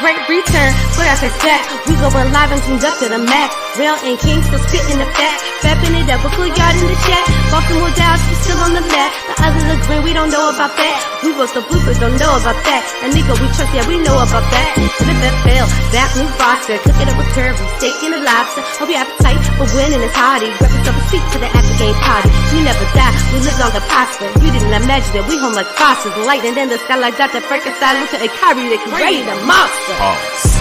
great return. But as I said, we going live and tuned up to the max. Real and King still spitting the fat. Fapping it up, put y'all in the chat. Baltimore Dallas, we still on the mat. The others agree, we don't know about that. We was the bloopers, don't know about that. And nigga, we trust, yeah, we know about that. And if that fail, that new roster. Cook it up with curvy, steak and a lobster. Hope your appetite for winning is hearty. Grab yourself a seat to the after game party. We never die, we live long and prosper. You didn't imagine that we home like fossils. Lightning in the sky like Dr. Frankenstein. Look at a Kyrie, they can raid a monster.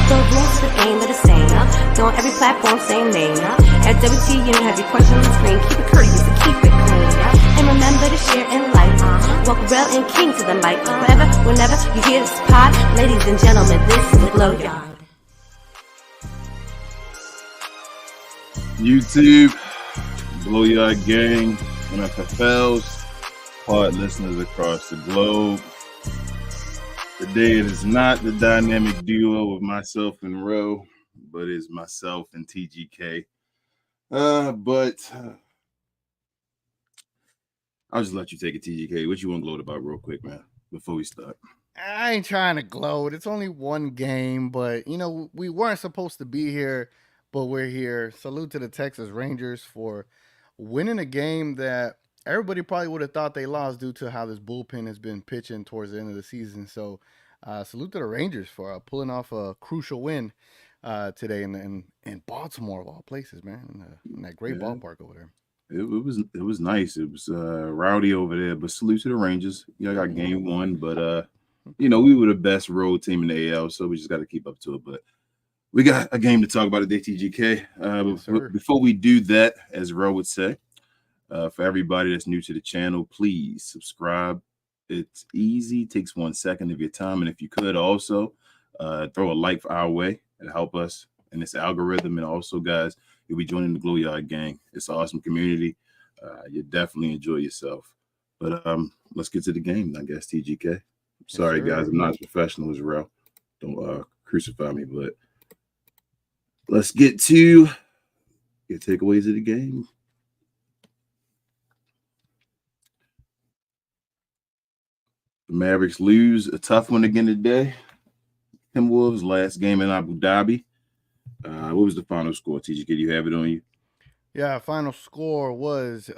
The rules of the game are the same. On every platform, same name. At WT, you don't have your question on the screen. Keep it courteous and keep it clean. And remember to share and like. Welcome Rel and King to the mic. Wherever, whenever you hear this pod, ladies and gentlemen, this is the Glow Yard. YouTube, Glow Yard Gang, MFFLs, pod listeners across the globe. Today it is not the dynamic duo of myself and Ro, but it's myself and TGK. But I'll just let you take it, TGK. What you want to gloat about real quick, man, before we start? I ain't trying to gloat. It's only one game, but, you know, we weren't supposed to be here, but we're here. Salute to the Texas Rangers for winning a game that everybody probably would have thought they lost due to how this bullpen has been pitching towards the end of the season. So salute to the Rangers for pulling off a crucial win today in Baltimore, of all places, man, in that great ballpark over there. It was nice. It was rowdy over there, but salute to the Rangers. You know, got game one, but you know, we were the best road team in the AL, so we just got to keep up to it. But we got a game to talk about today, TGK. Yes, before we do that, as Ro would say, for everybody that's new to the channel, please subscribe. It's easy, takes 1 second of your time, and if you could also throw a like our way and help us in this algorithm. And also, guys, you'll be joining the Glow Yard Gang. It's an awesome community. You definitely enjoy yourself. But let's get to the game, I guess, TGK. Sorry, guys, I'm not as professional as Ro. Don't crucify me, but let's get to your takeaways of the game. The Mavericks lose a tough one again today. TimberWolves last game in Abu Dhabi. What was the final score, TGK? Do you have it on you? Yeah, final score was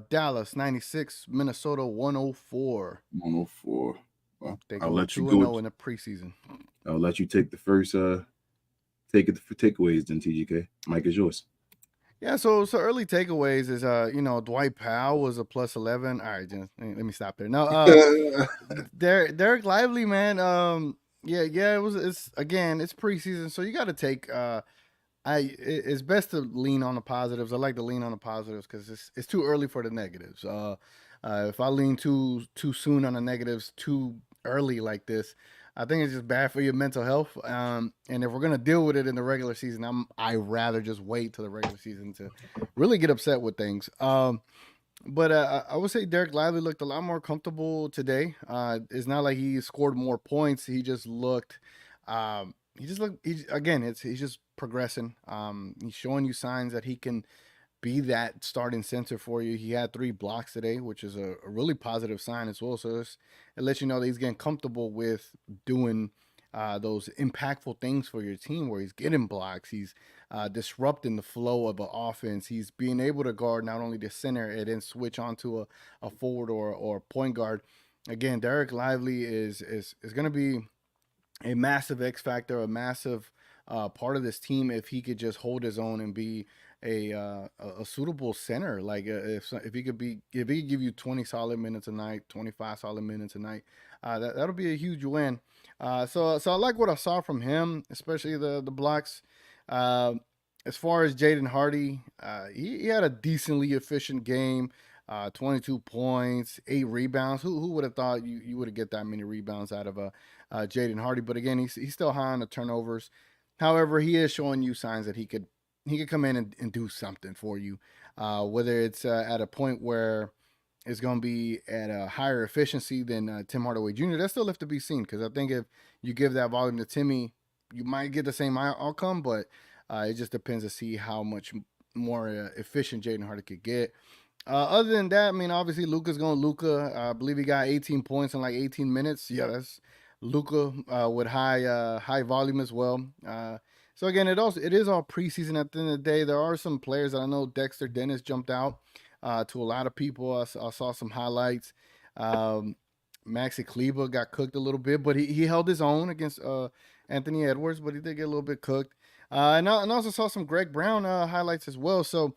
Dallas 96, Minnesota 104. 104. Well, I'll let you go in the preseason. I'll let you take the first take it for takeaways then, TGK. Mike is yours. Yeah, so early takeaways is you know, Dwight Powell was a +11. All right, Jen, let me stop there. No, Derek Lively, man. Yeah, it's preseason, so you got to take. It's best to lean on the positives. I like to lean on the positives because it's too early for the negatives. If I lean too soon on the negatives too early like this, I think it's just bad for your mental health. And if we're gonna deal with it in the regular season, I rather just wait till the regular season to really get upset with things. But I would say Derek Lively looked a lot more comfortable today. It's not like he scored more points. He just looked. He's just progressing. He's showing you signs that he can be that starting center for you. He had 3 blocks today, which is a really positive sign as well. So it lets you know that he's getting comfortable with doing those impactful things for your team where he's getting blocks. He's disrupting the flow of the offense. He's being able to guard not only the center and then switch onto a forward or point guard. Again, Derek Lively is going to be a massive X factor, a massive part of this team if he could just hold his own and be a suitable center. Like if he could give you 20 solid minutes a night, 25 solid minutes a night, that'll be a huge win. So I like what I saw from him, especially the blocks. As far as Jaden Hardy, he had a decently efficient game. 22 points, 8 rebounds. Who would have thought you would have get that many rebounds out of Jaden Hardy? But again, he's still high on the turnovers. However, he is showing you signs that he could come in and do something for you, whether it's at a point where it's going to be at a higher efficiency than Tim Hardaway Jr. That's still left to be seen, because I think if you give that volume to Timmy, you might get the same outcome, but it just depends to see how much more efficient Jaden Hardy could get. Other than that, I mean, obviously Luka's going Luka. I believe he got 18 points in like 18 minutes. Yeah, that's Luca with high volume as well. So again, it is all preseason. At the end of the day, there are some players that I know. Dexter Dennis jumped out to a lot of people. I saw some highlights. Um, Maxi Kleber got cooked a little bit, but he held his own against Anthony Edwards, but he did get a little bit cooked. And I also saw some Greg Brown highlights as well. So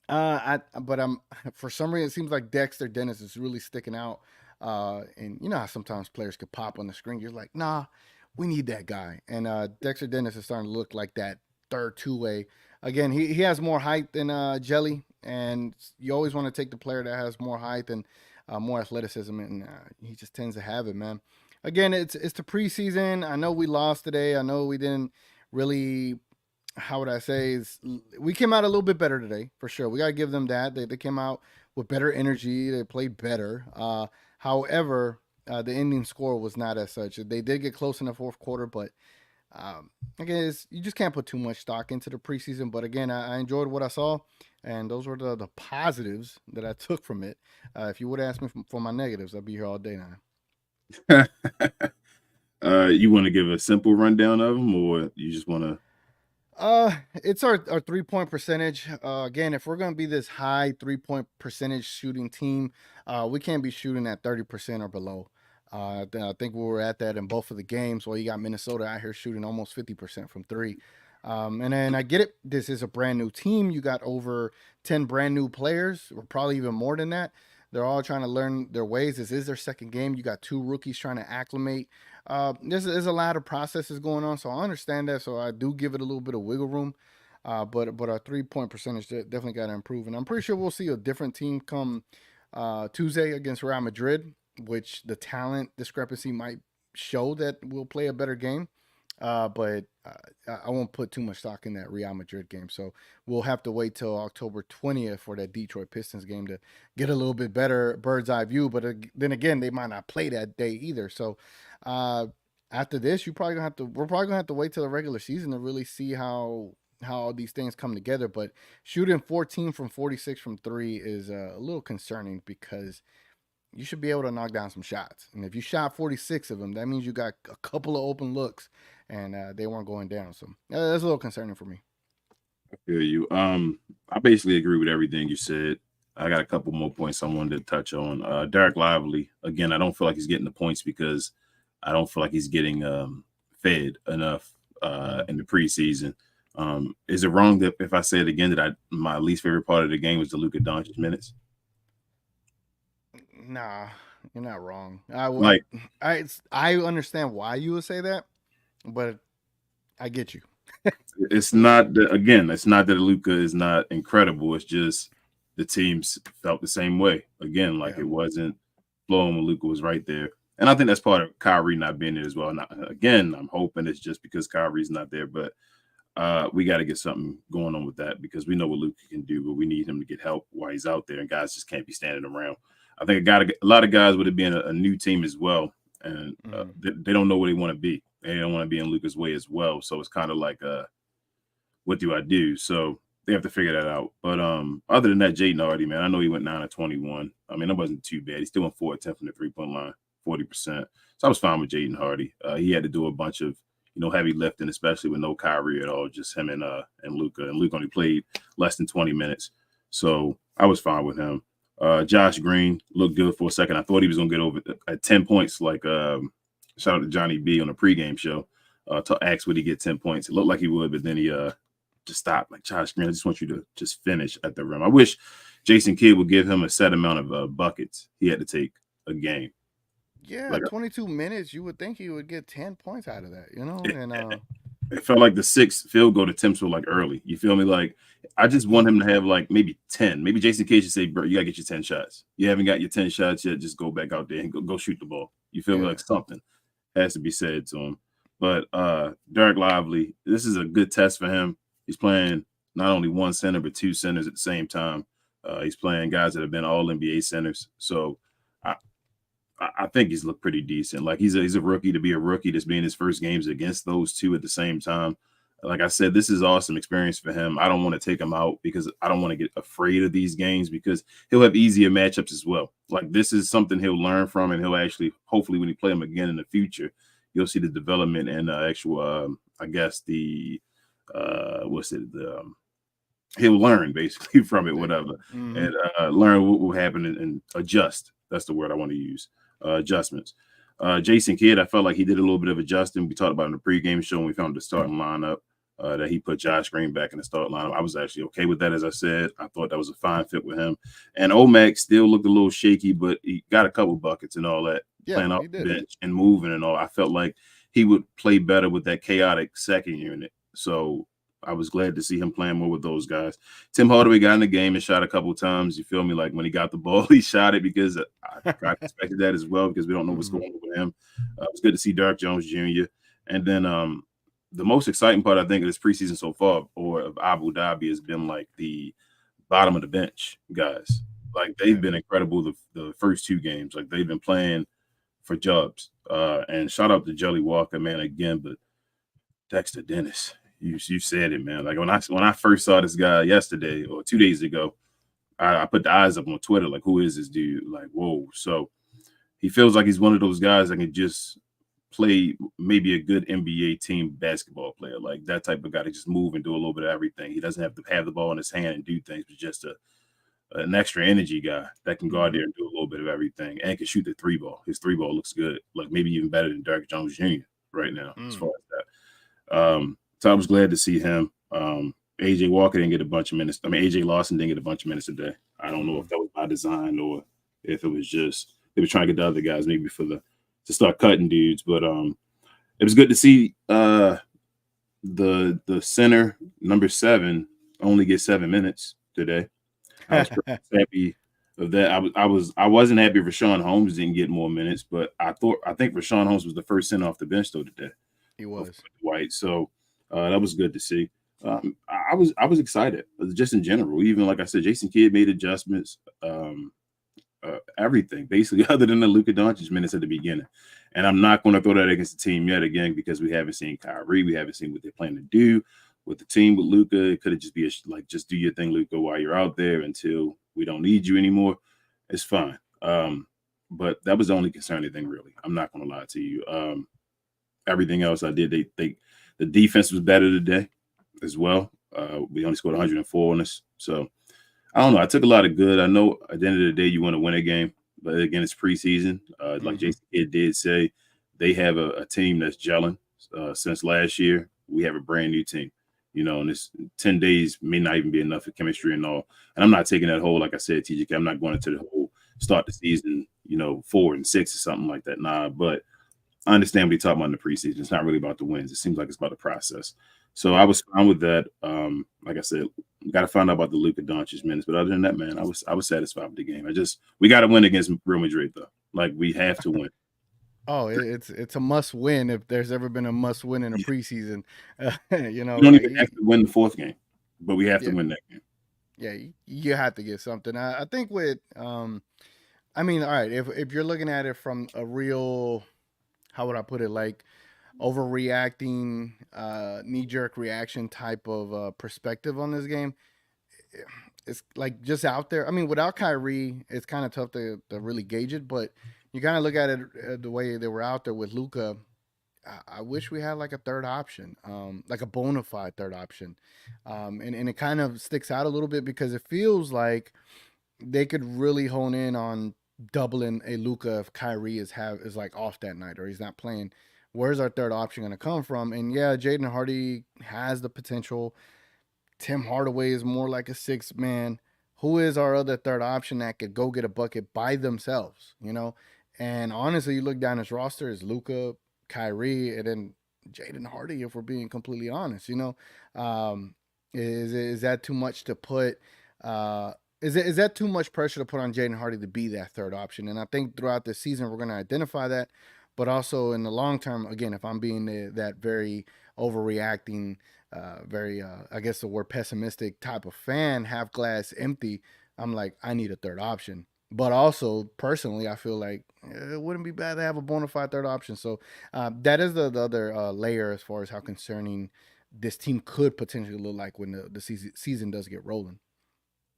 but I'm for some reason it seems like Dexter Dennis is really sticking out. And you know how sometimes players could pop on the screen. You're like, nah, we need that guy. And Dexter Dennis is starting to look like that third two-way. Again, he has more height than Jelly, and you always want to take the player that has more height and more athleticism, and he just tends to have it, man. Again, it's the preseason. I know we lost today. I know we didn't really, how would I say, we came out a little bit better today for sure. We got to give them that. They came out with better energy. They played better. However, the ending score was not as such. They did get close in the fourth quarter, but again, you just can't put too much stock into the preseason. But again, I enjoyed what I saw, and those were the positives that I took from it. If you would ask me for my negatives, I'd be here all day now. You want to give a simple rundown of them, or you just want to? It's our 3-point percentage. Again, if we're gonna be this high 3-point percentage shooting team, we can't be shooting at 30% or below. I think we were at that in both of the games. Well, you got Minnesota out here shooting almost 50% from three. And then I get it. This is a brand new team. You got over 10 brand new players, or probably even more than that. They're all trying to learn their ways. This is their second game. You got 2 rookies trying to acclimate. There's a lot of processes going on, so I understand that. So I do give it a little bit of wiggle room. But our 3-point percentage definitely got to improve. And I'm pretty sure we'll see a different team come Tuesday against Real Madrid, which the talent discrepancy might show that we'll play a better game. But I won't put too much stock in that Real Madrid game. So we'll have to wait till October 20th for that Detroit Pistons game to get a little bit better bird's eye view. But then again, they might not play that day either. So after this, we're probably gonna have to wait till the regular season to really see how all these things come together. But shooting 14 from 46 from three is a little concerning, because you should be able to knock down some shots. And if you shot 46 of them, that means you got a couple of open looks, and they weren't going down. So that's a little concerning for me. I feel you. I basically agree with everything you said. I got a couple more points I wanted to touch on. Derek Lively, again, I don't feel like he's getting the points because I don't feel like he's getting fed enough in the preseason. Is it wrong that if I say it again that my least favorite part of the game was the Luka Doncic minutes? Nah, you're not wrong. I understand why you would say that, but I get you. It's not that Luka is not incredible. It's just the teams felt the same way. Again, like it wasn't flowing when Luka was right there. And I think that's part of Kyrie not being there as well. Now, again, I'm hoping it's just because Kyrie's not there, but we got to get something going on with that, because we know what Luka can do, but we need him to get help while he's out there, and guys just can't be standing around. I think a lot of guys would have been a new team as well, and they don't know where they want to be. They don't want to be in Luka's way as well. So it's kind of like, what do I do? So they have to figure that out. But other than that, Jaden Hardy, man, I know he went 9 of 21. I mean, that wasn't too bad. He still went 4 of 10 from the 3-point line, 40%. So I was fine with Jaden Hardy. He had to do a bunch of heavy lifting, especially with no Kyrie at all, just him and Luka. And Luka only played less than 20 minutes. So I was fine with him. Josh Green looked good for a second. I thought he was going to get over at 10 points, like shout out to Johnny B on the pregame show. To ask would he get 10 points. It looked like he would, but then he just stopped. Like, Josh Green, I just want you to just finish at the rim. I wish Jason Kidd would give him a set amount of buckets he had to take a game. Yeah, like 22 minutes, you would think he would get 10 points out of that, And it felt like the 6th field goal attempts were like early. You feel me? Like, I just want him to have like maybe 10. Maybe Jason Kidd should say, bro, you got to get your 10 shots. You haven't got your 10 shots yet. Just go back out there and go shoot the ball. You feel me? Like something has to be said to him. But Derek Lively, this is a good test for him. He's playing not only one center, but 2 centers at the same time. He's playing guys that have been all NBA centers. So I think he's looked pretty decent. Like, he's a rookie to be a rookie. This being his first games against those two at the same time. like I said, this is awesome experience for him. I don't want to take him out because I don't want to get afraid of these games because he'll have easier matchups as well. Like this is something he'll learn from, and he'll actually, hopefully, when he play him again in the future, you'll see the development and actual, I guess the, what's it, the he'll learn basically from it, whatever, Mm-hmm. and learn what will happen and adjust. That's the word I want to use. Adjustments. Jason Kidd, I felt like he did a little bit of adjusting. We talked about in the pregame show when we found the starting lineup that he put Josh Green back in the starting lineup. I was actually okay with that, as I said. I thought that was a fine fit with him. And Omac still looked a little shaky, but he got a couple buckets and all that, Yeah, playing off he the did. bench and moving and all. I felt like he would play better with that chaotic second unit. So I was glad to see him playing more with those guys. Tim Hardaway got in the game and shot a couple times. You feel me? Like when he got the ball, he shot it because I expected that as well because we don't know what's going on with him. It was good to see Derek Jones Jr. And then the most exciting part, I think, of this preseason so far, or of Abu Dhabi, has been like the bottom of the bench guys. Like they've been incredible the first two games. Like they've been playing for jobs. And shout out to Jelly Walker, man, again, but Dexter Dennis. You said it, man. Like when I first saw this guy yesterday or 2 days ago, I put the eyes up on Twitter, like, who is this dude? Like, whoa. So he feels like he's one of those guys that can just play maybe a good NBA team basketball player, like that type of guy to just move and do a little bit of everything. He doesn't have to have the ball in his hand and do things, but just an extra energy guy that can go out there and do a little bit of everything and can shoot the three ball. His three ball looks good, like maybe even better than Derek Jones Jr. right now, as far as that. So I was glad to see him. AJ Walker didn't get a bunch of minutes. I mean, AJ Lawson didn't get a bunch of minutes today. I don't know if that was by design or if it was just they were trying to get the other guys maybe to start cutting dudes. But it was good to see the center number 7 only get 7 minutes today. I was pretty happy of that. I wasn't happy Rashawn Holmes didn't get more minutes, but I think Rashawn Holmes was the first center off the bench though today. He was White, so that was good to see. I was excited just in general. Even like I said, Jason Kidd made adjustments, everything basically, other than the Luka Doncic minutes at the beginning. And I'm not going to throw that against the team yet again because we haven't seen Kyrie, we haven't seen what they're planning to do with the team with Luka. It could have just be just do your thing, Luka, while you're out there until we don't need you anymore. It's fine. But that was the only concerning thing, really. I'm not going to lie to you. Everything else I did, the defense was better today as well. We only scored 104 on us. So I don't know. I took a lot of good. I know at the end of the day, you want to win a game, but again, it's preseason. Like Jason Kidd did say, they have a team that's gelling since last year. We have a brand new team, and this 10 days may not even be enough for chemistry and all. And I'm not taking that whole, like I said, TGK, I'm not going into the whole start the season, 4-6 or something like that. Nah, but I understand what he's talking about in the preseason. It's not really about the wins. It seems like it's about the process. So I was fine with that. Like I said, got to find out about the Luka Doncic minutes. But other than that, man, I was satisfied with the game. We got to win against Real Madrid though. Like we have to win. Oh, it's a must win if there's ever been a must win in a preseason. We don't even have to win the 4th game, but we have to win that game. Yeah, you have to get something. I think with I mean, all right, if you're looking at it from a real, how would I put it, like overreacting, knee-jerk reaction type of perspective on this game, it's like just out there. I mean, without Kyrie, it's kind of tough to really gauge it, but you kind of look at it the way they were out there with Luka. I wish we had like a third option, like a bona fide third option. And it kind of sticks out a little bit because it feels like they could really hone in on doubling a Luka if Kyrie is like off that night or he's not playing. Where's our third option going to come from? And yeah, Jaden Hardy has the potential. Tim Hardaway is more like a 6 man. Who is our other third option that could go get a bucket by themselves? And honestly, you look down his roster, is Luka, Kyrie, and then Jaden Hardy. If we're being completely honest, is that too much to put? Is that too much pressure to put on Jaden Hardy to be that third option? And I think throughout the season we're going to identify that, but also in the long term, again, if I'm being that very overreacting, very I guess the word pessimistic type of fan, half glass empty, I'm like, I need a third option. But also, personally, I feel like it wouldn't be bad to have a bona fide third option. So that is the other layer as far as how concerning this team could potentially look like when the season does get rolling.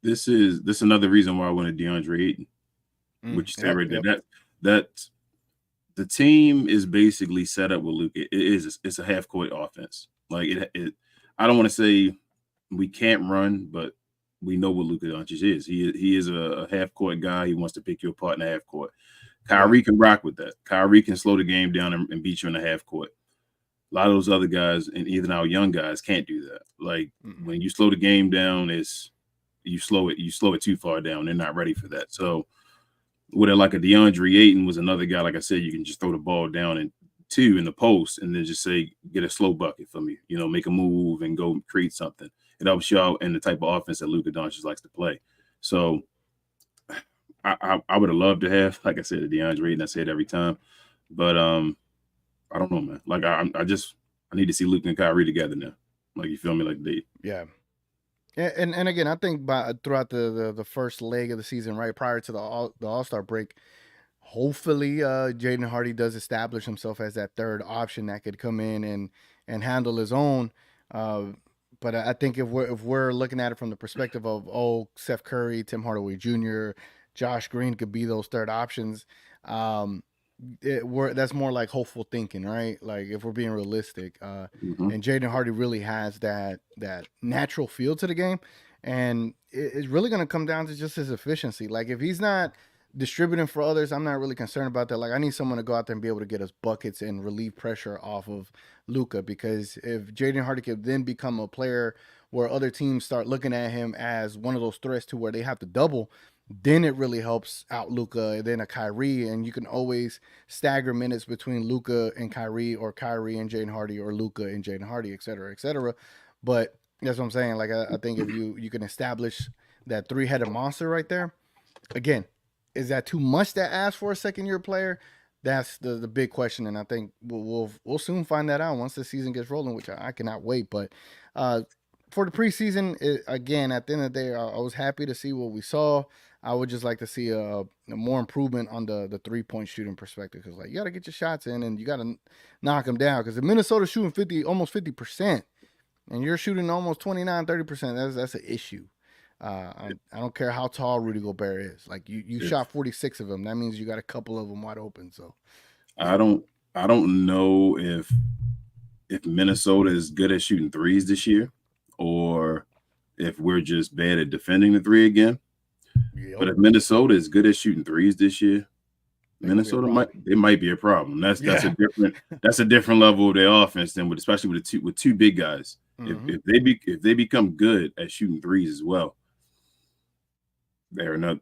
This is another reason why I wanted DeAndre Ayton. Which you said right there. That the team is basically set up with Luka. It's a half court offense. Like it I don't want to say we can't run, but we know what Luka Doncic is. He is a half court guy. He wants to pick you apart in the half court. Kyrie can rock with that. Kyrie can slow the game down and beat you in the half court. A lot of those other guys, and even our young guys, can't do that. Like when you slow the game down, you slow it too far down. They're not ready for that. So with it, like a DeAndre Ayton was another guy, like I said, you can just throw the ball down and two in the post and then just say, get a slow bucket for me, make a move and go create something. It helps you out in the type of offense that Luka Doncic likes to play. So I would have loved to have, like I said, a DeAndre Ayton. I say it every time, but I don't know, man. Like I need to see Luka and Kyrie together now. Like, you feel me? Like they, yeah. And again, I think throughout the first leg of the season, right prior to the All-Star break, hopefully Jaden Hardy does establish himself as that third option that could come in and handle his own. But I think if we're looking at it from the perspective of Seth Curry, Tim Hardaway Jr., Josh Green could be those third options. That's more like hopeful thinking, right? Like if we're being realistic, and Jaden Hardy really has that natural feel to the game, and it's really going to come down to just his efficiency. Like if he's not distributing for others, I'm not really concerned about that. Like I need someone to go out there and be able to get us buckets and relieve pressure off of Luka, because if Jaden Hardy could then become a player where other teams start looking at him as one of those threats to where they have to double, then it really helps out Luka and then a Kyrie, and you can always stagger minutes between Luka and Kyrie, or Kyrie and Jaden Hardy, or Luka and Jaden Hardy, et cetera, et cetera. But that's what I'm saying. Like I think if you can establish that three-headed monster right there, again, is that too much to ask for a second-year player? That's the big question, and I think we'll soon find that out once the season gets rolling, which I cannot wait. But for the preseason, again, at the end of the day, I was happy to see what we saw. I would just like to see a more improvement on the 3-point shooting perspective, because like you got to get your shots in and you got to knock them down. Because if Minnesota's shooting almost 50%, and you're shooting almost 29-30%, that's an issue. I don't care how tall Rudy Gobert is. Like you shot 46 of them. That means you got a couple of them wide open. So I don't know if Minnesota is good at shooting threes this year, or if we're just bad at defending the three again. Yep. But if Minnesota is good at shooting threes this year, Minnesota might be a problem. That's a different level of their offense than especially with two big guys. If they become good at shooting threes as well, they're not.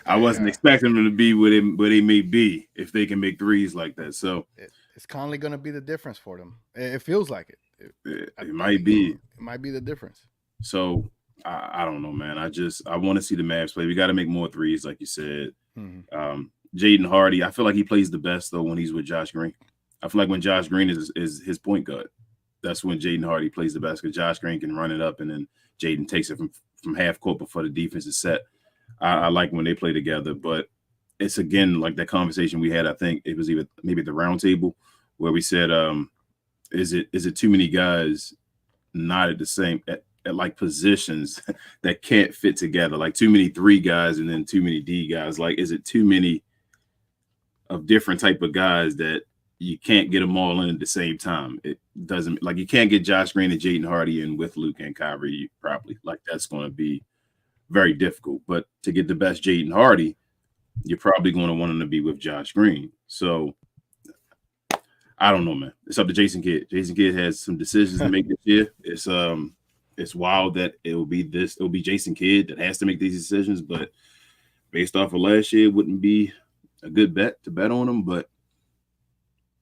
I wasn't expecting them to be where they may be if they can make threes like that. So it's Conley going to be the difference for them. It feels like it. It might be. It might be the difference. So I don't know, man. I want to see the Mavs play. We got to make more threes, like you said. Jaden Hardy, I feel like he plays the best though when he's with Josh Green. I feel like when Josh Green is his point guard, that's when Jaden Hardy plays the best, because Josh Green can run it up and then Jaden takes it from half court before the defense is set. I like when they play together, but it's again like that conversation we had. I think it was maybe at the round table where we said, is it too many guys not at the same at like positions that can't fit together? Like too many 3 guys and then too many D guys. Like, is it too many of different type of guys that you can't get them all in at the same time? It doesn't, like, you can't get Josh Green and Jaden Hardy in with Luka and Kyrie properly. Like, that's going to be very difficult. But to get the best Jaden Hardy, you're probably going to want him to be with Josh Green. So I don't know, man. It's up to Jason Kidd. Jason Kidd has some decisions to make this year. It's wild that it'll be Jason Kidd that has to make these decisions, but based off of last year, it wouldn't be a good bet to bet on him. But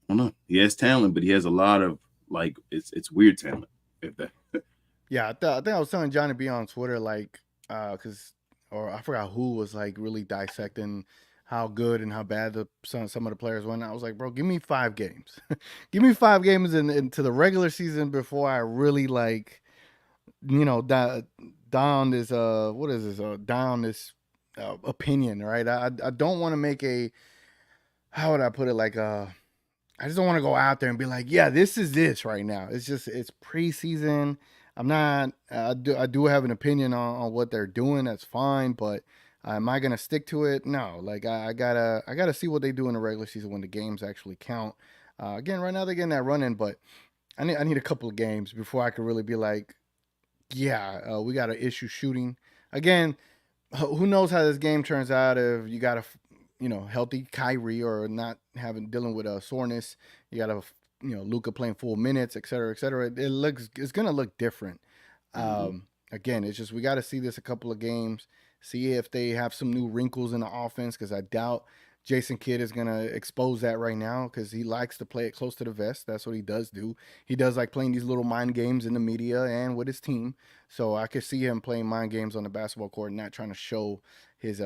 I don't know. He has talent, but he has a lot of, like, it's weird talent. If that. Yeah, I think I was telling Johnny B on Twitter, like, or I forgot who was like really dissecting how good and how bad some of the players went. I was like, bro, give me 5 games. Give me 5 games into the regular season before I really, like, down this down this opinion, right? I don't want to make a, how would I put it, like I just don't want to go out there and be like, yeah, this is this right now. It's preseason. I'm not. I do have an opinion on what they're doing. That's fine, but am I gonna stick to it? No. Like I gotta see what they do in the regular season when the games actually count. Again, right now they're getting that running, but I need a couple of games before I can really be like, yeah, we got to issue shooting. Again, who knows how this game turns out if you got a healthy Kyrie or not dealing with a soreness. You got a Luka playing full minutes, et cetera, et cetera. It's gonna look different. Again, it's just we got to see this a couple of games, see if they have some new wrinkles in the offense, because I doubt Jason Kidd is gonna expose that right now, because he likes to play it close to the vest. That's what he does do. He does like playing these little mind games in the media and with his team. So I could see him playing mind games on the basketball court and not trying to show his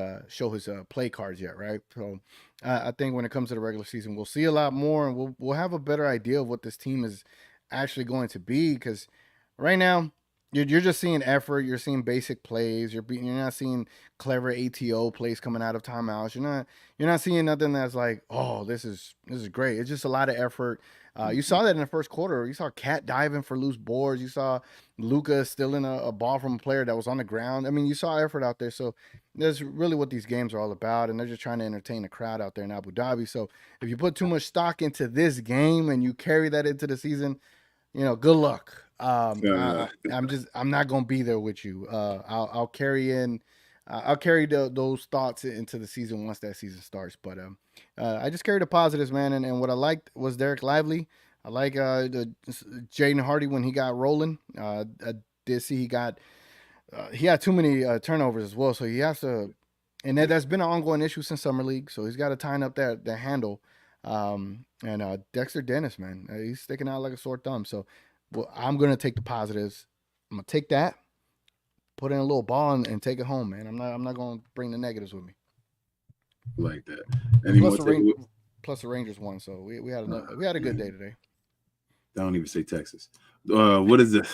play cards yet, right? So I think when it comes to the regular season, we'll see a lot more, and we'll have a better idea of what this team is actually going to be. Because right now, you're just seeing effort. You're seeing basic plays. You're not seeing clever ATO plays coming out of timeouts. You're not seeing nothing that's like, oh, this is great. It's just a lot of effort. You saw that in the first quarter. You saw Cat diving for loose boards. You saw Luka stealing a ball from a player that was on the ground. I mean, you saw effort out there. So that's really what these games are all about, and they're just trying to entertain the crowd out there in Abu Dhabi. So if you put too much stock into this game and you carry that into the season, good luck. I'm not gonna be there with you. I'll carry in, I'll carry those thoughts into the season once that season starts. But I just carry the positives, man. And what I liked was Derek Lively. I like the Jaden Hardy when he got rolling. I did see he had too many turnovers as well, so he has to, and that's been an ongoing issue since summer league. So he's got to tighten up that handle. And Dexter Dennis, man, he's sticking out like a sore thumb. So I'm gonna take the positives. I'm gonna take that, put in a little ball, and take it home, man. I'm not gonna bring the negatives with me. Like that. Plus the Rangers won, so we had a good day today. Don't even say Texas. What is it?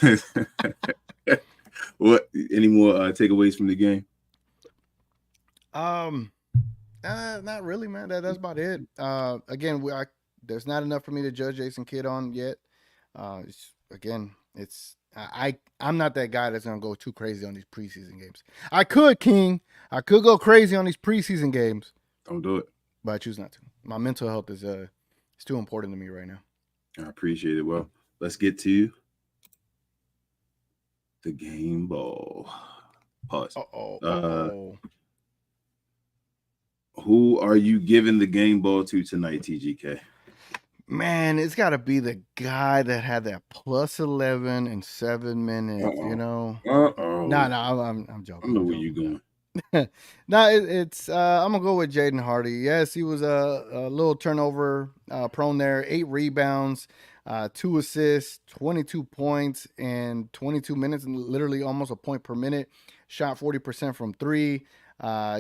What? Any more takeaways from the game? Not really, man. That's about it. Again, there's not enough for me to judge Jason Kidd on yet. I'm not that guy that's gonna go too crazy on these preseason games. I could go crazy on these preseason games. Don't do it. But I choose not to. My mental health is it's too important to me right now. I appreciate it. Well, let's get to the game ball. Pause. Who are you giving the game ball to tonight, TGK? Man, it's got to be the guy that had that plus 11 in 7 minutes. No, I'm joking. I know where you're going. No, it's I'm gonna go with Jaden Hardy. Yes, he was a little turnover prone there. 8 rebounds, 2 assists, 22 points in 22 minutes, and literally almost a point per minute. Shot 40% from 3.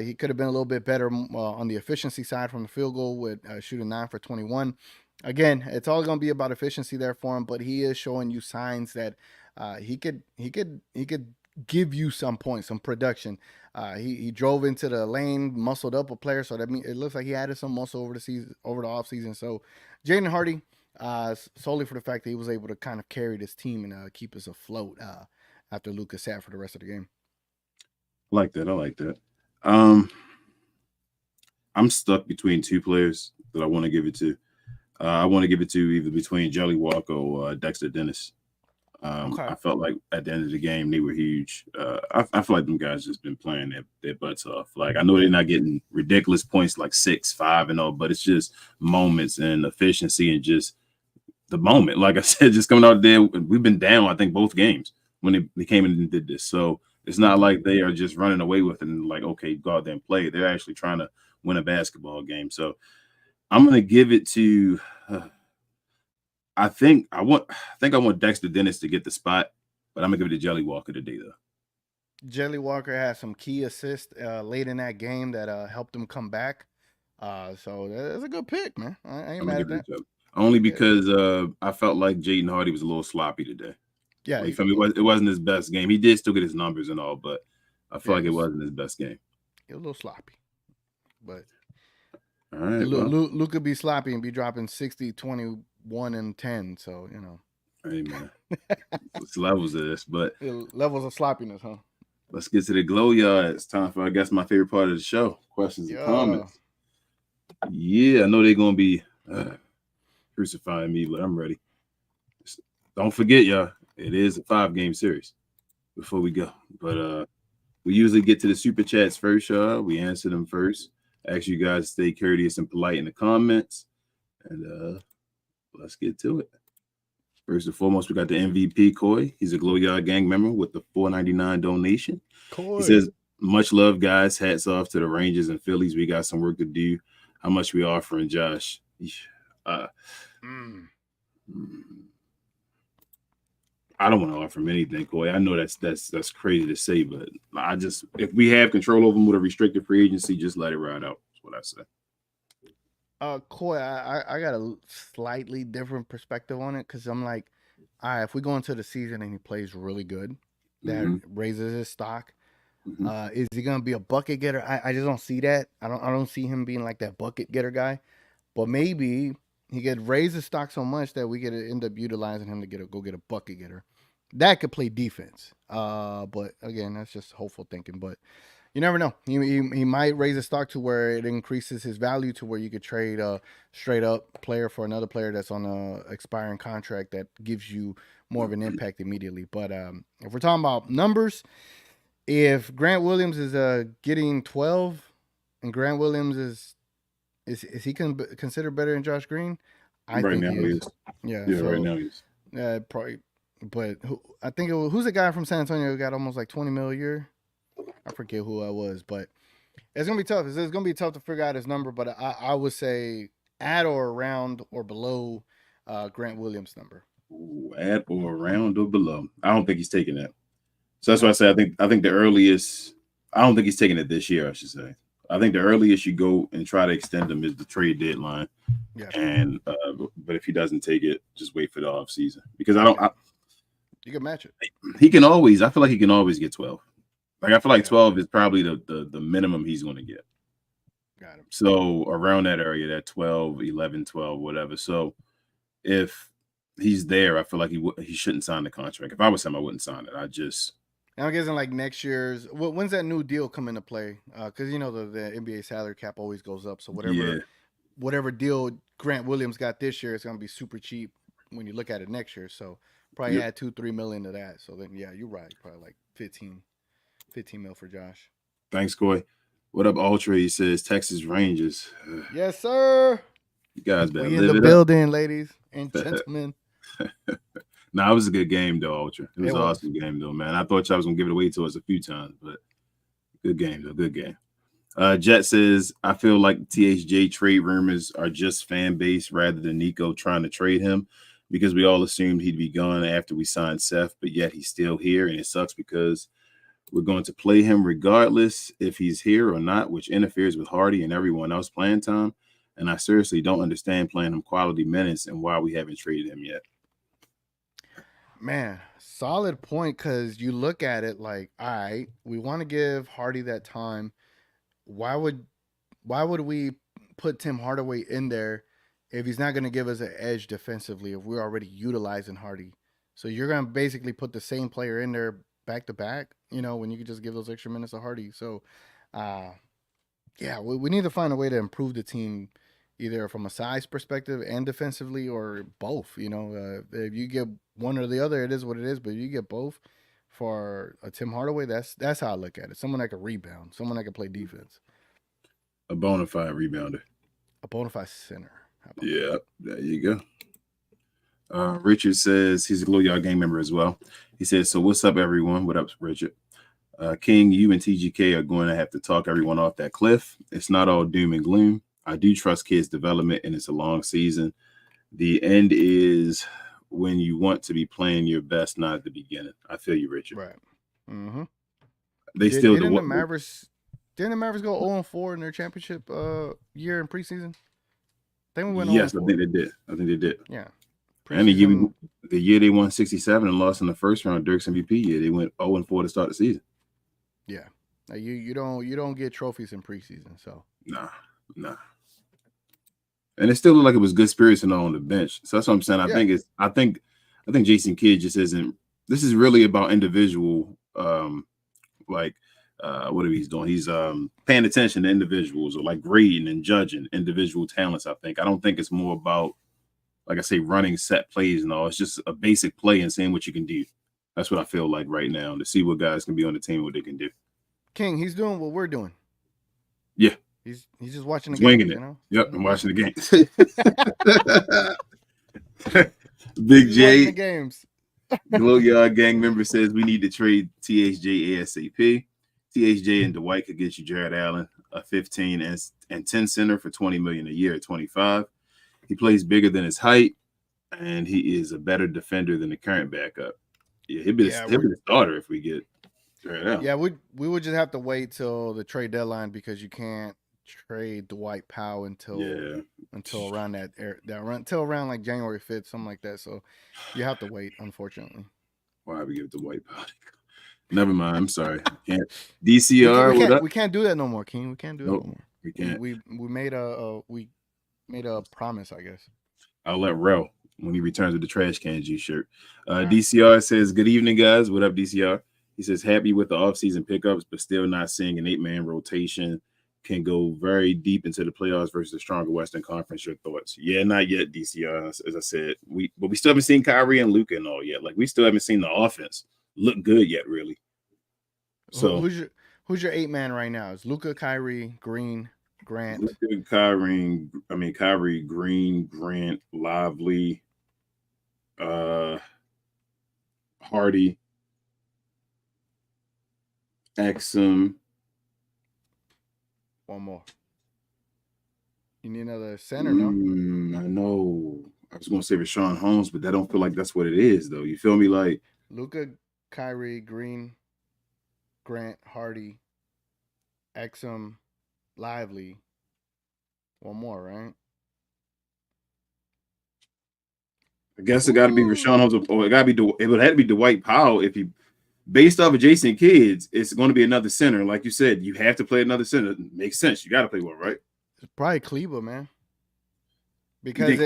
He could have been a little bit better on the efficiency side from the field goal with shooting 9 for 21. Again, it's all going to be about efficiency there for him, but he is showing you signs that he could give you some points, some production. He drove into the lane, muscled up a player, so that means it looks like he added some muscle over the off season. So Jaden Hardy, solely for the fact that he was able to kind of carry this team and keep us afloat after Luka sat for the rest of the game. I like that. I'm stuck between 2 players that I want to give it to. I want to give it to either between Jelly Walker or Dexter Dennis. Okay. I felt like at the end of the game, they were huge. I feel like them guys just been playing their butts off. Like, I know they're not getting ridiculous points like 6, 5, and all, but it's just moments and efficiency and just the moment. Like I said, just coming out there, we've been down, I think, both games when they came in and did this. So it's not like they are just running away with it and like, okay, go out there and play. They're actually trying to win a basketball game. So I'm going to give it to I think I want Dexter Dennis to get the spot, but I'm going to give it to Jelly Walker today, though. Jelly Walker had some key assists late in that game that helped him come back. So that's a good pick, man. I ain't mad at that. Only because I felt like Jaden Hardy was a little sloppy today. Yeah. Like, it wasn't his best game. He did still get his numbers and all, but I feel like it wasn't his best game. a little sloppy. But All right. Luke could be sloppy and be dropping 60, 21, and 10. So, Hey, man. It's levels of this, but levels of sloppiness, huh? let's get to the glow yard. It's time for, I guess, my favorite part of the show. Questions and comments. Yeah, I know they're going to be crucifying me, but I'm ready. Don't forget, y'all, it is a 5-game series before we go. But we usually get to the super chats first, y'all. We answer them first. Ask you guys to stay courteous and polite in the comments. And let's get to it. First and foremost, we got the MVP, Coy. He's a Glow Yard Gang member with the $4.99 donation. Coy. He says, much love, guys. Hats off to the Rangers and Phillies. We got some work to do. How much we offering, Josh? I don't want to offer him anything, Coy. I know that's crazy to say, but if we have control over him with a restricted free agency, just let it ride out. That's what I say. Coy, I got a slightly different perspective on it because I'm like, all right, if we go into the season and he plays really good, that raises his stock. Is he gonna be a bucket getter? I just don't see that. I don't see him being like that bucket getter guy. But maybe he could raise his stock so much that we could end up utilizing him to go get a bucket getter. That could play defense. But again, that's just hopeful thinking. But you never know. He might raise his stock to where it increases his value to where you could trade a straight up player for another player that's on a expiring contract that gives you more of an impact immediately. But if we're talking about numbers, if Grant Williams is getting 12 and Grant Williams is he considered better than Josh Green? I think he is. Yeah, right now he is. Probably. But I think who's the guy from San Antonio who got almost like 20 mil a year? I forget who I was, but it's gonna be tough. It's gonna be tough to figure out his number, but I would say at or around or below Grant Williams' number. At or around or below. I don't think he's taking that. So that's why I say I think the earliest. I don't think he's taking it this year. I should say. I think the earliest you go and try to extend him is the trade deadline. Yeah. And but if he doesn't take it, just wait for the off season because you can match it. He can always. I feel like he can always get 12. Like I feel like 12 is probably the minimum he's going to get. Got him. So around that area, that 12, 11, 12, whatever. So if he's there, I feel like he shouldn't sign the contract. If I was him, I wouldn't sign it. I'm guessing like next year's. When's that new deal come into play? Because the NBA salary cap always goes up. So whatever deal Grant Williams got this year is going to be super cheap when you look at it next year. So probably add $2-3 million to that. So then you're right. Probably like 15 mil for Josh. Thanks, Coy. What up, Ultra? He says Texas Rangers. Yes, sir. You guys better we live in the building, ladies and gentlemen. Nah, it was a good game though, Ultra. It was an awesome game though, man. I thought y'all was gonna give it away to us a few times, but good game though. Good game. Jet says, I feel like THJ trade rumors are just fan base rather than Nico trying to trade him because we all assumed he'd be gone after we signed Seth, but yet he's still here, and it sucks because we're going to play him regardless if he's here or not, which interferes with Hardy and everyone else playing time. And I seriously don't understand playing him quality minutes and why we haven't traded him yet. Man, solid point, because you look at it like, all right, we want to give Hardy that time. Why would we put Tim Hardaway in there if he's not going to give us an edge defensively if we're already utilizing Hardy? So you're going to basically put the same player in there back to back, when you could just give those extra minutes to Hardy. So, we need to find a way to improve the team either from a size perspective and defensively or both. If you get one or the other, it is what it is. But if you get both for a Tim Hardaway, that's how I look at it. Someone that can rebound, someone that can play defense. A bona fide rebounder. A bona fide center. Yeah, there you go. Richard says he's a Glow Yard Gang member as well. He says, so what's up, everyone? What up, Richard? King, you and TGK are going to have to talk everyone off that cliff. It's not all doom and gloom. I do trust kids' development, and it's a long season. The end is when you want to be playing your best, not at the beginning. I feel you, Richard. Right. Mm-hmm. Didn't the Mavericks go 0-4 in their championship year in preseason? I think we went 0-4. Yes, I think they did. Yeah. And the year they won 67 and lost in the first round, Dirk's MVP year, they went 0-4 to start the season. Yeah. You don't get trophies in preseason. So Nah. And it still looked like it was good spirits and all on the bench. So that's what I'm saying. I think Jason Kidd just isn't. This is really about individual. What he's doing. He's paying attention to individuals or like grading and judging individual talents. I don't think it's more about, like I say, running set plays and all. It's just a basic play and seeing what you can do. That's what I feel like right now, to see what guys can be on the team, what they can do. King, he's doing what we're doing. Yeah. He's just watching the game, you know? Yep, I'm watching the game. Big J, the games. Glow Yard gang member says we need to trade THJ ASAP. THJ and Dwight could get you Jared Allen, a 15 and 10 center for $20 million a year at 25. He plays bigger than his height, and he is a better defender than the current backup. Yeah, he'll be the starter if we get Jared Allen. Yeah, we would just have to wait till the trade deadline because you can't trade Dwight Powell until around until around like January 5th, something like that. So you have to wait, unfortunately. Why we give it to Dwight Powell? Never mind. I'm sorry. Can't. DCR. We can't do that no more, King. We can't do that no more. We can't. We made a promise, I guess. I'll let Rel when he returns with the trash can G-shirt. DCR says, "Good evening, guys. What up, DCR?" He says, "Happy with the offseason pickups, but still not seeing an 8-man rotation. Can go very deep into the playoffs versus a stronger Western Conference. Your thoughts?" Yeah, not yet, DCR. As I said, we still haven't seen Kyrie and Luka and all yet. Like, we still haven't seen the offense look good yet, really. So who's your 8-man right now? Is Luka, Kyrie, Green, Grant? Luka, Kyrie, Green, Grant, Lively, Hardy, Exum. One more. You need another center, no? I know. I was going to say Rashawn Holmes, but that don't feel like that's what it is, though. You feel me? Like Luka, Kyrie, Green, Grant, Hardy, Exum, Lively. One more, right? I guess it got to be Rashawn Holmes, or it would have to be Dwight Powell. If you, based off of Jason Kidd, it's going to be another center. Like you said, you have to play another center. It makes sense. You got to play one, right? It's probably Kleber, man. Because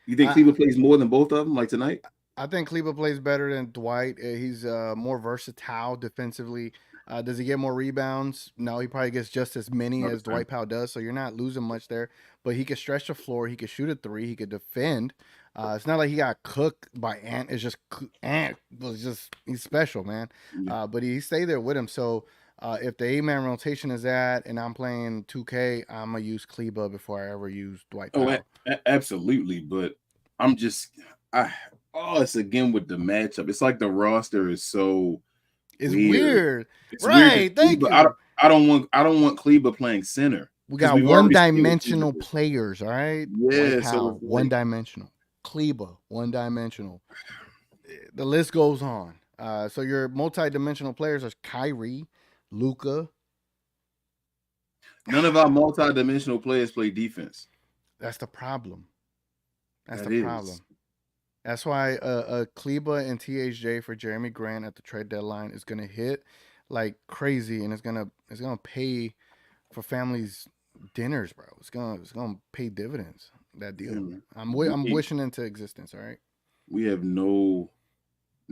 you think Kleber plays more than both of them, like tonight? I think Kleber plays better than Dwight. He's more versatile defensively. Does he get more rebounds? No, he probably gets just as many as Dwight Powell does. So you're not losing much there. But he could stretch the floor. He could shoot a 3. He could defend. It's not like he got cooked by Ant. It's just Ant was just, he's special, man. But he stayed there with him. So if the 8-man rotation is that, and I'm playing 2K, I'm gonna use Kleber before I ever use Dwight Powell. Absolutely. But I'm just, it's again with the matchup. It's like the roster is so. It's weird. It's right. Weird. Thank you. I don't want Kleber playing center. We got one-dimensional players, all right? Yeah, so one-dimensional. Kleber, one-dimensional. The list goes on. So your multi-dimensional players are Kyrie, Luka. None of our multi-dimensional players play defense. That's the problem. That's the problem. That's why Kleber and THJ for Jeremy Grant at the trade deadline is gonna hit like crazy, and it's gonna pay for families' dinners, bro. It's gonna pay dividends. That deal. I'm wishing into existence. All right. We have no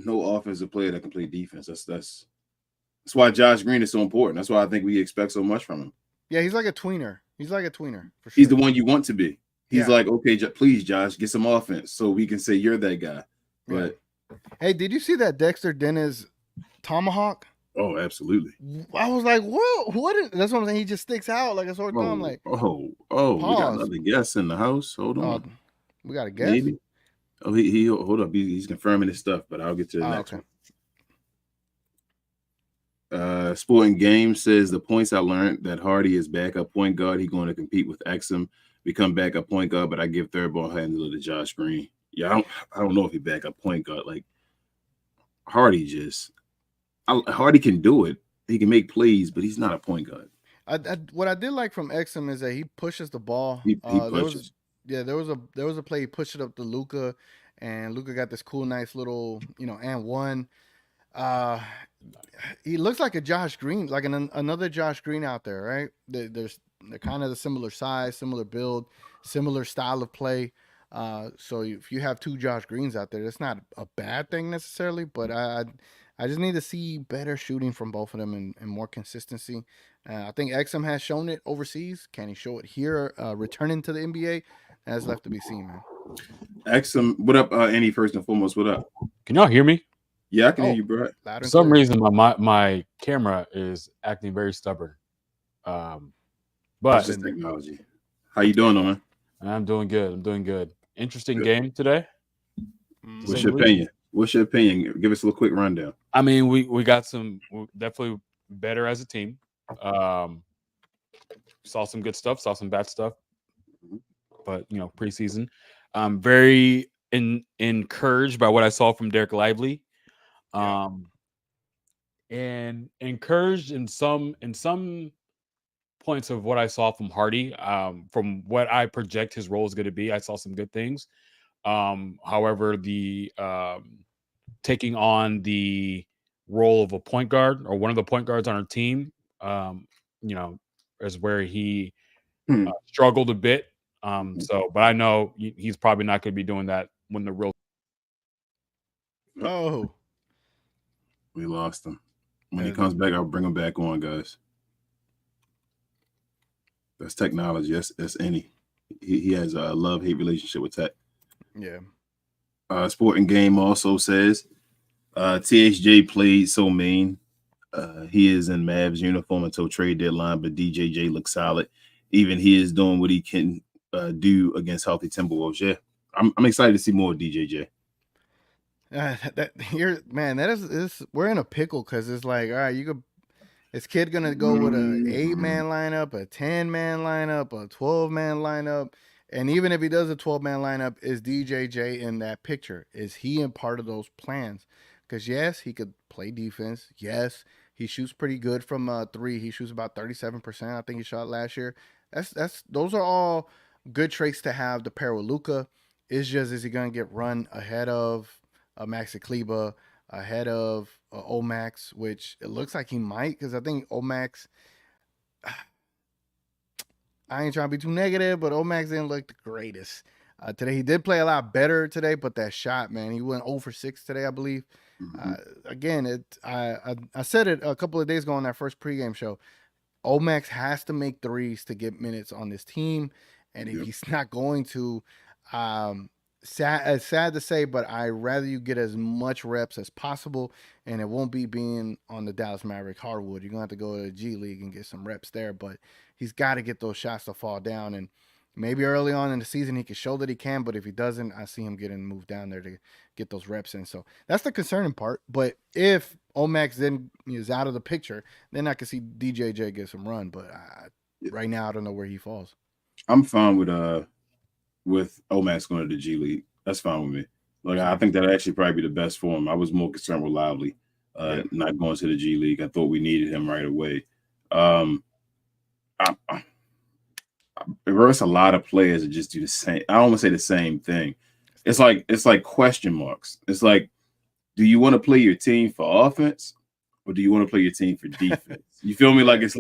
offensive player that can play defense. That's why Josh Green is so important. That's why I think we expect so much from him. Yeah, he's like a tweener. For sure. He's the one you want to be. He's like, okay, please, Josh, get some offense so we can say you're that guy. But hey, did you see that Dexter Dennis tomahawk? Oh, absolutely. I was like, whoa, that's what I'm saying. He just sticks out like a sore thumb. Like, we got another guest in the house. Hold on. We got a guest? Maybe. Oh, he hold up. He's confirming his stuff, but I'll get to the next one. Sporting Game says the points I learned that Hardy is backup point guard. He's going to compete with Exum, become backup point guard, but I give third ball handler to Josh Green. Yeah, I don't know if he backup point guard. Like Hardy Hardy can do it. He can make plays, but he's not a point guard. What I did like from Exum is that he pushes the ball. He pushes. There was a play he pushed it up to Luka, and Luka got this cool, nice little, and one. He looks like a Josh Green, like another Josh Green out there, right? They're kind of the similar size, similar build, similar style of play. So if you have two Josh Greens out there, that's not a bad thing necessarily. But I just need to see better shooting from both of them and more consistency. I think Exum has shown it overseas. Can he show it here? Returning to the NBA, that's left to be seen, man. Exum, what up, Andy? First and foremost, what up? Can y'all hear me? Yeah, I can hear you, bro. For some reason, my camera is acting very stubborn. But it's just technology. How you doing, man? I'm doing good. Interesting game today. What's your opinion? Give us a little quick rundown. I mean, we got we're definitely better as a team. Saw some good stuff, saw some bad stuff. But preseason. I'm very encouraged by what I saw from Derek Lively. And encouraged in some points of what I saw from Hardy. From what I project his role is going to be, I saw some good things. However, the taking on the role of a point guard or one of the point guards on our team, is where he struggled a bit. But I know he's probably not going to be doing that when the real. Oh, we lost him. When he comes back, I'll bring him back on, guys. That's technology. That's any. He has a love-hate relationship with tech. Yeah. Sporting Game also says THJ played so mean. He is in Mavs uniform until trade deadline, but DJJ looks solid. Even he is doing what he can do against healthy Timberwolves. Yeah, I'm excited to see more of DJJ. We're in a pickle because it's like, all right, is Kid gonna go with an 8-man lineup, a 10-man lineup, a 12-man lineup? And even if he does a 12-man lineup, is DJJ in that picture? Is he in part of those plans? Because yes, he could play defense. Yes, he shoots pretty good from 3. He shoots about 37%. I think he shot last year. Those are all good traits to have to pair with Luka. It's just, is he gonna get run ahead of Maxi Kleba, ahead of Omax, which it looks like he might, because I think Omax, I ain't trying to be too negative, but Omax didn't look the greatest today. He did play a lot better today, but that shot, man, he went 0 for 6 today, I believe. Again, I said it a couple of days ago on that first pregame show. Omax has to make threes to get minutes on this team, and if he's not going to, sad to say, but I'd rather you get as much reps as possible, and it won't be being on the Dallas Mavericks hardwood. You're going to have to go to the G League and get some reps there, but he's got to get those shots to fall down, and maybe early on in the season he can show that he can, but if he doesn't, I see him getting moved down there to get those reps in. So that's the concerning part. But if Omax then is out of the picture, then I can see DJJ get some run, but right now I don't know where he falls. I'm fine with Omax going to the G League. That's fine with me. Like, I think that'd actually probably be the best for him. I was more concerned with Lively not going to the G League. I thought we needed him right away. There's a lot of players that just do the same. I don't want to say the same thing. It's like question marks. It's like, do you want to play your team for offense or do you want to play your team for defense? You feel me? Like, it's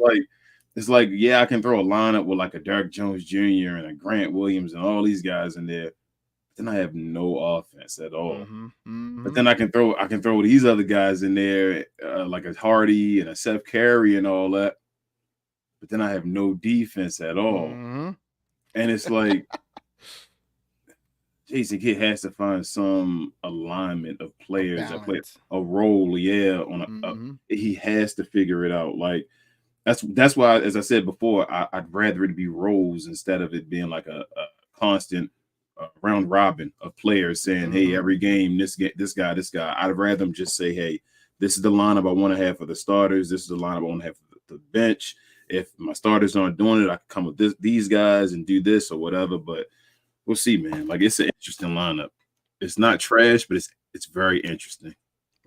like, yeah, I can throw a lineup with like a Derek Jones Jr. and a Grant Williams and all these guys in there. But then I have no offense at all. But then I can throw these other guys in there, like a Hardy and a Seth Curry and all that. But then I have no defense at all. And it's like Jason Kidd has to find some alignment of players that play a role. Yeah, he has to figure it out. Like, that's why, as I said before, I'd rather it be roles instead of it being like a constant round robin of players saying, hey, every game, this guy. I'd rather them just say, hey, this is the lineup I want to have for the starters. This is the lineup I want to have for the bench. If my starters aren't doing it, I can come with these guys and do this or whatever. But we'll see, man. Like, it's an interesting lineup. It's not trash, but it's very interesting.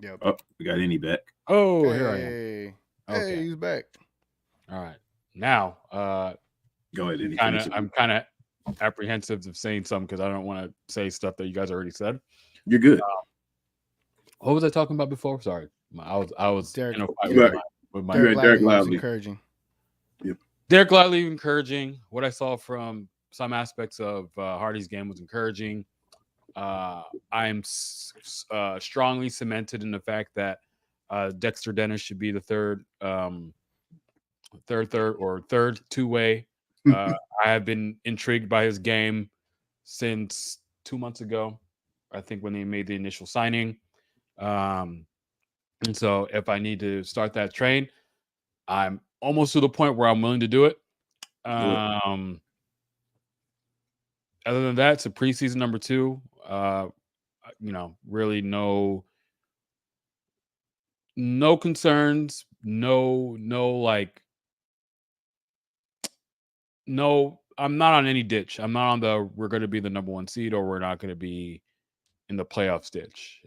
Yep. Oh, we got any back. Oh, here I am. Okay. Hey, he's back. All right. Now, go ahead. I'm kind of apprehensive of saying something because I don't want to say stuff that you guys already said. You're good. What was I talking about before? Sorry. I was Derek- in a fight Derek- with my Derek Derek Lively was Lively. encouraging. Derek Lively encouraging. What I saw from some aspects of Hardy's game was encouraging. I'm strongly cemented in the fact that Dexter Dennis should be the third two-way. I have been intrigued by his game since 2 months ago, I think, when they made the initial signing. And so if I need to start that train, I'm almost to the point where I'm willing to do it. Other than that, it's a preseason number 2. Really no concerns, no, I'm not on any ditch. I'm not on we're going to be the number 1 seed or we're not going to be in the playoffs ditch.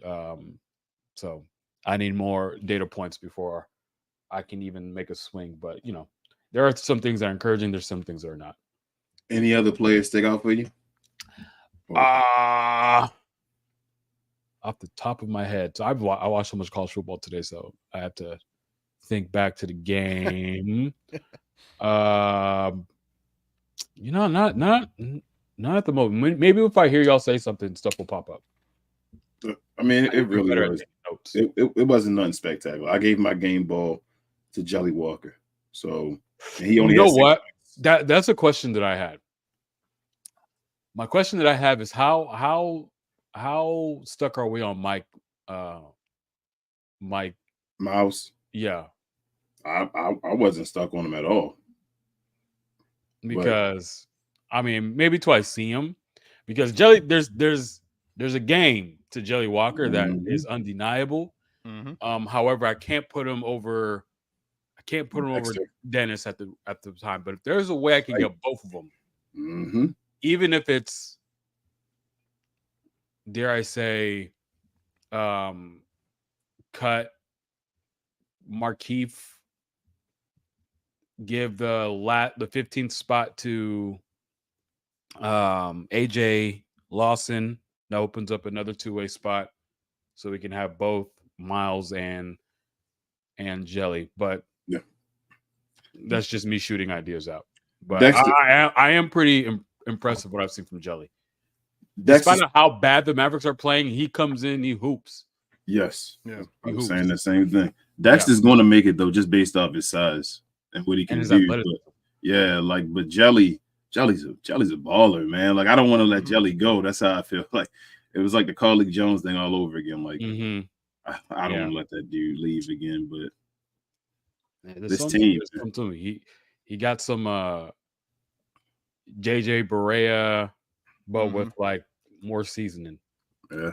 So I need more data points before I can even make a swing. But, there are some things that are encouraging. There's some things that are not. Any other players stick out for you? Off the top of my head. So I watched so much college football today, so I have to think back to the game. Not at the moment. Maybe if I hear y'all say something, stuff will pop up. I mean, it really Better was. at notes. It wasn't nothing spectacular. I gave my game ball to Jelly Walker. So he only You know had 6 what? points. That's a question that I had. My question that I have is how stuck are we on Mike? Mike Mouse. Yeah, I wasn't stuck on him at all. because I mean maybe till I see him, because Jelly there's a game to Jelly Walker that is undeniable. However, I can't put him over Dexter. Dennis at the time. But if there's a way I can get both of them, even if it's, dare I say, cut Markeith, give the 15th spot to AJ Lawson, that opens up another 2-way spot, so we can have both Miles and Jelly. But that's just me shooting ideas out. But I am pretty impressed with what I've seen from Jelly. Despite how bad the Mavericks are playing, he comes in, he hoops. Yes. Yeah. I was saying the same thing. Dexter's going to make it, though, just based off his size and what he can do. But Jelly's a baller, man. Like, I don't want to let Jelly go. That's how I feel. Like, it was like the Carly Jones thing all over again. Like, I don't want to let that dude leave again. But this team, he got some JJ Barea, but with like more seasoning. Yeah.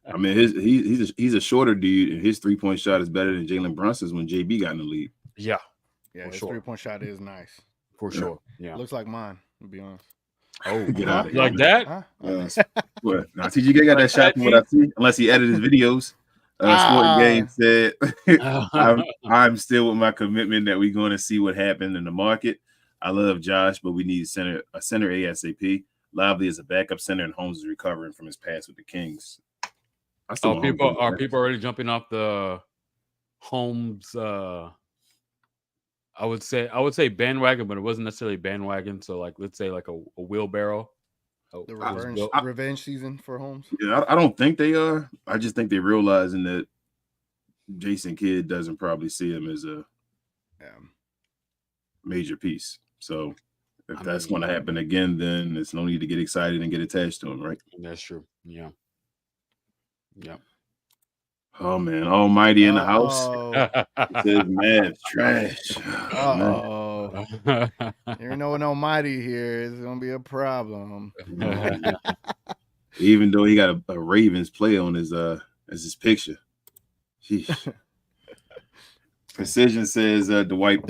I mean, he's a shorter dude, and his 3-point shot is better than Jalen Brunson's when JB got in the league. Yeah, his 3-point shot is nice. For sure. Yeah. Looks like mine, to be honest. Oh, get out of here. Like that? What? Now, TGK got that shot from what I see, unless he edited his videos. Sport Game said, I'm still with my commitment that we're going to see what happened in the market. I love Josh, but we need a center ASAP. Lively is a backup center, and Holmes is recovering from his pass with the Kings. People already jumping off the Holmes? I would say bandwagon, but it wasn't necessarily bandwagon. So, like, let's say like a wheelbarrow. The revenge season for Holmes. Yeah, I don't think they are. I just think they're realizing that Jason Kidd doesn't probably see him as a major piece. So if that's going to happen again, then there's no need to get excited and get attached to him, right? That's true. Yeah. Oh, man. Almighty in the house. It says Mavs trash. You know what Almighty here is going to be a problem. Even though he got a Ravens play on his picture. Sheesh. Precision says Dwight.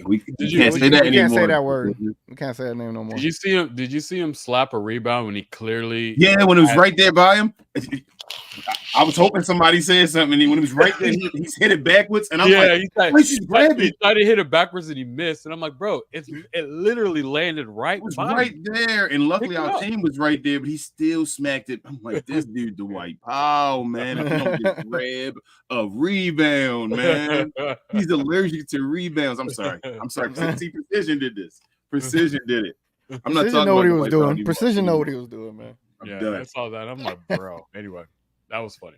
We can't say that anymore. We can't say that word. We can't say that name no more. Did you see him slap a rebound when he clearly? Yeah, when it was right there by him. I was hoping somebody said something, and when he was right there, he's hit it backwards, and I'm he tried to hit it backwards and he missed, and I'm like, bro, it literally landed right. It was by right you. there, and luckily Pick it our up. team was right there, but he still smacked it. I'm like, this dude, Dwight Powell, man, if you don't just grab a rebound, man, he's allergic to rebounds. I'm sorry. See, Precision did this. Precision did it. I'm not talking know what about he was Dwight Powell doing. anymore. Precision know what he was doing, man. I'm done. I saw that. I'm like, bro. Anyway, that was funny.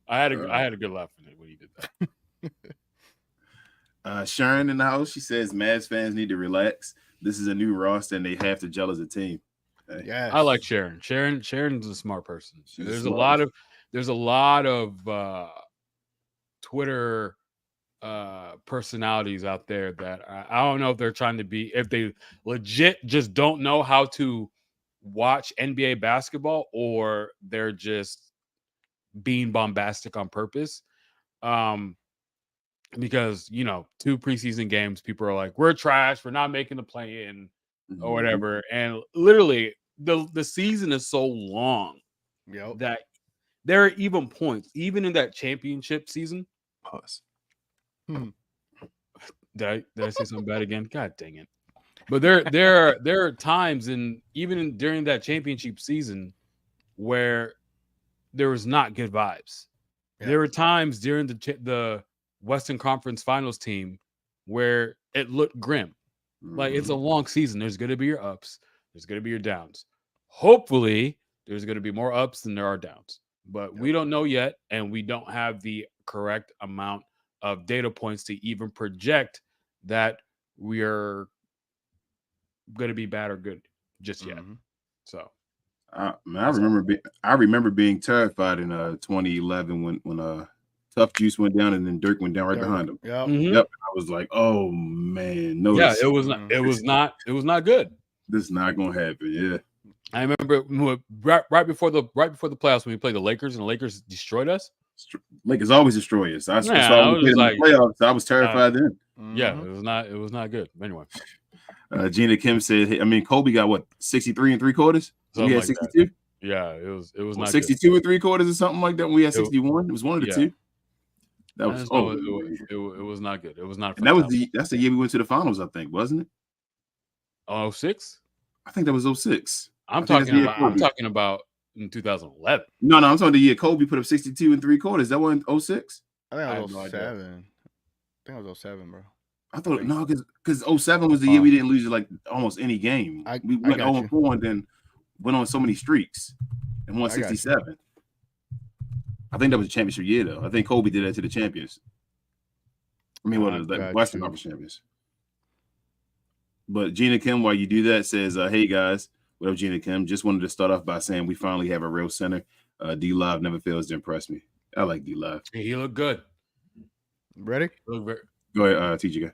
I had a good laugh when he did that. Sharon in the house, she says Mavs fans need to relax. This is a new roster, and they have to gel as a team. Yeah, I like Sharon. Sharon's a smart person. There's a lot of Twitter personalities out there that I don't know if they're trying to be, if they legit just don't know how to watch NBA basketball, or they're just being bombastic on purpose. Because 2 preseason games, people are like, we're trash, we're not making the play in or whatever. And literally the season is so long that there are even points, even in that championship season. Pause. Did I say something bad again? God dang it. But there are times during that championship season where there was not good vibes. Yeah. There were times during the Western Conference Finals team where it looked grim. Like, it's a long season. There's going to be your ups. There's going to be your downs. Hopefully, there's going to be more ups than there are downs. But we don't know yet, and we don't have the correct amount of data points to even project that we are going to be bad or good just yet. So, man, I remember being terrified in 2011 when Tough Juice went down and then Dirk went down right behind him. Yep. I was like, oh man, no. Yeah, it was not good. This is not gonna happen. Yeah. I remember right before the playoffs when we played the Lakers and the Lakers destroyed us. Lakers always destroy us. I was like, the playoffs. I was terrified then. Yeah, it was not good. Anyway. Gina Kim said, hey, Kobe got what, 63 3/4? We had 62. Yeah, it was not 62 3/4 or something like that. When we had 61. It was one of the two. That was it was not good. It was not. And that's the year we went to the finals, I think, wasn't it? 06? I think that was 06. I'm talking about in 2011. No, I'm talking the year Kobe put up 62 3/4. That one 06? I think it was 07. I think it was 07, bro. I thought because 07 was the year we didn't lose like almost any game. We went 0-4 and then went on so many streaks and won 67. I think that was a championship year, though. I think Kobe did that to the champions. I mean, the Western Conference champions. But Gina Kim, while you do that, says, hey, guys. What up, Gina Kim? Just wanted to start off by saying we finally have a real center. D-Live never fails to impress me. I like D-Live. He looked good. Ready? Go ahead, TJ guy.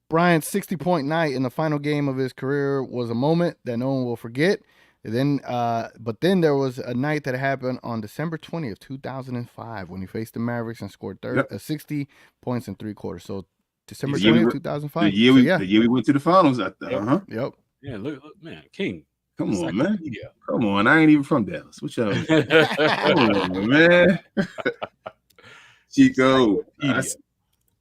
Bryant's 60-point night in the final game of his career was a moment that no one will forget. But then there was a night that happened on December 20th, 2005, when he faced the Mavericks and scored 60 points in 3/4. So December 20th, 2005. The year we went to the finals. Yep. Yeah, look, man, King. Come on, man. Come on. I ain't even from Dallas. What y'all? Come on, man. Chico,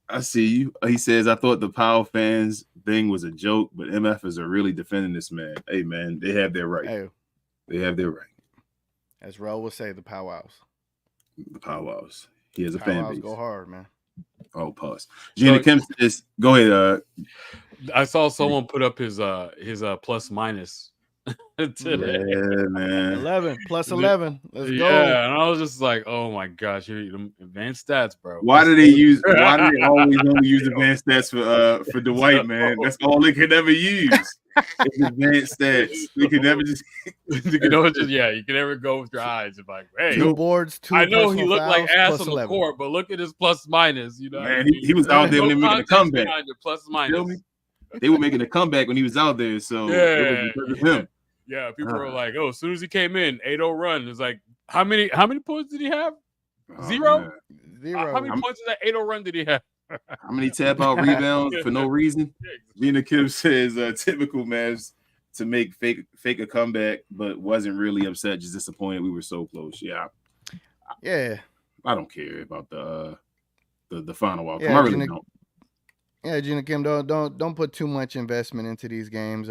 I see you. He says, I thought the Powell fans thing was a joke, but MFers are really defending this man. Hey, man, they have their right. Hey. They have their right. As Rel would say, the powwows. The powwows. He has a fan base. Go hard, man. Oh, pause. Gina Kim says, go ahead. I saw someone put up his plus minus today. Yeah, man. 11 plus 11. Let's go. Yeah, and I was just like, oh my gosh, you're advanced stats, bro. Why do they always only use advanced stats for Dwight, man? That's all they could ever use. It's advanced stats. They could never just you can never go with your eyes and like, hey, 2 boards, 2 I know he looked like ass on the 11. court, but look at his plus minus, Man, he was out there when they were making a comeback. Plus minus. They were making a comeback when he was out there, so it was because of him. Yeah, people were like, "Oh, as soon as he came in, 8-0 run." It's like, how many points did he have? Zero. How many points in that 8-0 run did he have? How many tap out rebounds for no reason? Gina Kim says, typical Mavs to make fake a comeback, but wasn't really upset, just disappointed. We were so close. Yeah, Yeah. I don't care about the final outcome. Yeah, I really don't. Yeah, Gina Kim, don't put too much investment into these games.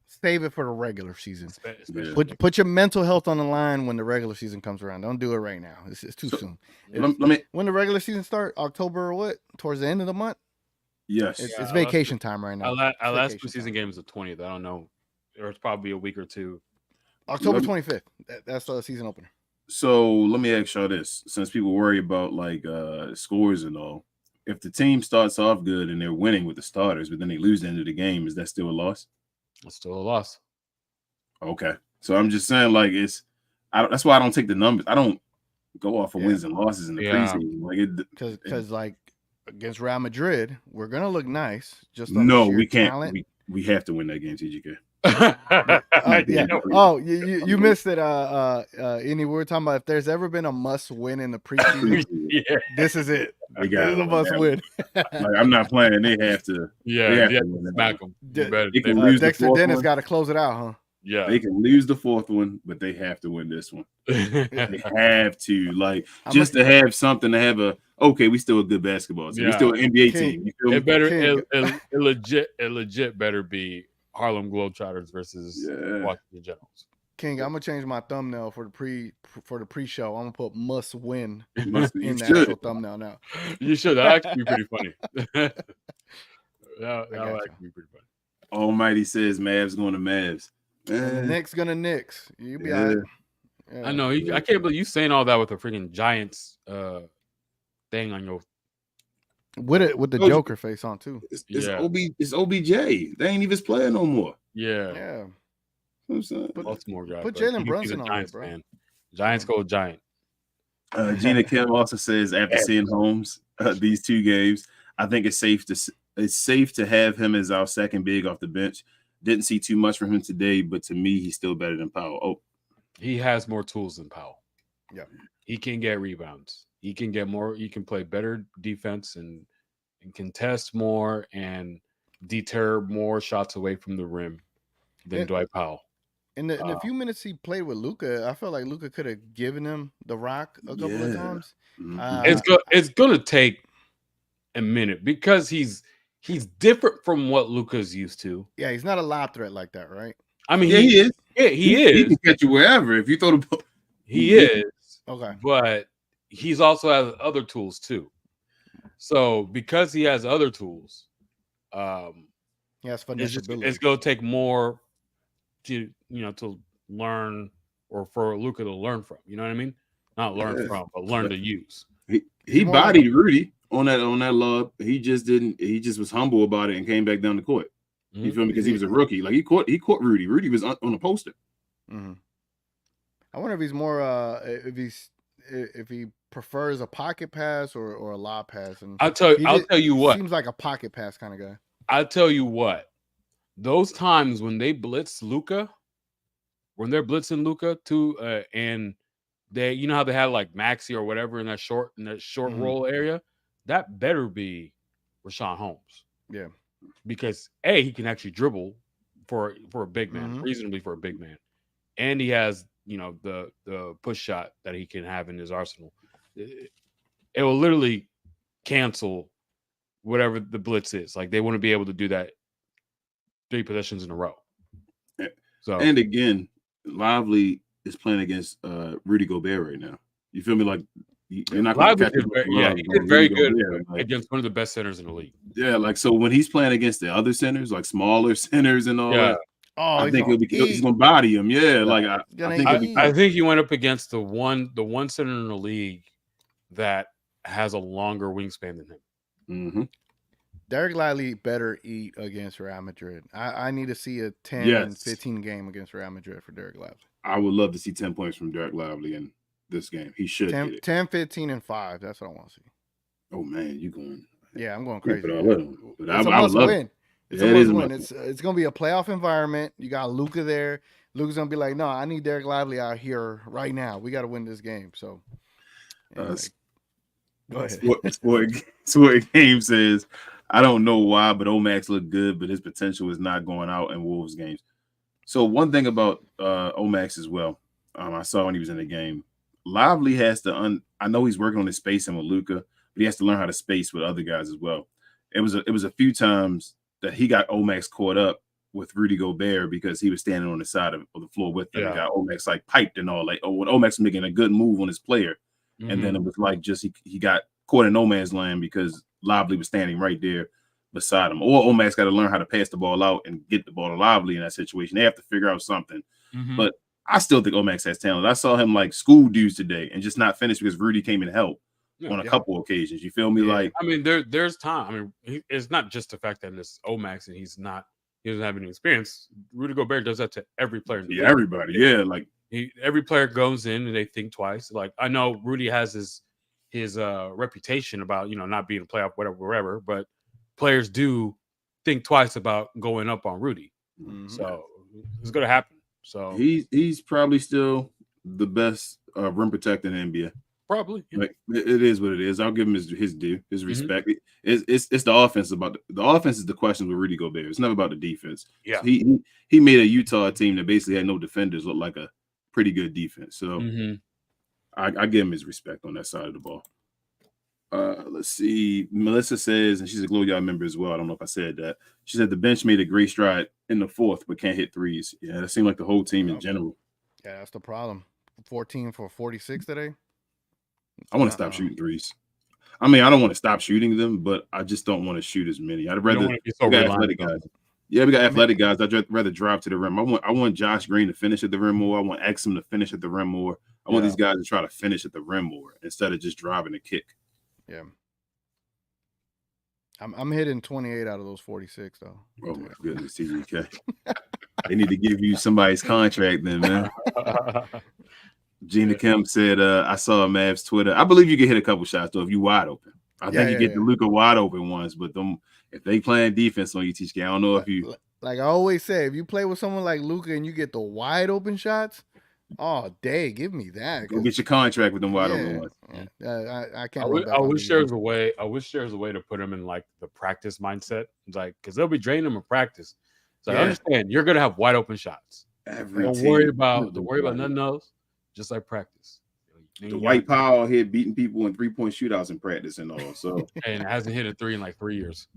Save it for the regular season. Especially Put your mental health on the line when the regular season comes around. Don't do it right now. It's too soon. Let me. When the regular season start, October or what? Towards the end of the month. Yes. It's vacation time right now. Our last preseason game is the 20th. I don't know. There's probably a week or two. October 25th. That's the season opener. So let me ask y'all this: since people worry about like scores and all, if the team starts off good and they're winning with the starters, but then they lose the end of the game, is that still a loss? It's still a loss. Okay, so I'm just saying, like that's why I don't take the numbers. I don't go off of wins and losses in the preseason, like because like against Real Madrid, we're gonna look nice. Just no, we can't. Talent. We have to win that game, TGK. Yeah. Oh, you missed it. We were talking about if there's ever been a must win in the preseason, this is it. They got a must win. Like, I'm not playing. They have to. Yeah, they have to win smack them. They can lose Dexter Dennis got to close it out, huh? Yeah, they can lose the fourth one, but they have to win this one. They have to, like, just to have something to have we still a good basketball team. We still an NBA team. You feel it me? better it legit better be Harlem Globetrotters versus Washington Generals. King, I'm gonna change my thumbnail for the pre-show. I'm gonna put must win in the actual thumbnail now. You should. That actually be pretty funny. that would actually be pretty funny. Almighty says Mavs going to Mavs. Knicks gonna Knicks. You be all right. Yeah. I know. I can't believe you saying all that with a freaking Giants thing on your. With the Joker face on too. It's OBJ. They ain't even playing no more. Yeah. Baltimore guy. Put Jalen Brunson on it, bro. Man. Giants go Giant. Gina Kim also says after seeing Holmes these two games, I think it's safe to have him as our second big off the bench. Didn't see too much from him today, but to me, he's still better than Powell. Oh, he has more tools than Powell. Yeah, he can get rebounds. He can get more. He can play better defense and contest more and deter more shots away from the rim than Dwight Powell. In the few minutes he played with Luka, I felt like Luka could have given him the rock a couple of times. It's gonna take a minute because he's different from what Luka's used to. Yeah, he's not a lob threat like that, right? I mean, he is. Yeah, he is. He can catch you wherever if you throw the ball. He is. Okay, but he's also has other tools too. So because he has other tools, he has finesse ability. It's gonna take more to learn, or for Luka to learn from. You know what I mean? Not learn from, but learn to use. He bodied Rudy on that lob. He just didn't. He just was humble about it and came back down the court. Mm-hmm. You feel me? Because he was a rookie. Like he caught Rudy. Rudy was on a poster. Mm-hmm. I wonder if he's more if he prefers a pocket pass or a lob pass. And I'll tell you what. Seems like a pocket pass kind of guy. I'll tell you what. Those times when they blitz Luka, when they're blitzing Luka too, and they, you know how they had like Maxey or whatever in that short mm-hmm. roll area, that better be Rashawn Holmes. Yeah, because he can actually dribble for a big man, mm-hmm. reasonably for a big man, and he has the push shot that he can have in his arsenal. It will literally cancel whatever the blitz is. Like they wouldn't be able to do that 3 possessions in a row. So and again, Lively is playing against Rudy Gobert right now. You feel me? Like you're not going to catch him. He did very good against one of the best centers in the league. Yeah, like so when he's playing against the other centers, like smaller centers and all that. Oh, I think he's gonna body him. Yeah, like I think he went up against the one center in the league that has a longer wingspan than him. Mm-hmm. Derek Lively better eat against Real Madrid. I need to see a 10-15 game against Real Madrid for Derek Lively. I would love to see 10 points from Derek Lively in this game. He should 10, 15, and 5. That's what I want to see. Oh man, you going? Yeah, I'm going crazy. But I would love it. It's a must-win. It's going to be a playoff environment. You got Luka there. Luka's going to be like, no, I need Derek Lively out here right now. We got to win this game. So, go ahead. Sport Game says, I don't know why, but Omax looked good, but his potential is not going out in Wolves games. So one thing about Omax as well, I saw when he was in the game, Lively has to I know he's working on his spacing with Luka, but he has to learn how to space with other guys as well. It was a few times that he got Omax caught up with Rudy Gobert because he was standing on the side of the floor with them. Yeah. Got Omax like piped and all, like, when Omax making a good move on his player. And then it was like just he got caught in no man's land because Lively was standing right there beside him. Or Omax got to learn how to pass the ball out and get the ball to Lively in that situation. They have to figure out something. But I still think Omax has talent. I saw him like school dudes today and just not finish because Rudy came and helped on a couple occasions. You feel me? Like, I mean, there's time. I mean, it's not just the fact that it's Omax and he doesn't have any experience. Rudy Gobert does that to every player. In the league. Everybody. Yeah, like every player goes in and they think twice. Like, I know Rudy has his reputation about not being a playoff whatever, but players do think twice about going up on Rudy. So it's gonna happen. So he's probably still the best rim protector in the NBA. Probably. Yeah. Like, it is what it is. I'll give him his due, his respect. It's the offense the offense is the question with Rudy Gobert. It's never about the defense. Yeah. So he made a Utah team that basically had no defenders look like a pretty good defense. So I give him his respect on that side of the ball. Let's see. Melissa says, and she's a Glow Yard member as well. I don't know if I said that. She said the bench made a great stride in the fourth, but can't hit threes. Yeah, that seemed like the whole team in general. Yeah, that's the problem. 14 for 46 today. I want to stop shooting threes. I mean, I don't want to stop shooting them, but I just don't want to shoot as many. I'd rather athletic guys. Yeah, we got athletic guys. I'd rather drive to the rim. I want Josh Green to finish at the rim more. I want Exum to finish at the rim more. I want these guys to try to finish at the rim more instead of just driving a kick. Yeah. I'm hitting 28 out of those 46 though. Oh my goodness, TGK. They need to give you somebody's contract then, man. Gina Kim said, I saw a Mavs Twitter. I believe you can hit a couple shots though if you wide open. I think you get the Luka wide open ones, but if they playing defense on you, TGK, I don't know if you like I always say, if you play with someone like Luka and you get the wide open shots, oh dang, give me that. Go get your contract with them wide open ones. I can't. I wish there's a way. I wish there's a way to put them in like the practice mindset, like because they'll be draining them in practice. So I understand you're gonna have wide open shots. Don't worry about nothing else. Just like practice. The White Powell here beating people in 3-point shootouts in practice and all. So and it hasn't hit a 3 in like 3 years.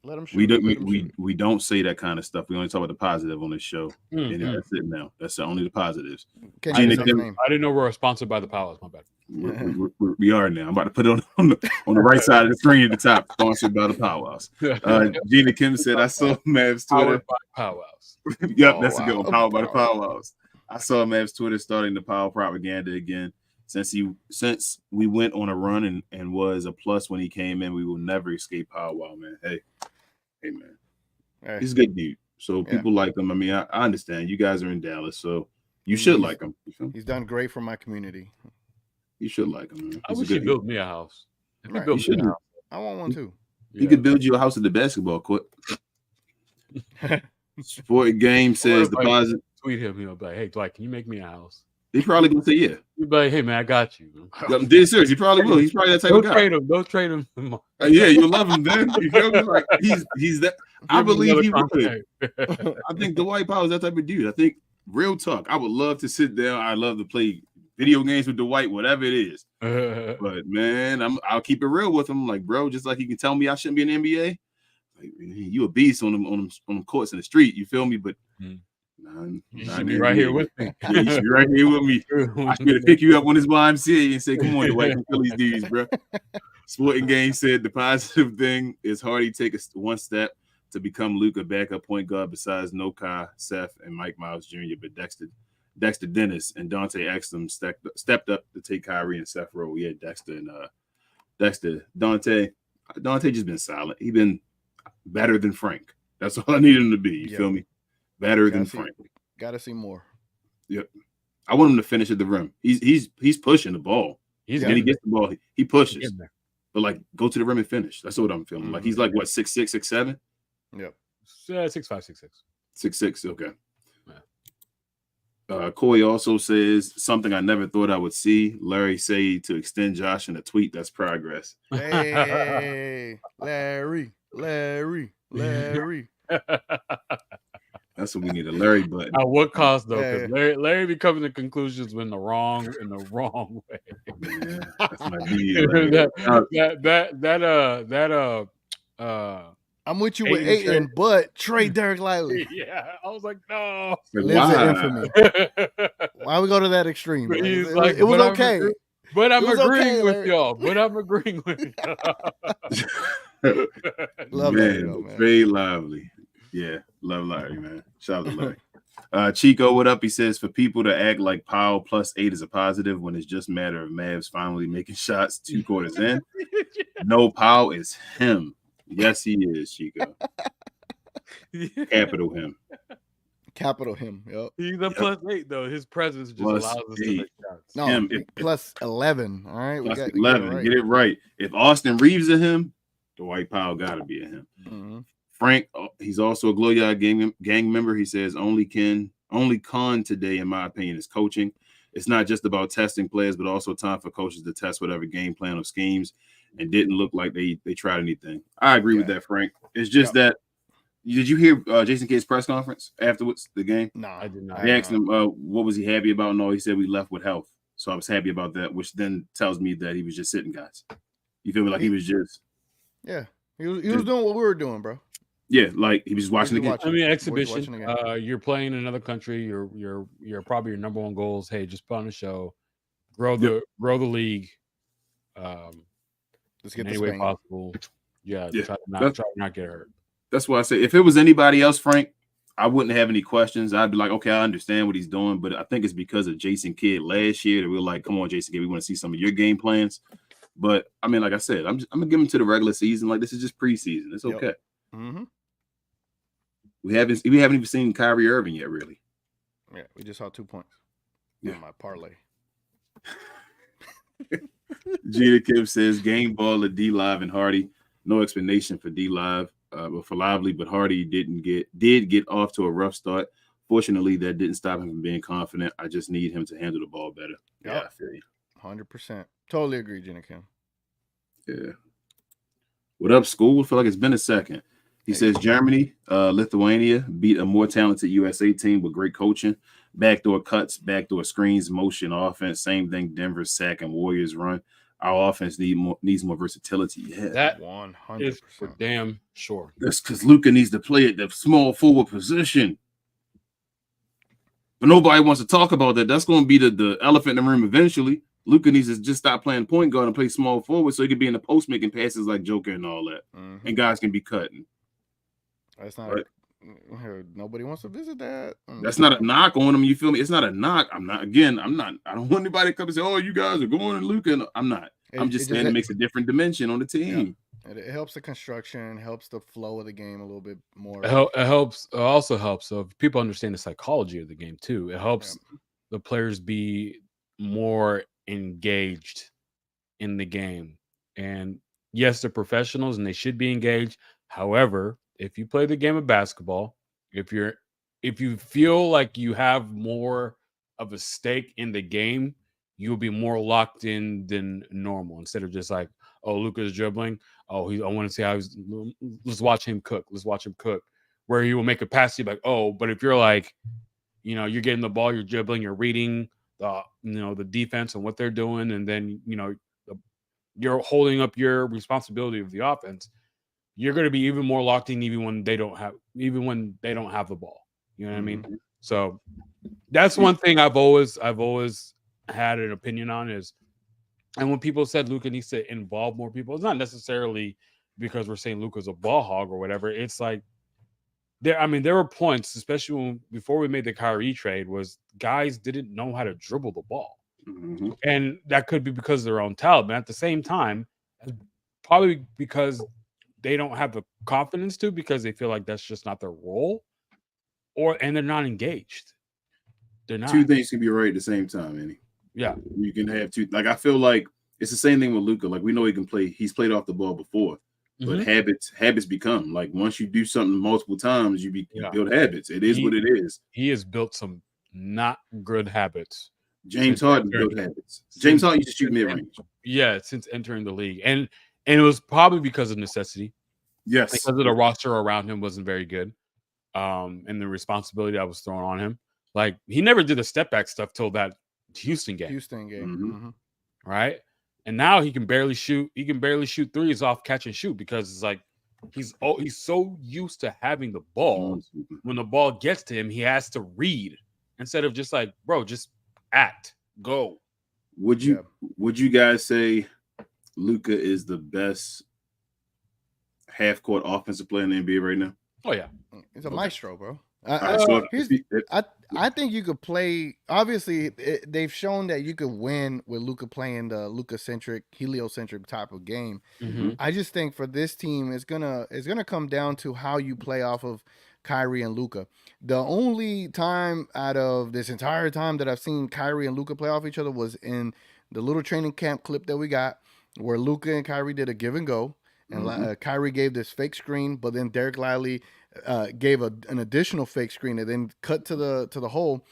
Let them shoot. We don't say that kind of stuff. We only talk about the positive on this show. And that's it now. That's only the positives. I didn't know we're sponsored by the Powers. My bad. We are now. I'm about to put it on the right side of the screen at the top. Sponsored by the Powwows. Gina Kim said, "I saw Mavs Twitter." Powwows. Yep, that's a good one. Powered by the Powwows. I saw Mavs Twitter starting the power propaganda again. Since we went on a run and was a plus when he came in, we will never escape Powwow, man. Hey man, he's a good dude. So people like him. I mean, I understand. You guys are in Dallas, so you should like him. He's done great for my community. You should like him, man. I wish he built me a house. I want one too. He could build you a house at the basketball court. Sport Game says deposit. Tweet him. He'll be like, "Hey, Dwight, can you make me a house?" He's probably gonna say yeah. He'll be like, "Hey, man, I got you." I'm dead serious. He probably will. He's probably that type of guy. Don't trade him. Yeah, you'll love him then. You feel me? Like he's that. I believe he would. I think Dwight Powell is that type of dude. I think real talk. I would love to sit down. I love to play video games with Dwight, whatever it is. But man, I'll keep it real with him. Like, bro, just like he can tell me I shouldn't be in the NBA. Like, you a beast on them courts in the street. You feel me? But you should be right here with me. Yeah, you should be right here with me. I should pick you up on this YMCA and say, "Come on, Dwight, come kill these dudes, bro." Sporting Game said the positive thing is Hardy take one step to become Luka backup point guard besides Nokai, Seth, and Mike Miles Jr. But Dexter Dennis and Dante Exum stepped up to take Kyrie and Seth role. Yeah, Dexter. Dante just been silent. He been better than Frank. That's all I need him to be. You feel me? Better than Frank. Gotta see more. Yep. I want him to finish at the rim. He's pushing the ball. He gets the ball. He pushes. But like, go to the rim and finish. That's what I'm feeling. Like he's like what 6'6", 6'7"? Yep. 6'5", 6'6". 6'6". Okay. Coy also says something I never thought I would see. Larry say to extend Josh in a tweet. That's progress. Hey, Larry. That's what we need, a Larry button. At what cost though? Yeah. Because Larry be coming to conclusions in the wrong way. Yeah, that's my deal. Larry. I'm with you with Aiden trade. Aiden, but trade Derek Lively. Yeah, I was like, no. Lives in Why? infamy. Why we go to that extreme? Like, He's it, like, it was but okay. But I'm It was agreeing okay, with Larry. y'all. But I'm agreeing with y'all. Love Larry, though, man. Very lively. Yeah, love Larry, man. Shout out to Larry. Chico, what up? He says, for people to act like Powell +8 is a positive when it's just a matter of Mavs finally making shots 2 quarters in. No, Powell is him. Yes, he is, Chico. Capital him. Capital him. Yep. He's a +8 though. His presence just Plus allows us to 8. make shots. No, Him, plus 11. All right, Plus we got 11. Get it right. If Austin Reeves is him, Dwight Powell got to be a him. Mm-hmm. Frank, he's also a Glow-Yard gang member. He says only con today, in my opinion, is coaching. It's not just about testing players, but also time for coaches to test whatever game plan or schemes, and didn't look like they tried anything. I agree with that, Frank. It's just that. Did you hear Jason Kidd's press conference afterwards the game? No, I did not. They asked him what was he happy about, and all he said we left with health. So I was happy about that, which then tells me that he was just sitting guys. You feel me? Like he was just he was doing what we were doing, bro. Yeah, like he was just watching the game. I mean, exhibition. You're playing in another country. You're probably your number one goal is, hey, just put on a show, grow the league. Let's get in any way possible. Yeah, try to not get hurt. That's why I say if it was anybody else, Frank, I wouldn't have any questions. I'd be like, okay, I understand what he's doing, but I think it's because of Jason Kidd last year that we were like, come on, Jason Kidd, we want to see some of your game plans. But I mean, like I said, I'm gonna give him to the regular season. Like this is just preseason. It's okay. Mm-hmm. We haven't even seen Kyrie Irving yet, really. Yeah, we just saw 2 points. Yeah, my parlay. Gina Kim says game baller D Live and Hardy. No explanation for D Live, but for Lively, but Hardy did get off to a rough start. Fortunately, that didn't stop him from being confident. I just need him to handle the ball better. Yeah, I feel you. 100%. Totally agree, Gina Kim. Yeah. What up, school? I feel like it's been a second. He says Germany, Lithuania beat a more talented USA team with great coaching. Backdoor cuts, backdoor screens, motion offense. Same thing. Denver sack and Warriors run. Our offense needs more versatility. Yeah, that 100% is for damn sure. That's because Luka needs to play at the small forward position. But nobody wants to talk about that. That's going to be the elephant in the room eventually. Luka needs to just stop playing point guard and play small forward so he could be in the post making passes like Joker and all that. Mm-hmm. And guys can be cutting. That's not nobody wants to visit that. That's not a knock on him. You feel me? It's not a knock. I don't want anybody to come and say, oh, you guys are going to Luka. I'm not. I'm just saying it makes a different dimension on the team. Yeah. It helps the construction, helps the flow of the game a little bit more. It helps. It also helps. So if people understand the psychology of the game too, it helps the players be more engaged in the game. And yes, they're professionals and they should be engaged. However, if you play the game of basketball, if you feel like you have more of a stake in the game, you'll be more locked in than normal. Instead of just like, oh, Luka's dribbling. Oh, I want to see how let's watch him cook. Let's watch him cook. Where he will make a pass to you like, oh, but if you're like, you're getting the ball, you're dribbling, you're reading the defense and what they're doing, and then you're holding up your responsibility of the offense. You're going to be even more locked in even when they don't have the ball. You know what I mean? So that's one thing I've always had an opinion on is, and when people said Luka needs to involve more people, it's not necessarily because we're saying Luka's a ball hog or whatever. It's like there were points, especially before we made the Kyrie trade, was guys didn't know how to dribble the ball. Mm-hmm. And that could be because of their own talent. But at the same time, probably because they don't have the confidence to, because they feel like that's just not their role, and they're not engaged. They're not. Two things can be right at the same time, Annie. Yeah. You can have two. Like, I feel like it's the same thing with Luka. Like, we know he can play. He's played off the ball before. But habits become. Like, once you do something multiple times, you build habits. It is what it is. He has built some not good habits. James Harden built habits. James Harden used to shoot mid-range. Yeah, since entering the league. And it was probably because of necessity. Yes. Because of the roster around him wasn't very good. and the responsibility that was thrown on him. Like he never did the step back stuff till that Houston game. Right? And now he can barely shoot. He can barely shoot threes off catch and shoot because it's like he's so used to having the ball. When the ball gets to him, he has to read instead of just like, bro, just act, go. Would you guys say Luka is the best half court offensive player in the NBA right now? Oh yeah, he's a maestro, bro. I think you could play. Obviously, they've shown that you could win with Luka playing the Luka-centric, heliocentric type of game. Mm-hmm. I just think for this team, it's gonna come down to how you play off of Kyrie and Luka. The only time out of this entire time that I've seen Kyrie and Luka play off each other was in the little training camp clip that we got, where Luka and Kyrie did a give and go, and Kyrie gave this fake screen, but then Derek Lively gave an additional fake screen and then cut to the hole,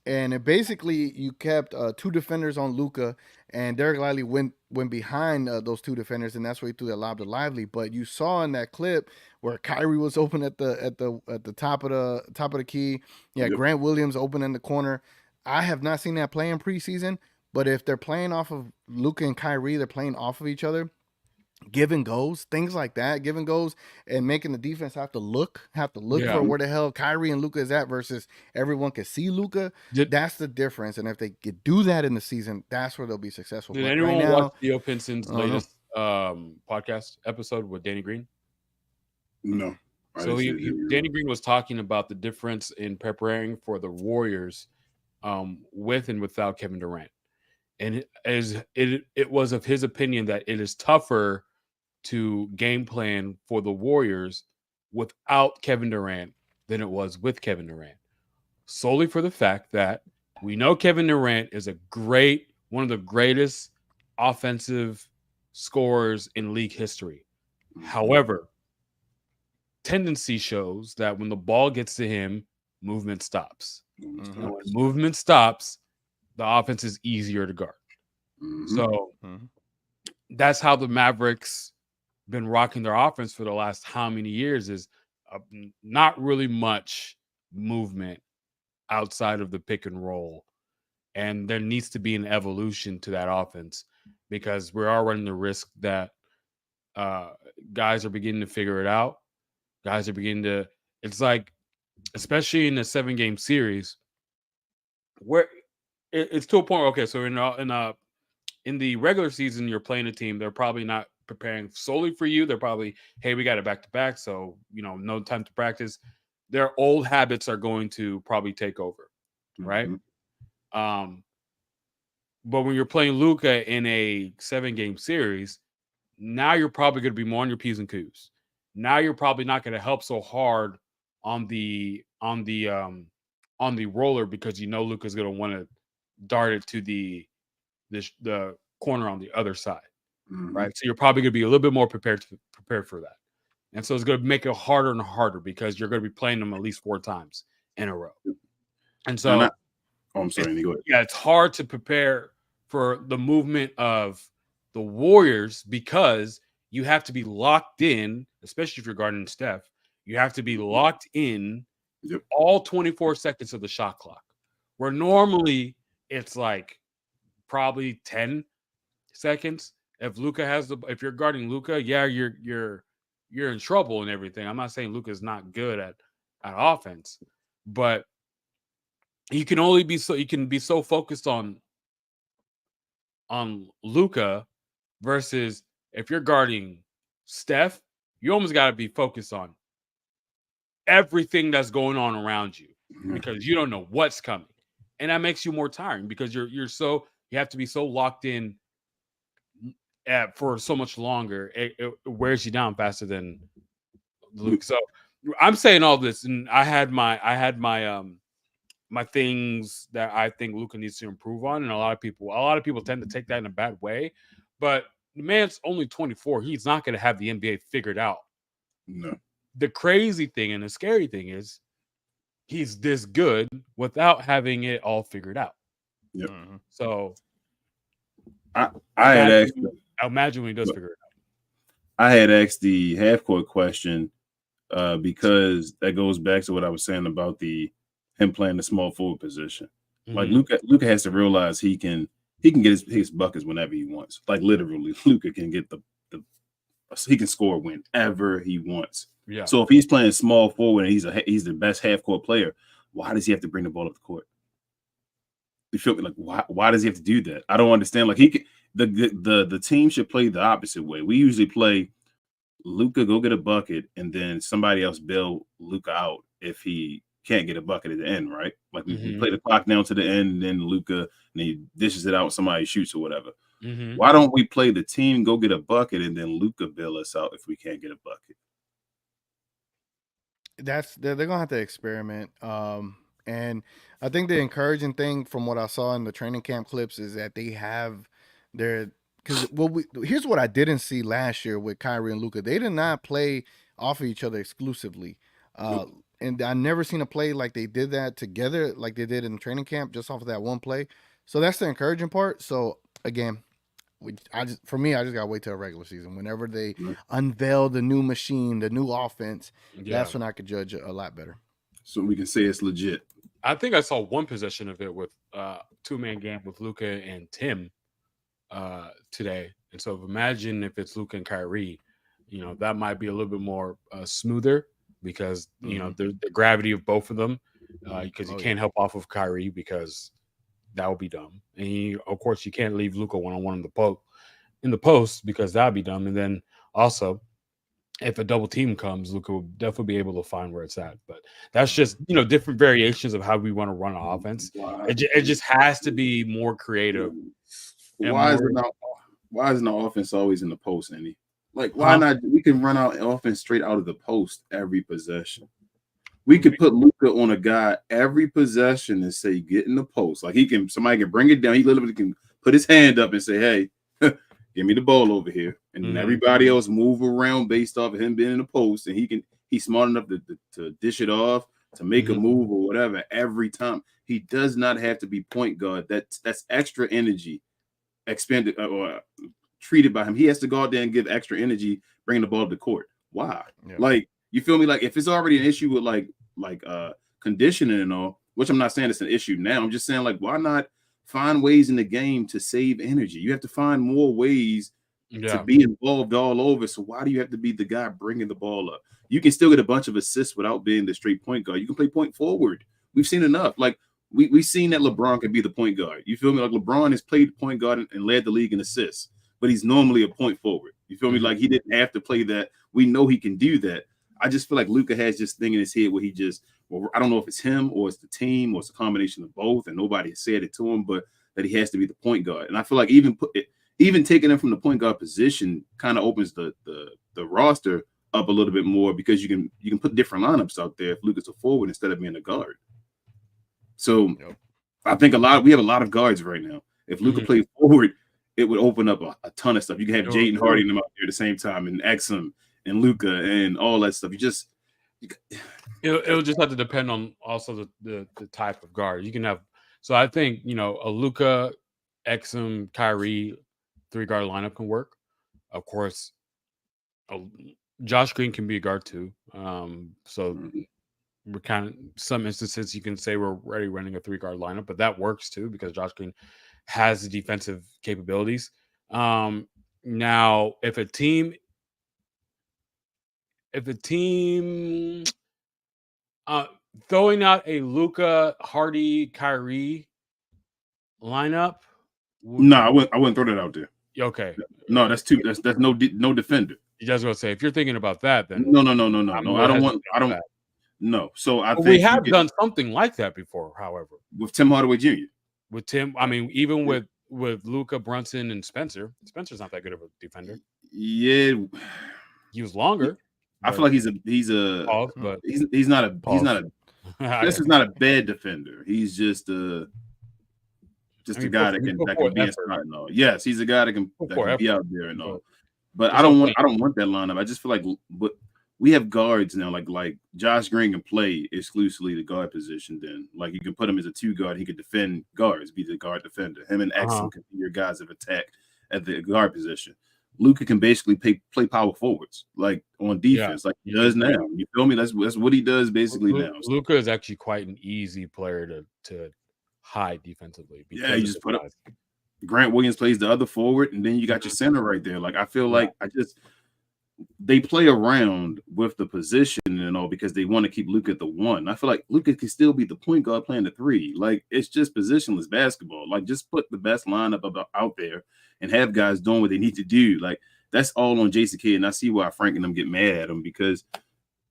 and it basically you kept two defenders on Luka, and Derek Lively went behind those two defenders, and that's where he threw that lob to Lively. But you saw in that clip where Kyrie was open at the top of the key. Yeah, yep. Grant Williams open in the corner. I have not seen that play in preseason, but if they're playing off of Luka and Kyrie, they're playing off of each other. Give and goes, things like that, give and goes, and making the defense have to look for where the hell Kyrie and Luka is at versus everyone can see Luka. That's the difference. And if they could do that in the season, that's where they'll be successful. Did anyone watch Theo Pinson's latest podcast episode with Danny Green? No. So Danny Green was talking about the difference in preparing for the Warriors with and without Kevin Durant. And it was of his opinion that it is tougher to game plan for the Warriors without Kevin Durant than it was with Kevin Durant, solely for the fact that we know Kevin Durant is one of the greatest offensive scorers in league history. However, tendency shows that when the ball gets to him, movement stops. And when movement stops, the offense is easier to guard. So that's how the Mavericks been rocking their offense for the last how many years is not really much movement outside of the pick and roll. And there needs to be an evolution to that offense because we are running the risk that guys are beginning to figure it out. Guys are beginning to, it's like, especially in a 7-game series where it's to a point. Okay, so in the regular season, you're playing a team. They're probably not preparing solely for you. They're probably, hey, we got it back to back, so no time to practice. Their old habits are going to probably take over, right? But when you're playing Luka in a 7-game series, now you're probably going to be more on your P's and Q's. Now you're probably not going to help so hard on the roller because Luka's going to want to dart it to the corner on the other side, right? So you're probably going to be a little bit more prepared for that, and so it's going to make it harder and harder because you're going to be playing them at least 4 times in a row. And so, I'm sorry, go ahead. Yeah, it's hard to prepare for the movement of the Warriors because you have to be locked in, especially if you're guarding Steph. You have to be locked in all 24 seconds of the shot clock, where normally it's like probably 10 seconds. If if you're guarding Luka, you're in trouble and everything. I'm not saying Luka's not good at offense, but you can be so focused on Luka versus if you're guarding Steph, you almost got to be focused on everything that's going on around you because you don't know what's coming. And that makes you more tiring because you have to be so locked in for so much longer. It wears you down faster than Luke. So I'm saying all this, and I had my my things that I think Luka needs to improve on, and a lot of people tend to take that in a bad way. But the man's only 24; he's not going to have the NBA figured out. No. The crazy thing and the scary thing is he's this good without having it all figured out. Yep. So I had asked. I imagine when he does figure it out. I had asked the half court question because that goes back to what I was saying about him playing the small forward position. Like Mhm. Luka has to realize he can get his buckets whenever he wants. Like literally, Luka can get the he can score whenever he wants. Yeah. So if he's playing small forward and he's the best half court player, why does he have to bring the ball up the court? You feel me? Like why does he have to do that? I don't understand. Like the team should play the opposite way. We usually play Luka go get a bucket and then somebody else bail Luka out if he can't get a bucket at the end, right? Like we play the clock down to the end, and then Luka and he dishes it out, somebody shoots or whatever. Mhm. Why don't we play the team go get a bucket and then Luka bail us out if we can't get a bucket? They're gonna have to experiment. And I think the encouraging thing from what I saw in the training camp clips is that they have their because here's what I didn't see last year with Kyrie and Luka. They did not play off of each other exclusively. And I never seen a play like they did that together, like they did in training camp, just off of that one play. So that's the encouraging part. So again, I just gotta wait till a regular season. Whenever they unveil the new machine, the new offense, that's when I could judge a lot better. So we can say it's legit. I think I saw one possession of it with two-man game with Luka and Tim today. And so imagine if it's Luka and Kyrie, that might be a little bit more smoother because the gravity of both of them, because you can't help off of Kyrie because that would be dumb. And of course, you can't leave Luka one-on-one in the post because that would be dumb. And then also, if a double team comes, Luka will definitely be able to find where it's at. But that's just different variations of how we want to run an offense. It just has to be more creative. Why isn't the offense always in the post, Andy? Like, why not? We can run out offense straight out of the post every possession. We could put Luka on a guy every possession and say, get in the post. Like somebody can bring it down. He literally can put his hand up and say, hey, give me the ball over here. And everybody else move around based off of him being in the post. And he's smart enough to dish it off, to make a move or whatever every time. He does not have to be point guard. That's extra energy expended or treated by him. He has to go out there and give extra energy, bringing the ball to the court. Why? Yeah. Like, you feel me? Like, if it's already an issue with like conditioning and all, which I'm not saying it's an issue now. I'm just saying, like, why not find ways in the game to save energy? You have to find more ways to be involved all over. So why do you have to be the guy bringing the ball up? You can still get a bunch of assists without being the straight point guard. You can play point forward. We've seen enough. Like, we've seen that LeBron can be the point guard. You feel me? Like, LeBron has played point guard and led the league in assists, but he's normally a point forward. You feel me? Like, he didn't have to play that. We know he can do that. I just feel like Luka has this thing in his head where I don't know if it's him or it's the team or it's a combination of both, and nobody has said it to him, but that he has to be the point guard. And I feel like even taking him from the point guard position kind of opens the roster up a little bit more, because you can put different lineups out there if Luka's a forward instead of being a guard. So I think we have a lot of guards right now. If Luka played forward, it would open up a ton of stuff. You can have Jaden Hardy and them out there at the same time, and Exum and Luka and all that stuff. It'll just have to depend on also the type of guard you can have. So I think a Luka, Exum, Kyrie 3-guard lineup can work. Of course, Josh Green can be a guard too. So we're kind of, some instances you can say we're already running a 3-guard lineup, but that works too because Josh Green has the defensive capabilities. Now, if a team throwing out a Luka, Hardy, Kyrie lineup, no, I wouldn't throw that out there. Okay, no, that's no defender. You guys gonna say if you're thinking about that, then no. I don't. No, so I think we have done something like that before. However, with Tim Hardaway Jr. With Tim, I mean, even with Luka, Brunson, and Spencer's not that good of a defender. Yeah, he was longer. I feel like he's a pause, but he's not a this is not a bad defender. He's just a guy that can be inside and all. Yes, he's a guy that can be out there and all. But I don't want that lineup. I just feel like we have guards now, like Josh Green can play exclusively the guard position. Then, like, you can put him as a 2-guard. He could defend guards, be the guard defender. Him and Exum can be your guys of attack at the guard position. Luka can basically play power forwards, like on defense, like he does now. You feel me? That's what he does basically now. Luka is actually quite an easy player to hide defensively. Yeah, you just put up. Grant Williams plays the other forward, and then you got your center right there. Like I feel like they play around with the position and all because they want to keep Luka at the 1. I feel like Luka can still be the point guard playing the 3. Like it's just positionless basketball. Like just put the best lineup out there and have guys doing what they need to do. Like that's all on Jason Kidd, and I see why Frank and them get mad at him because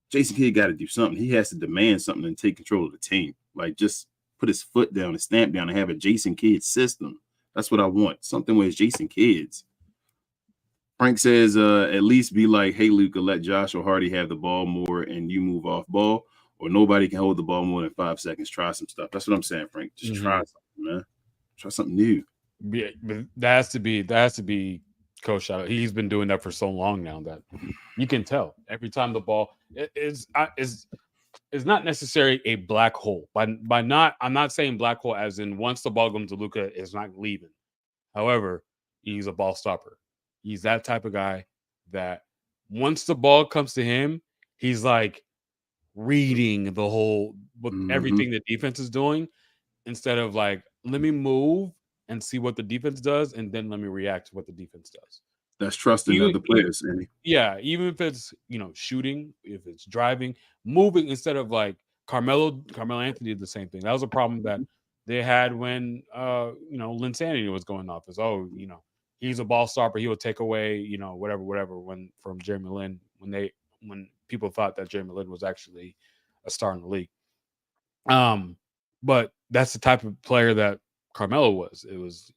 Jason Kidd got to do something. He has to demand something and take control of the team. Like just put his foot down and stamp down and have a Jason Kidd system. That's what I want. Something where it's Jason Kidd's. Frank says, at least be like, hey, Luka, let Josh or Hardy have the ball more and you move off ball, or nobody can hold the ball more than 5 seconds. Try some stuff. That's what I'm saying, Frank. Just try something, man. Try something new. Yeah, but that has to be Coach Shadow. He's been doing that for so long now that you can tell every time the ball is not necessarily a black hole. I'm not saying black hole as in once the ball comes to Luka, it's not leaving. However, he's a ball stopper. He's that type of guy that once the ball comes to him, he's like reading the whole everything the defense is doing instead of like, let me move and see what the defense does, and then let me react to what the defense does. That's trusting other players, Andy. Yeah, even if it's shooting, if it's driving, moving instead of like Carmelo Anthony did the same thing. That was a problem that they had when Linsanity was going off. He's a ball stopper. He will take away, whatever from Jeremy Lin when people thought that Jeremy Lin was actually a star in the league. But that's the type of player that Carmelo was.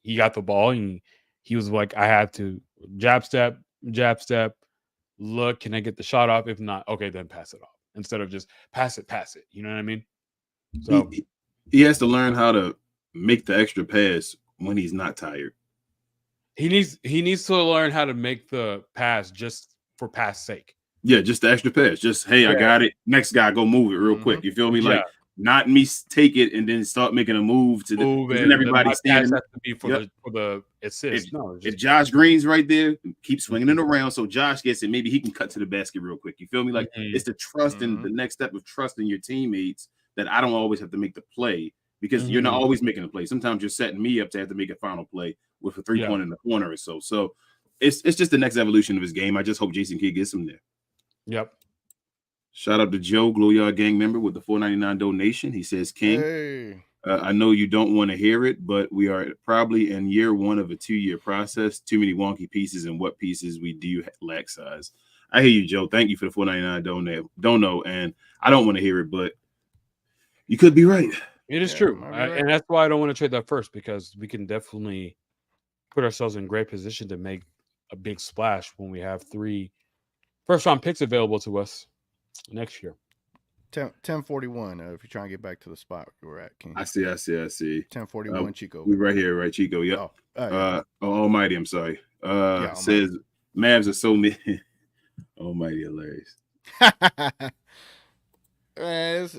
He got the ball and he was like, I had to jab step, look, can I get the shot off? If not, okay, then pass it off. Instead of just pass it. You know what I mean? So he has to learn how to make the extra pass when he's not tired. He needs to learn how to make the pass just for pass sake. Yeah, just the extra pass. Just, hey, I got it. Next guy, go move it real quick. You feel me? Like, not me take it and then start making a move to and everybody standing. Has to be for the assist. If Josh Green's right there, keep swinging it around so Josh gets it. Maybe he can cut to the basket real quick. You feel me? Like it's the trust and the next step of trusting your teammates that I don't always have to make the play because you're not always making a play. Sometimes you're setting me up to have to make a final play with a 3-point in the corner or so. So it's just the next evolution of his game. I just hope Jason Kidd gets him there. Yep. Shout out to Joe, Glow Yard Gang member with the $4.99 donation. He says, King, hey. I know you don't want to hear it, but we are probably in year 1 of a 2-year process. Too many wonky pieces, and what pieces we do lack size. I hear you, Joe. Thank you for the $4.99 dono, and I don't want to hear it, but you could be right. It is true, and that's why I don't want to trade that first, because we can definitely put ourselves in great position to make a big splash when we have 3 first-round picks available to us next year. 1041. If you're trying to get back to the spot we're at, King. I see. 1041, Chico. We're right here, right, Chico? Yep. Almighty. I'm sorry. Says Mavs are so many. Almighty, hilarious. Man,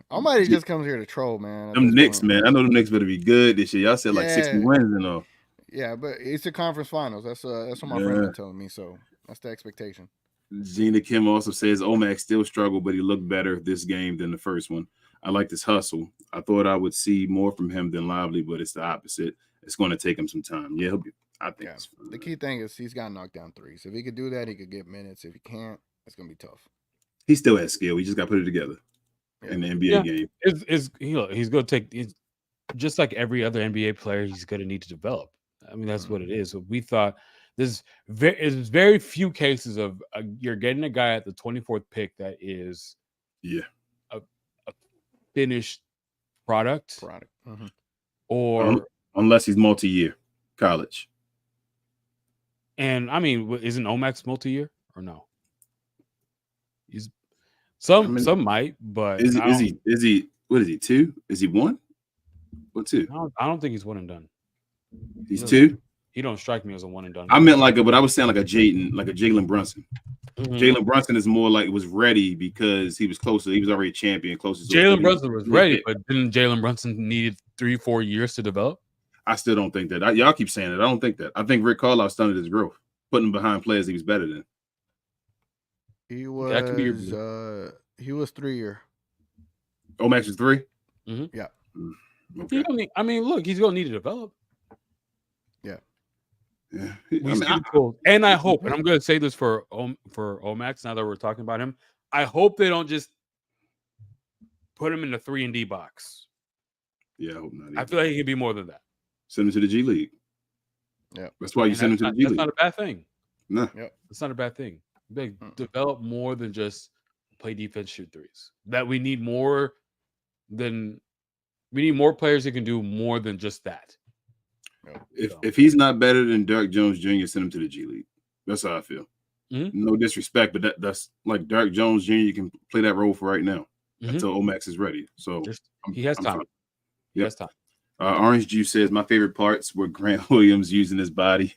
Almighty just comes here to troll, man. Them Knicks, man. I know the Knicks better be good this year. Y'all said like 60 wins and all. Yeah, but it's the conference finals. That's what my friend been telling me. So that's the expectation. Gina Kim also says Omax still struggled, but he looked better this game than the first one. I like this hustle. I thought I would see more from him than Lively, but it's the opposite. It's going to take him some time. Yeah, I think the key thing is he's got knocked down threes. If he could do that, he could get minutes. If he can't, it's going to be tough. He still has skill. He just got to put it together in the NBA game. He's going to take just like every other NBA player. He's going to need to develop. I mean, that's what it is. So we thought. There's very few cases of you're getting a guy at the 24th pick that is a finished product. Or unless he's multi-year college. And I mean, isn't Omax multi-year or no? He's some might, but is he what is he 2? Is he 1? What 2? I don't think he's 1 and done. He's 2. He don't strike me as a 1 and done. I meant but I was saying like a Jalen Brunson. Jalen Brunson is more like was ready because he was closer. He was already a champion. Jalen Brunson was ready, but didn't Jalen Brunson need 3-4 years to develop? I still don't think that. Y'all keep saying it. I don't think that. I think Rick Carlisle stunted his growth. putting behind players he was better than. He That can be your he was 3-year. Max was 3? Mm-hmm. Yeah. Okay. Look, he's gonna need to develop. Yeah. And I hope, and I'm gonna say this for Omax now that we're talking about him, I hope they don't just put him in the 3-and-D box. Yeah, I hope not. I feel like he can be more than that. Send him to the G League. Yeah. That's why you send him to the G League. That's not a bad thing. No. Yep. It's not a bad thing. They develop more than just play defense, shoot threes. That we need more players who can do more than just that. If he's not better than Derek Jones Jr., send him to the G League. That's how I feel. Mm-hmm. No disrespect, but that's like Derek Jones Jr. You can play that role for right now until Omax is ready. So he has time. He has time. Orange Juice says my favorite parts were Grant Williams using his body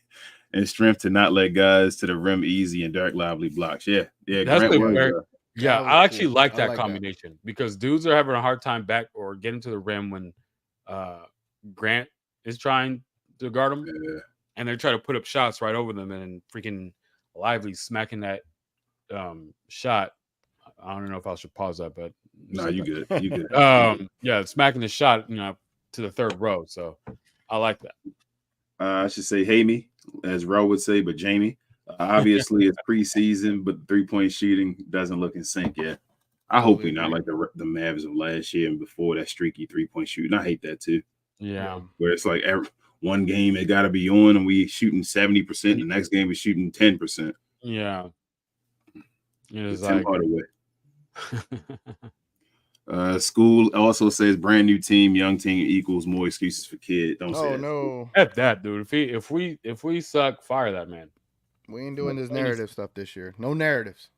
and strength to not let guys to the rim easy and Derek Lively blocks. Yeah. That's Grant Williams, yeah, I actually like that combination because dudes are having a hard time back or getting to the rim when Grant is trying to guard them, and they're trying to put up shots right over them, and freaking Lively smacking that shot. I don't know if I should pause that, but no, you good. You good. Yeah, smacking the shot, to the third row. So I like that. I should say Hamey, as Ro would say, but Jamie. Obviously, it's preseason, but 3-point shooting doesn't look in sync yet. I hope we're not like the Mavs of last year and before that streaky 3-point shooting. I hate that too. Yeah, where it's like one game it got to be on, and we shooting 70%. The next game we're shooting 10%. Yeah, it's like Hardaway. School also says brand new team, young team equals more excuses for kid. Don't say that. No. F that, dude. If we suck, fire that man. We ain't doing this narrative stuff this year. No narratives.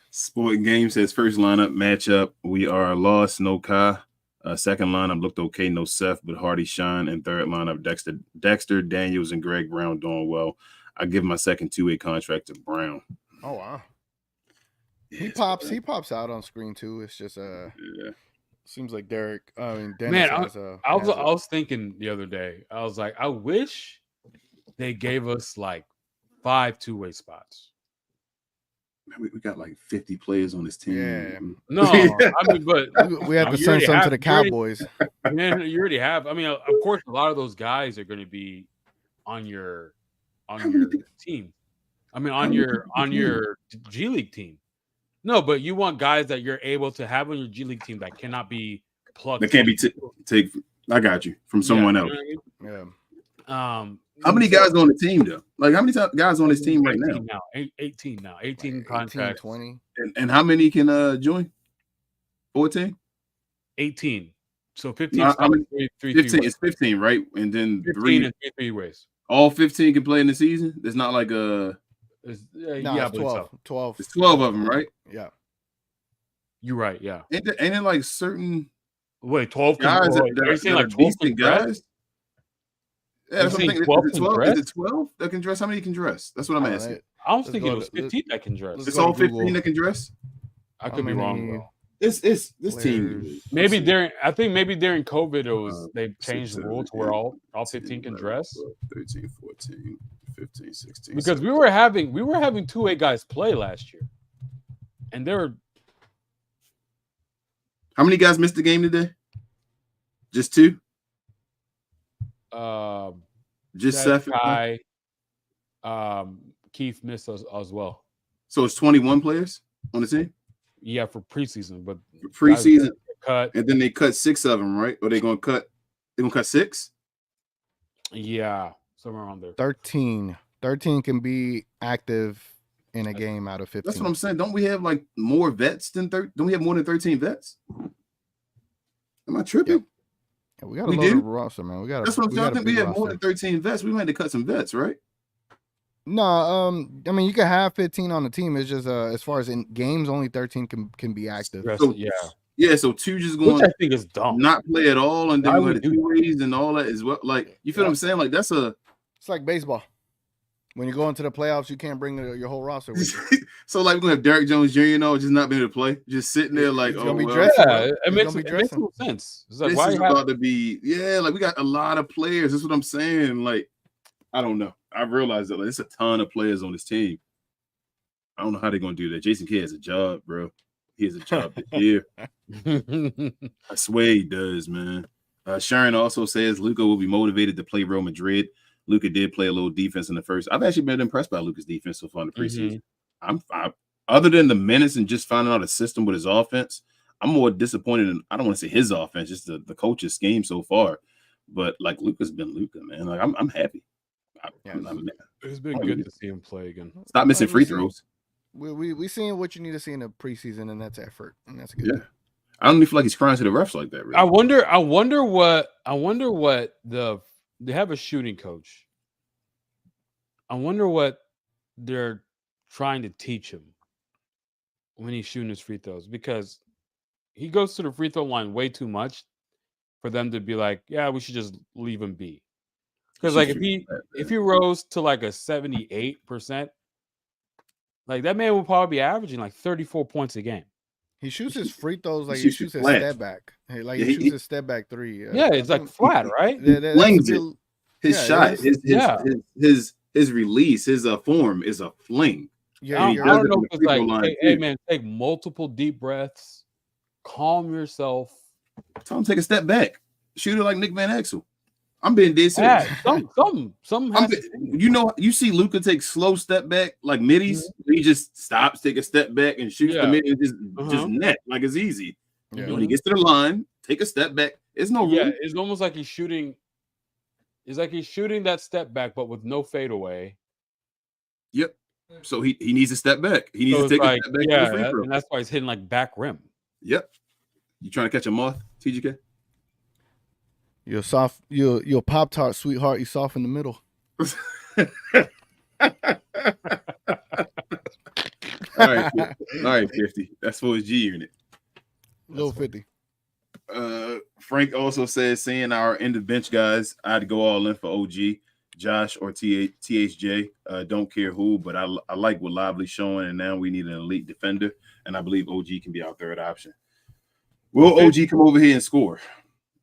Sporting Game says first lineup matchup. We are lost, no Kai. Second lineup looked okay, no Seth, but Hardy shine. And third lineup, Dexter Daniels and Greg Brown doing well. I give my second 2-way contract to Brown. Oh wow. He pops out on screen too. It's just seems like Dennis I was thinking the other day. I was like, I wish they gave us like 5 2-way spots. We got like 50 players on this team. Yeah. No, I mean, but we have to send some to the Cowboys. You already have. I mean, of course, a lot of those guys are going to be on your team. I mean, on your G League team. No, but you want guys that you're able to have on your G League team that cannot be plugged. That can't be take. I got you from someone else. You know what I mean? How many guys on the team though? Like how many guys on this team right now? 18 now. 18 contracts. 20. And how many can join? 14? 18. So 15. I mean, 15. It's 15, right? And then 15 and 3 ways. All 15 can play in the season. It's not like it's 12. So. 12. It's 12 of them, right? Yeah. You're right. Yeah. Ain't it like certain 12 guys are you saying like 12 guys? Yeah, that's what I'm thinking. Is it 12 that can dress? How many can dress? That's what I'm asking. I was thinking it was 15 that can dress. It's all 15 that can dress? I could be wrong, bro. It's this team. Maybe during COVID, it was they changed the rule to where all 15 can dress. 13, 14, 15, 16. Because we were having 2-way guys play last year. And there were how many guys missed the game today? Just 2? Just Seth. Kai, Keith missed us as well. So it's 21 players on the team? Yeah, for preseason, but preseason cut, and then they cut 6 of them, right? Or they're gonna cut 6? Yeah, somewhere around there. 13 can be active in a game out of 15. That's what I'm saying. Don't we have like more vets than 13? Don't we have more than 13 vets? Am I tripping? Yeah, we got a loaded roster, man. That's what I'm saying. I think we have more than 13 vets. We might have to cut some vets, right? No, I mean you can have 15 on the team. It's just as far as in games, only 13 can be active. So, so 2 just going. Which I think is dumb. Not play at all, and then we had 2 ways and all that as well. Like you feel what I'm saying? Like it's like baseball. When you go into the playoffs, you can't bring your whole roster with you. So like we're gonna have Derek Jones Jr. just not being able to play, just sitting there like it makes no sense. It's like this is about to be like we got a lot of players. That's what I'm saying. Like I don't know. I realized that there's a ton of players on this team. I don't know how they're gonna do that. Jason Kidd has a job, bro. He has a job this year. I swear he does, man. Sharon also says Luka will be motivated to play Real Madrid. Luka did play a little defense in the first. I've actually been impressed by Luka's defense so far in the preseason. I'm other than the minutes and just finding out a system with his offense, I'm more disappointed in, I don't want to say his offense, just the coach's scheme so far. But like Luka's been Luka, man. Like I'm happy. It's been good to see him play again. Stop missing free throws. We seeing what you need to see in the preseason, and that's effort, and that's a good. Yeah, I don't even feel like he's crying to the refs like that. Really. I wonder what they have a shooting coach. I wonder what they're trying to teach him when he's shooting his free throws, because he goes to the free throw line way too much for them to be like, yeah, we should just leave him be. Because like if he rose to like a 78%, like that man will probably be averaging like 34 points a game. He shoots his free throws like he shoots his step back. Like he shoots his step back three. Yeah, it's like flat, right? Flings it. His shot, his release, his form is a fling. Yeah, I don't know if it's like, hey man, take multiple deep breaths, calm yourself. Tell him to take a step back, shoot it like Nick Van Exel. I'm being dead serious. You see Luka take slow step back like middies. He just stops, take a step back, and shoots the mid and just net like it's easy. Yeah. When he gets to the line, take a step back. It's no room. Yeah, it's almost like he's shooting. It's like he's shooting that step back, but with no fadeaway. Yep. So he needs to step back. He needs to take a step back. Yeah, and that's why he's hitting like back rim. Yep. You trying to catch a moth, TGK? You're soft. You're Pop-Tart, sweetheart. You soft in the middle. All right, 50. That's for his G unit. Little 50. Frank also says, seeing our end of bench guys, I'd go all in for OG, Josh, or THJ. Don't care who, but I like what Lively's showing, and now we need an elite defender, and I believe OG can be our third option. Will OG come over here and score?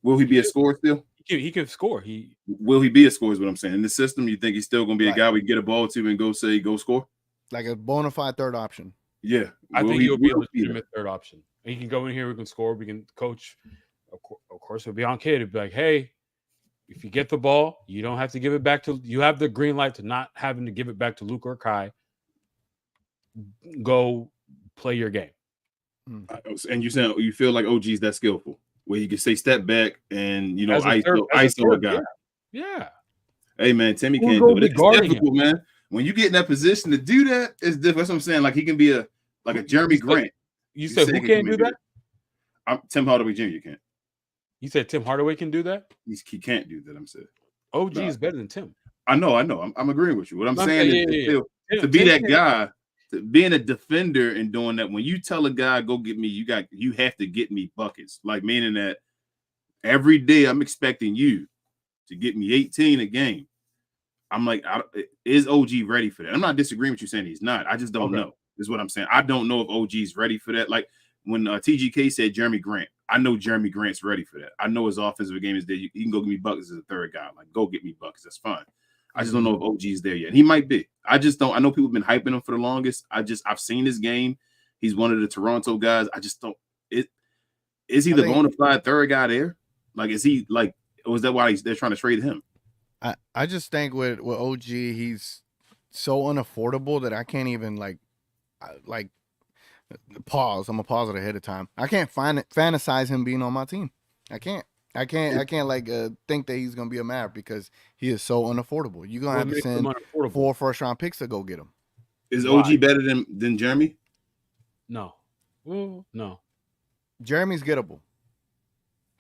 Will he be a scorer still? He can score. Will he be a scorer is what I'm saying. In the system, you think he's still going to be a guy we get a ball to and go score? Like a bona fide third option. Yeah. I think he'll be a legitimate third option. He can go in here, we can score, we can coach. Of course, he'll be on kid. It'll be like, hey, if you get the ball, you don't have to give it back to – you have the green light to not having to give it back to Luke or Kai. Go play your game. And you feel like OG's that skillful, where he can say step back and ISO a guy. Yeah. Hey man, Timmy can't do it. It's difficult, man. When you get in that position to do that, it's difficult. That's what I'm saying. Like he can be a Jeremy Grant. You said who can't do that? Tim Hardaway Jr. can't. You said Tim Hardaway can do that? He can't do that. I'm saying. OG is better than Tim. I know. I'm agreeing with you. What I'm saying is to be that guy. Being a defender and doing that, when you tell a guy go get me, you have to get me buckets. Like meaning that every day I'm expecting you to get me 18 a game. I'm like, is OG ready for that? I'm not disagreeing with you saying he's not. I just don't know. Is what I'm saying. I don't know if OG's ready for that. Like when TGK said Jeremy Grant, I know Jeremy Grant's ready for that. I know his offensive game is there. He can go get me buckets as a third guy. Like go get me buckets. That's fine. I just don't know if OG's there yet. He might be. I just don't. I know people have been hyping him for the longest. I've seen his game. He's one of the Toronto guys. I just don't. Is he the bona fide third guy there? Like, is he like? Or is that why they're trying to trade him? I just think with OG, he's so unaffordable that I can't even like pause. I'm gonna pause it ahead of time. I can't fantasize him being on my team. I can't like think that he's gonna be a Maverick because he is so unaffordable. You're gonna have to send 4 first-round picks to go get him. Is OG better than Jeremy? No. No. Jeremy's gettable.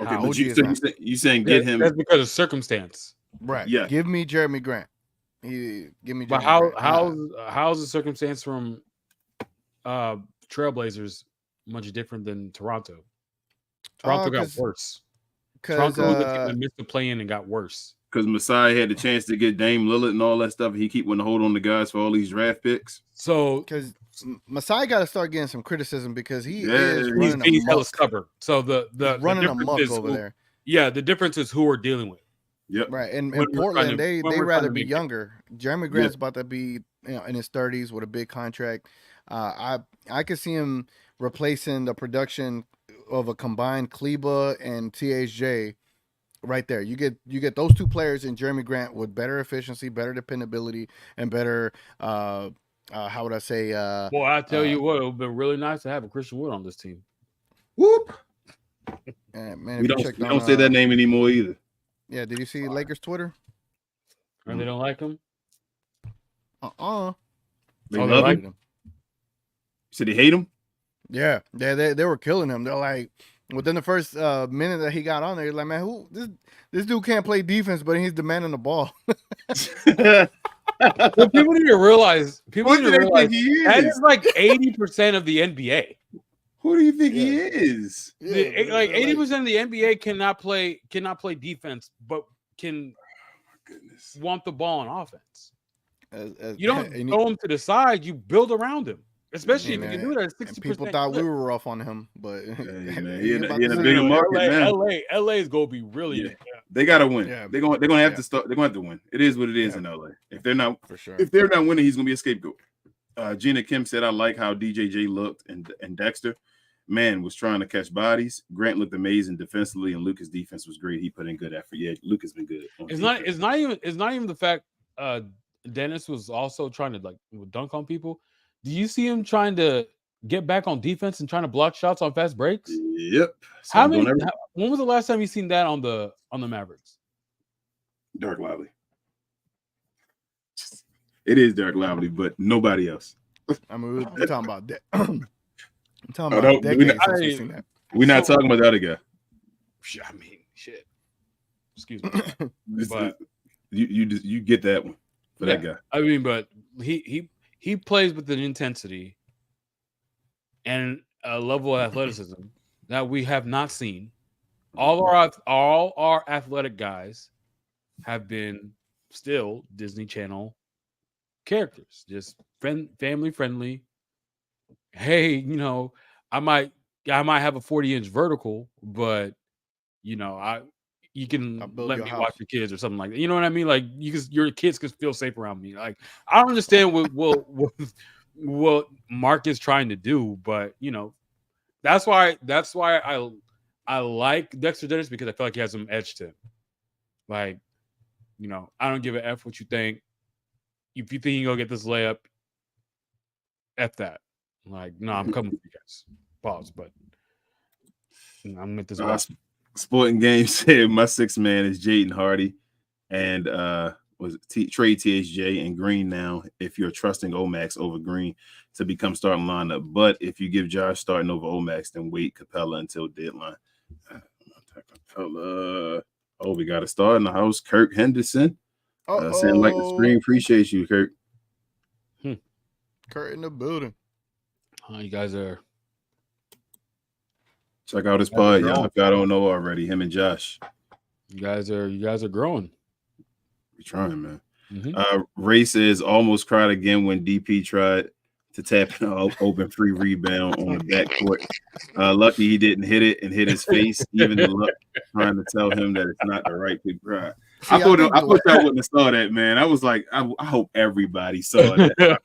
Okay, but you saying get him? That's because of circumstance, right? Yeah. Give me Jeremy Grant. Give me. But how's the circumstance from Trailblazers much different than Toronto? Toronto got worse. Toronto was the team that missed the play-in and got worse. Because Masai had the chance to get Dame Lillard and all that stuff. He keep wanting to hold on to guys for all these draft picks. So because Masai got to start getting some criticism because he's hella stubborn. So the running difference amok is over there. Yeah, the difference is who we're dealing with. Yep. Right, and When in we're trying Portland, to- they when we're rather trying to be make it. younger. Jeremy Grant's about to be in his 30s with a big contract. I could see him replacing the production of a combined Kleba and THJ right there. You get those two players in Jeremy Grant with better efficiency, better dependability, and better how would I say Well, I tell you what, it would have been really nice to have a Christian Wood on this team. Whoop. man, We if you don't checked we don't say that name anymore either. Yeah, did you see Lakers Twitter? And they don't like him. They Oh, they love like him. You said they hate him. Yeah, they were killing him. They're like, within the first minute that he got on there, like, man, who this dude can't play defense, but he's demanding the ball. Well, people need to realize. People What need do to they realize think he that is? is like 80% of the NBA. Who do you think Yeah. he is? Like 80% of the NBA cannot play defense, but can Goodness. want the ball on offense. As You don't and throw him to the side. You build around him, especially Yeah, if you can man. do that at and 60%. people thought we were rough on him, but man, he he in about a to bigger say- market now. LA is gonna be really Yeah. They gotta win. Yeah. They're gonna have Yeah. to start. They're gonna have to win. It is what it is Yeah. in LA. If they're not for sure. winning, he's gonna be a scapegoat. Gina Kim said, "I like how DJJ looked and Dexter, man, was trying to catch bodies. Grant looked amazing defensively, and Lucas' defense was great. He put in good effort. Yeah, Lucas been good. on It's defense. not even the fact Dennis was also trying to like dunk on people. Do you see him trying to get back on defense and trying to block shots on fast breaks? Yep. So How I'm doing many? everything. When was the last time you seen that on the Mavericks? Dark Lively. It is Dark Lively, but nobody else. I mean, we're talking about that. I'm talking Oh, about no, decades since we've seen that. We're not talking about the other guy. I mean, shit. Excuse me. This- But- you get that one for that guy. I mean, but he plays with an intensity and a level of athleticism that we have not seen. All our athletic guys have been still Disney Channel characters, just family friendly. Hey, I might have a 40-inch vertical, but you can I'll build let your me house. watch your kids or something like that. You know what I mean? Like your kids can feel safe around me. Like I don't understand what Mark is trying to do, but that's why I like Dexter Dennis, because I feel like he has some edge to him. Like, I don't give a F what you think. If you think you're gonna get this layup, F that. Like, no, I'm coming for you guys. Pause, but I'm gonna make this work. Sporting Game said my sixth man is Jaden Hardy, and was trade THJ and Green now if you're trusting Omax over Green to become starting lineup. But if you give Josh starting over Omax, then wait Capella until deadline. Capella. Oh, we got a star in the house. Kirk Henderson. Saying like the screen. Appreciate you, Kirk. Kurt in the building. You guys are Check out his pod, y'all. If y'all don't know already, him and Josh. you guys are growing. We're trying, man. Mhm. Ray says almost cried again when DP tried to tap an open free rebound on the backcourt. Lucky he didn't hit it and hit his face. Even the luck trying to tell him that it's not the right to cry. I thought I wouldn't have saw that, man. I was like, I hope everybody saw that.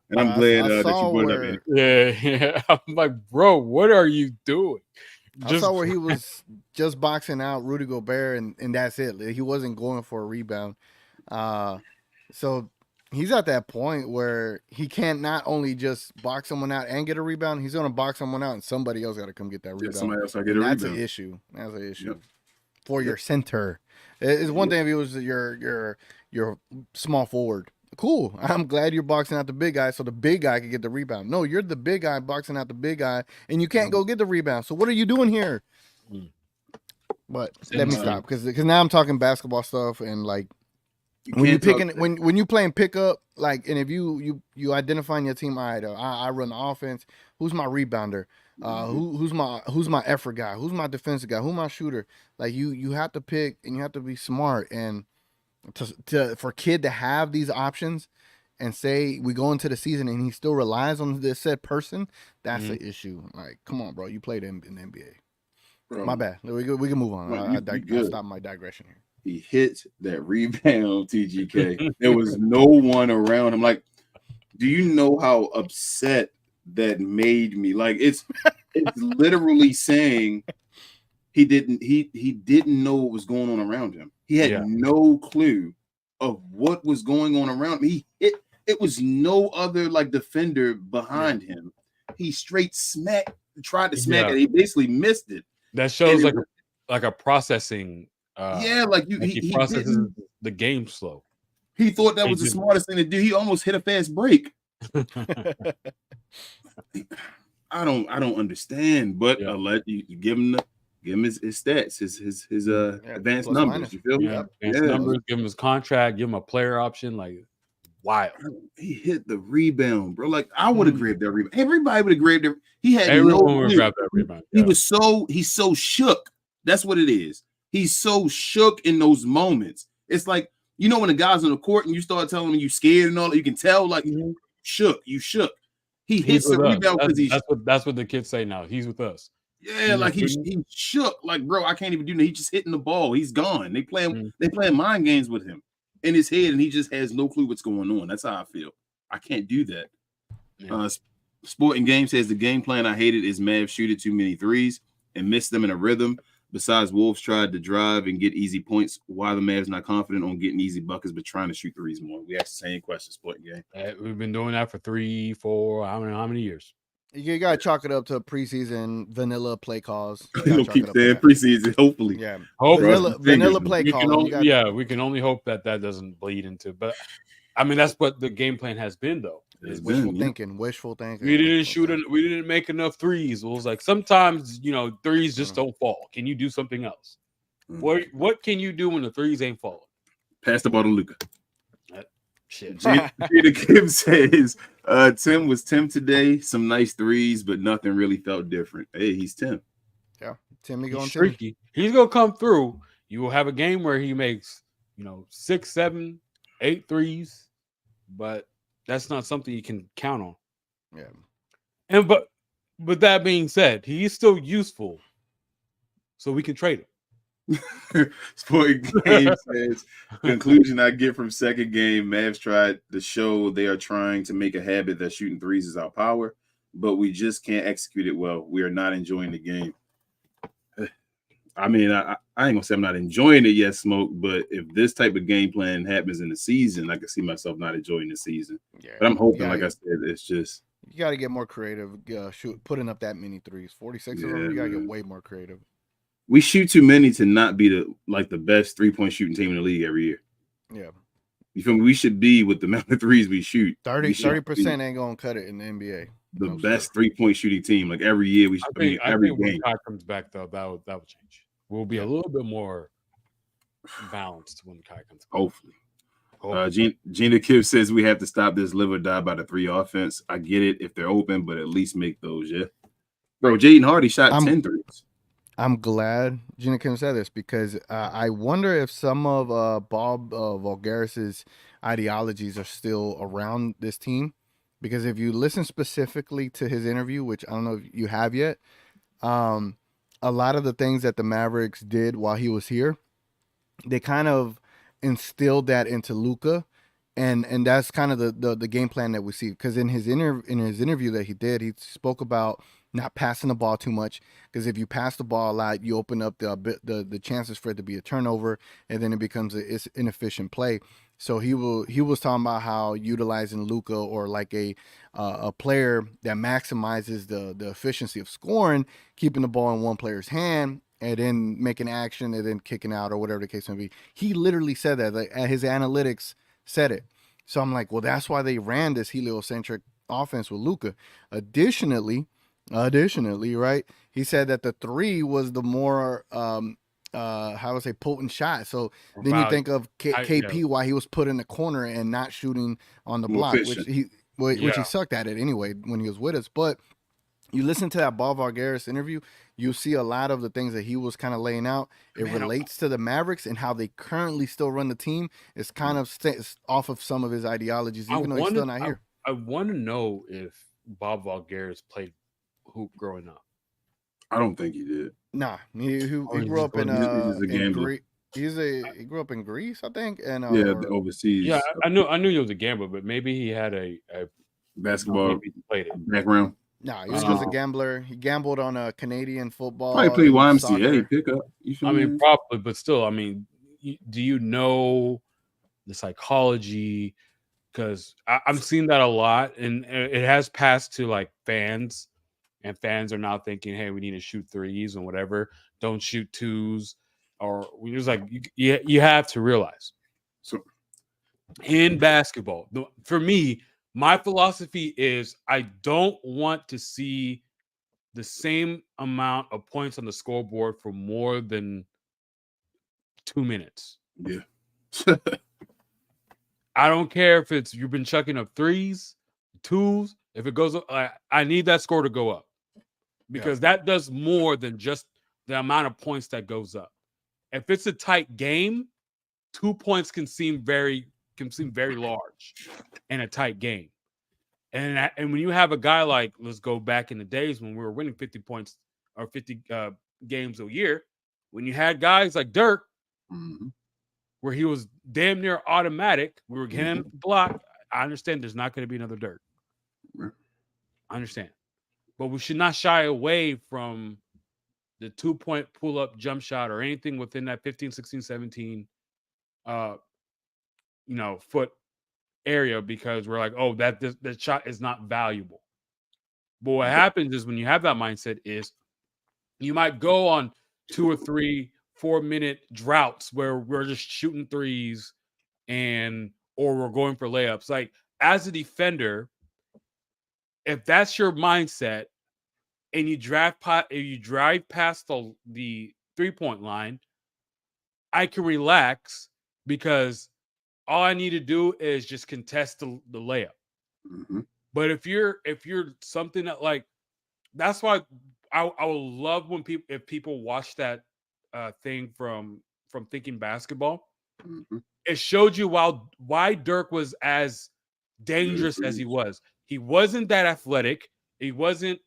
And I'm glad that you brought it up. Yeah. I'm like, bro, what are you doing? I saw where he was just boxing out Rudy Gobert, and that's it. He wasn't going for a rebound. So he's at that point where he can't not only just box someone out and get a rebound, he's going to box someone out, and somebody else got to come get that rebound. Somebody else got to get a rebound. That's an issue. That's an issue for your center. It's one thing if it was your small forward. Cool. I'm glad you're boxing out the big guy so the big guy can get the rebound. No, you're the big guy boxing out the big guy, and you can't go get the rebound. So what are you doing here? But let me stop because now I'm talking basketball stuff, and like when you playing pickup, like, and if you identifying your team, all right, I run the offense. Who's my rebounder? Who's my effort guy? Who's my defensive guy? Who's my shooter? Like you have to pick, and you have to be smart. And for Kid to have these options and say we go into the season and he still relies on this said person, that's the issue. Like, come on, bro, you played in the NBA. Bro, My bad. We can move on. no, I good. stopped my digression here. He hit that rebound, TGK. There was no one around him. Like, do you know how upset that made me? Like, it's literally saying he didn't know what was going on around him. He had no clue of what was going on around him. It was no other like defender behind him. He straight tried to smack it. He basically missed it. That shows like a processing. He processes the game slow. He thought that was the smartest thing to do. He almost hit a fast break. I don't understand, but I'll let you give him his stats, his advanced numbers. Minus. You feel me? Advanced numbers. Give him his contract. Give him a player option. Like, wild. He hit the rebound, bro. Like, I would have grabbed that rebound. Everybody would have grabbed it. He had Everyone would grab that rebound. He's so shook. That's what it is. He's so shook in those moments. It's like, you know, when the guy's on the court and you start telling him you scared and all that, you can tell like you shook. He hits the rebound because that's what the kids say now. He's with us. Yeah, like he shook. Like, bro, I can't even do that. He just hitting the ball. He's gone. They playing mind games with him in his head, and he just has no clue what's going on. That's how I feel. I can't do that. Yeah. Sporting Game says the game plan I hated is Mavs shooting too many threes and missed them in a rhythm. Besides, Wolves tried to drive and get easy points. Why the Mavs not confident on getting easy buckets, but trying to shoot threes more? We asked the same question, Sporting Game. We've been doing that for 3, 4, I don't know how many years. You gotta chalk it up to preseason vanilla play calls. You'll keep saying preseason, hopefully. Yeah, vanilla play calls. We can only hope that doesn't bleed into. But I mean, that's what the game plan has been, though. It's wishful thinking. We didn't make enough threes. It was like sometimes threes just don't fall. Can you do something else? What can you do when the threes ain't falling? Pass the ball to Luka. Shit. Peter Kim says Tim was Tim today. Some nice threes, but nothing really felt different. Hey, he's Tim. Yeah, Timmy going streaky. He's gonna come through. You will have a game where he makes 6, 7, 8 threes, but that's not something you can count on. Yeah. And but that being said, he's still useful, so we can trade him. Sporting Game says conclusion I get from second game, Mavs tried to show they are trying to make a habit that shooting threes is our power, but we just can't execute it well. We are not enjoying the game. I mean, I ain't gonna say I'm not enjoying it yet, Smoke, but if this type of game plan happens in the season, I can see myself not enjoying the season. Yeah, but I'm hoping, like I said, it's just you got to get more creative. Putting up that many threes, 46 of them. You got to get way more creative. We shoot too many to not be the best 3-point shooting team in the league every year. Yeah. You feel me? We should be with the amount of threes we shoot. 30% ain't gonna cut it in the NBA. The best 3-point shooting team. Like every year we should every game. When Kai comes back though, that will change. We'll be a little bit more balanced when Kai comes back. Hopefully. Gina Kibb says we have to stop this live or die by the 3 offense. I get it if they're open, but at least make those, yeah. Bro, Jaden Hardy shot 10 threes. I'm glad Gina Kim said this because I wonder if some of Bob Voulgaris's ideologies are still around this team. Because if you listen specifically to his interview, which I don't know if you have yet, a lot of the things that the Mavericks did while he was here, they kind of instilled that into Luka. And that's kind of the game plan that we see. Because in his interview that he did, he spoke about not passing the ball too much, because if you pass the ball a lot, you open up the chances for it to be a turnover, and then it becomes an inefficient play. So he was talking about how utilizing Luka or like a player that maximizes the efficiency of scoring, keeping the ball in one player's hand, and then making action and then kicking out or whatever the case may be. He literally said that. Like, his analytics said it. So I'm like, well, that's why they ran this heliocentric offense with Luka. Additionally, right? He said that the 3 was the more potent shot. So then you think of KP, why he was put in the corner and not shooting on the block, which he sucked at it anyway when he was with us. But you listen to that Bob Voulgaris interview, you see a lot of the things that he was kind of laying out. It relates to the Mavericks and how they currently still run the team. It's kind of off of some of his ideologies, even though he's still not here. I want to know if Bob Voulgaris played hoop growing up. I don't think he did. Nah, he Oh, grew up in He's a gambler. Greece. He grew up in Greece, I think, and Yeah, or overseas yeah, I knew he was a gambler, but maybe he had a basketball maybe he played it. background. nah, he was just a Um, gambler. He gambled on Canadian Probably football played and YMCA soccer. pickup. You feel I mean, me? probably, but still, I mean, do you know the psychology? Because I'm seeing that a lot, and it has passed to like fans, and fans are now thinking, "Hey, we need to shoot threes and whatever. Don't shoot twos." Or we just like you have to realize So in basketball, for me, my philosophy is I don't want to see the same amount of points on the scoreboard for more than 2 minutes. yeah. I don't care if it's you've been chucking up threes, twos. If it goes up, I need that score to go up because that does more than just the amount of points that goes up. If it's a tight game, 2 points can seem very large in a tight game. And when you have a guy like, let's go back in the days when we were winning 50 points or 50 games a year, when you had guys like Dirk, Mhm. where he was damn near automatic, we were getting him the block. I understand there's not going to be another Dirk. Right. I understand. But we should not shy away from the 2-point pull-up jump shot or anything within that 15, 16, 17 foot area because we're like, oh, that shot is not valuable. But what happens is when you have that mindset is you might go on 2 or 3 4-minute droughts where we're just shooting threes or we're going for layups. Like as a defender, if that's your mindset and you drive past the 3-point line, I can relax because all I need to do is just contest the layup. Mm-hmm. But if you're something that like, that's why I would love when people watch that thing from Thinking Basketball. Mm-hmm. It showed you why Dirk was as dangerous as he was. He wasn't that athletic. He wasn't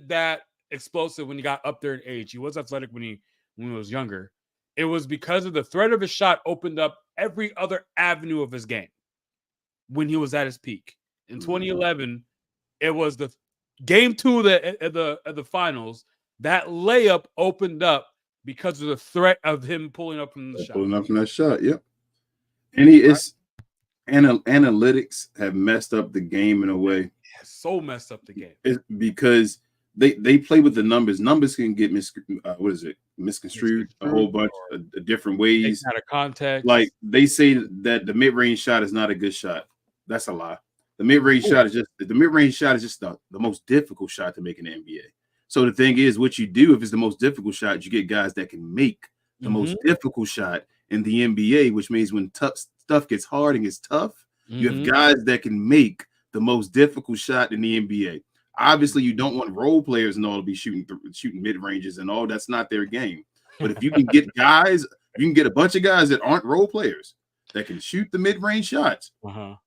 that explosive when he got up there in age. He was athletic when he was younger. It was because of the threat of his shot opened up every other avenue of his game when he was at his peak. In 2011, it was the game 2 of the finals. That layup opened up because of the threat of him pulling up from the shot. Pulling up from that shot, yep. And it's analytics have messed up the game in a way. So messed up the game. Because they play with the numbers. Numbers can get misconstrued a whole bunch of different ways. Out of context. Like they say that the mid-range shot is not a good shot. That's a lie. The mid-range shot is just the most difficult shot to make in the NBA. So the thing is, what you do if it's the most difficult shot, you get guys that can make the most difficult shot in the NBA, which means when tough stuff gets hard and gets tough, you have guys that can make the most difficult shot in the NBA. Obviously, you don't want role players and all to be shooting mid ranges and all. That's not their game. But if you can get guys, you can get a bunch of guys that aren't role players that can shoot the mid range shots.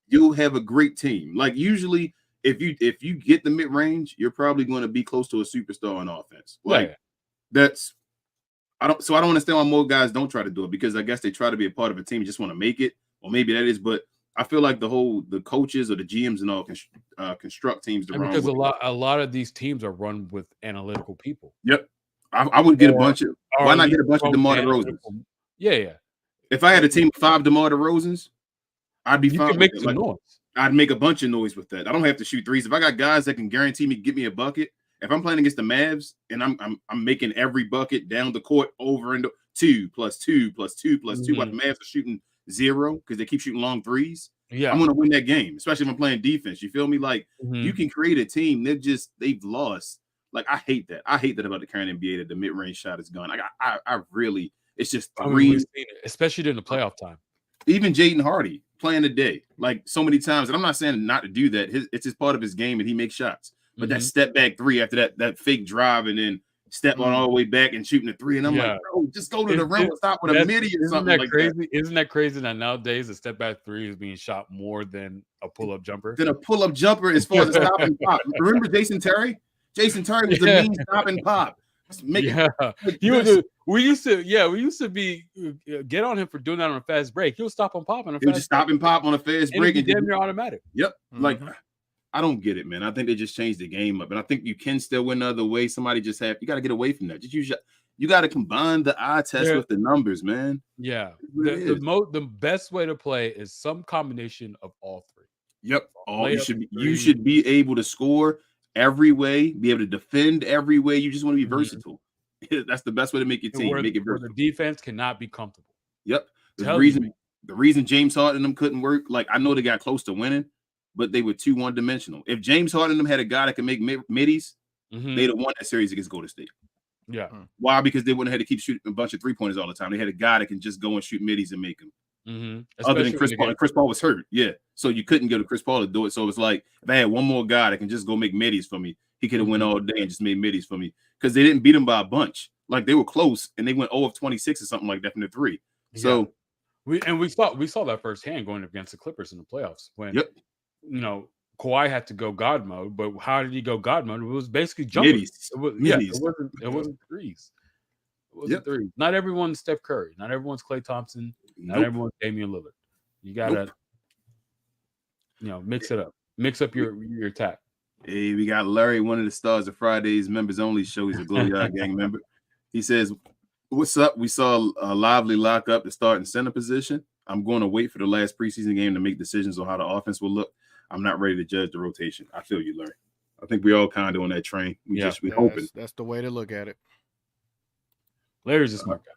You'll have a great team. Like usually, if you get the mid range, you're probably going to be close to a superstar on offense. Like I don't understand why more guys don't try to do it because I guess they try to be a part of a team, just want to make it, or maybe that is. But I feel like the coaches or the GMs and all construct teams the wrong way. Because a lot of these teams are run with analytical people. Yep, I would get a bunch of. Why not get a bunch of DeMar DeRozans? Yeah. If I had a team of 5 DeMar DeRozans, I'd be fine. You can make some noise. I'd make a bunch of noise with that. I don't have to shoot threes. If I got guys that can guarantee me get me a bucket, if I'm playing against the Mavs and I'm making every bucket down the court over and 2 plus 2 plus 2 plus 2, while the Mavs are shooting 0 because they keep shooting long threes. Yeah, I'm gonna win that game, especially if I'm playing defense. You feel me? Like you can create a team. They've lost. Like I hate that. I hate that about the current NBA that the mid range shot is gone. Like I really, it's just three, especially during the playoff time. Even Jaden Hardy playing today, like so many times, and I'm not saying not to do that. It's just part of his game, and he makes shots. But that step back 3 after that fake drive, and then step on all the way back and shooting a 3, and I'm like, bro, just go to the rim and stop with a midi or something like that. Isn't that crazy that nowadays a step back 3 is being shot more than a pull up jumper? Than a pull up jumper as far as a stop and pop. Remember Jason Terry? Jason Terry was a mean stop and pop. He was. We used to be get on him for doing that on a fast break. He'll stop and pop on a fast break. He'll just stop and pop on a fast break and damn near automatic. Yep. Like, I don't get it, man. I think they just changed the game up, and I think you can still win the other way. Somebody just you got to get away from that. Just you got to combine the eye test with the numbers, man. Yeah. The best way to play is some combination of all three. Yep. You should be able to score every way, be able to defend every way. You just want to be versatile. That's the best way to make your team. Make it versatile. The defense cannot be comfortable. Yep. The reason James Harden and them couldn't work, like, I know they got close to winning, but they were too one-dimensional. If James Harden and them had a guy that could make middies, they'd have won that series against Golden State. Yeah. Why? Because they wouldn't have had to keep shooting a bunch of three-pointers all the time. They had a guy that can just go and shoot middies and make them. Other than Chris Paul. And Chris Paul was hurt. Yeah. So you couldn't get Chris Paul to do it. So it's like, if I had one more guy that can just go make middies for me, he could have went all day and just made middies for me. Because they didn't beat him by a bunch. Like, they were close, and they went 0 of 26 or something like that from the three. So we saw that firsthand going against the Clippers in the playoffs when Kawhi had to go God mode. But how did he go God mode? It was basically jumping. It wasn't threes. It wasn't threes. Not everyone's Steph Curry. Not everyone's Klay Thompson. Not everyone's Damian Lillard. You gotta mix it up. Mix up your attack. Hey, we got Larry, one of the stars of Friday's members only show. He's a Glow Yard Gang member. He says, "What's up? We saw a lively lockup to start in center position. I'm going to wait for the last preseason game to make decisions on how the offense will look. I'm not ready to judge the rotation." I feel you, Larry. I think we all kind of on that train. We hoping. That's the way to look at it. Larry's a smart guy.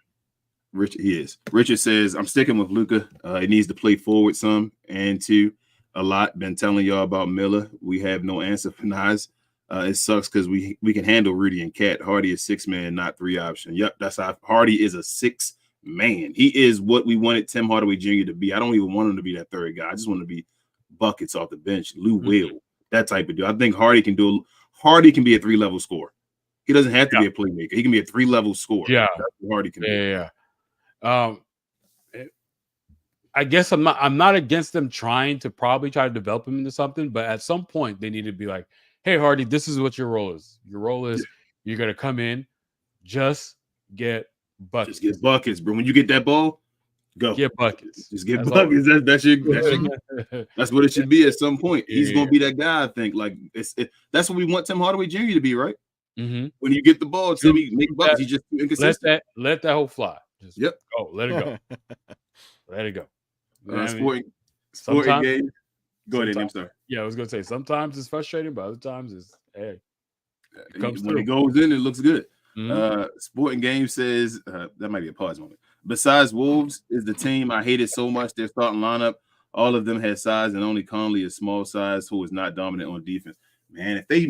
Richard says, "I'm sticking with Luka. He needs to play forward some and two a lot. Been telling y'all about Miller. We have no answer for Nas. It sucks because we can handle Rudy and Cat. Hardy is 6-man, not 3 option. Yep, that's how Hardy is a 6-man. He is what we wanted Tim Hardaway Jr. to be. I don't even want him to be that third guy. I just want him to be buckets off the bench. Lou Will, that type of dude. I think Hardy can be a 3-level scorer. He doesn't have to be a playmaker. He can be a 3-level scorer. Yeah, that's what Hardy can do. I guess I'm not against them trying to develop him into something, but at some point they need to be like, hey, Hardy, this is what your role is. Your role is you're gonna come in, just get buckets. Just get buckets, bro. When you get that ball, go get buckets. Just get buckets. That's what it should be at some point. He's gonna be that guy. I think that's what we want Tim Hardaway Jr. to be, right? When you get the ball, Timmy make buckets. He's just too inconsistent. Let that whole fly. Just go. Let it go. Let it go. Sporting game. Go ahead, I'm sorry. Yeah, I was gonna say sometimes it's frustrating, but other times it's it goes in, it looks good. Sporting game says that might be a pause moment. Besides Wolves is the team I hated so much. Their starting lineup, all of them had size, and only Conley is small size, who is not dominant on defense. Man, if they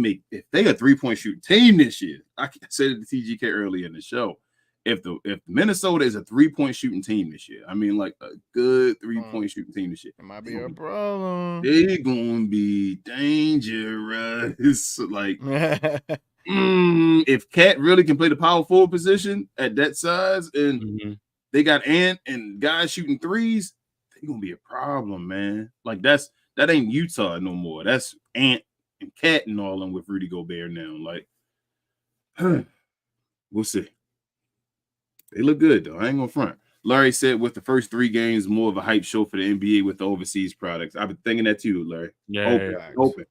a 3-point shooting team this year, I said it to TGK earlier in the show. If Minnesota is a 3-point shooting team this year, I mean, like a good 3-point shooting team this year, it might be a problem. They're gonna be dangerous. Like, if Cat really can play the power forward position at that size, and they got Ant and guys shooting threes, they're gonna be a problem, man. Like, that ain't Utah no more. That's Ant and Cat and all them with Rudy Gobert now. Like, we'll see. They look good, though. I ain't gonna front. Larry said with the first 3 games, more of a hype show for the NBA with the overseas products. I've been thinking that too, Larry. Open.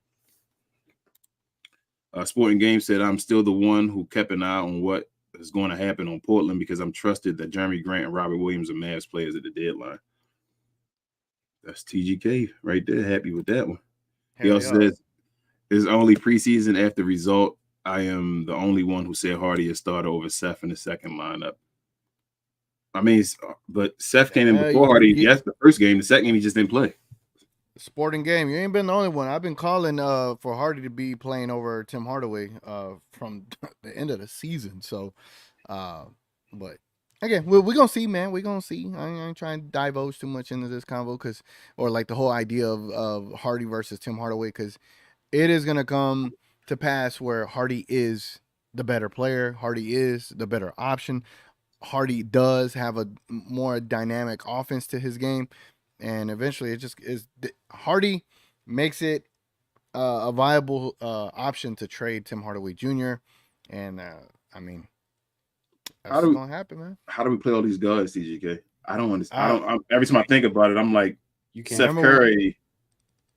Sporting Game said, I'm still the one who kept an eye on what is going to happen on Portland because I'm trusted that Jeremy Grant and Robert Williams are Mavs players at the deadline. That's TGK right there. Happy with that one. He also says, it's only preseason after result. I am the only one who said Hardy is starter over Seth in the second lineup. I mean, but Seth came in before Hardy. Yes, the first game. The second game, he just didn't play. Sporting Game. You ain't been the only one. I've been calling for Hardy to be playing over Tim Hardaway from the end of the season. So, but again, we're going to see, man. We're going to see. I ain't trying to divulge too much into this convo or like the whole idea of Hardy versus Tim Hardaway, because it is going to come to pass where Hardy is the better player. Hardy is the better option. Hardy does have a more dynamic offense to his game, and eventually it just is. Hardy makes it a viable option to trade Tim Hardaway Jr. And I mean, How that's do gonna happen, man. how do we play all these guards, TGK? I don't understand. Every time I think about it, I'm like, You can't. Seth Curry.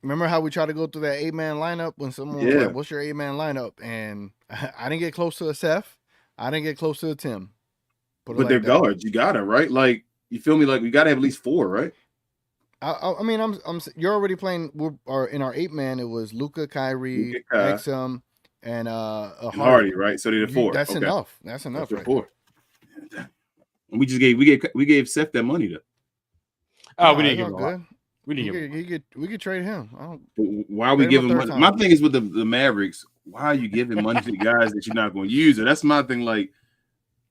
Remember how we tried to go through that 8-man lineup when someone was Yeah. like, "What's your 8-man lineup?" And I didn't get close to a Seth. I didn't get close to a Tim. Put it But like they're that. guards. You got it, right? Like, you feel me? Like, we got to have at least 4, right? I mean, you're already playing. Or in our 8-man, it was Luka, Kyrie, Luka, Kai, Exum, and and Hardy, right? So they're the 4. That's Okay. enough. That's enough, That's right? 4. And we gave Seth that money though. Oh, we Nah, didn't it's give all him a lot. good. We didn't give him a lot. We could trade him. I don't, But why are we Trade him a giving third money? time. My thing is with the Mavericks. Why are you giving money to guys that you're not going to use? It. That's my thing. Like,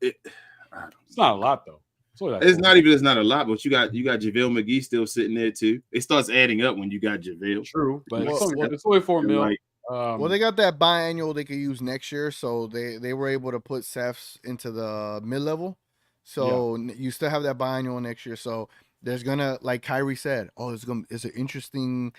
It's not a lot though. It's not a lot, but you got JaVale McGee still sitting there too. It starts adding up when you got JaVale. True, but Well, it's only $4 million. Like, well, they got that biannual they could use next year, so they were able to put Seth's into the mid level. So you still have that biannual next year. So there's gonna, like Kyrie said, it's an interesting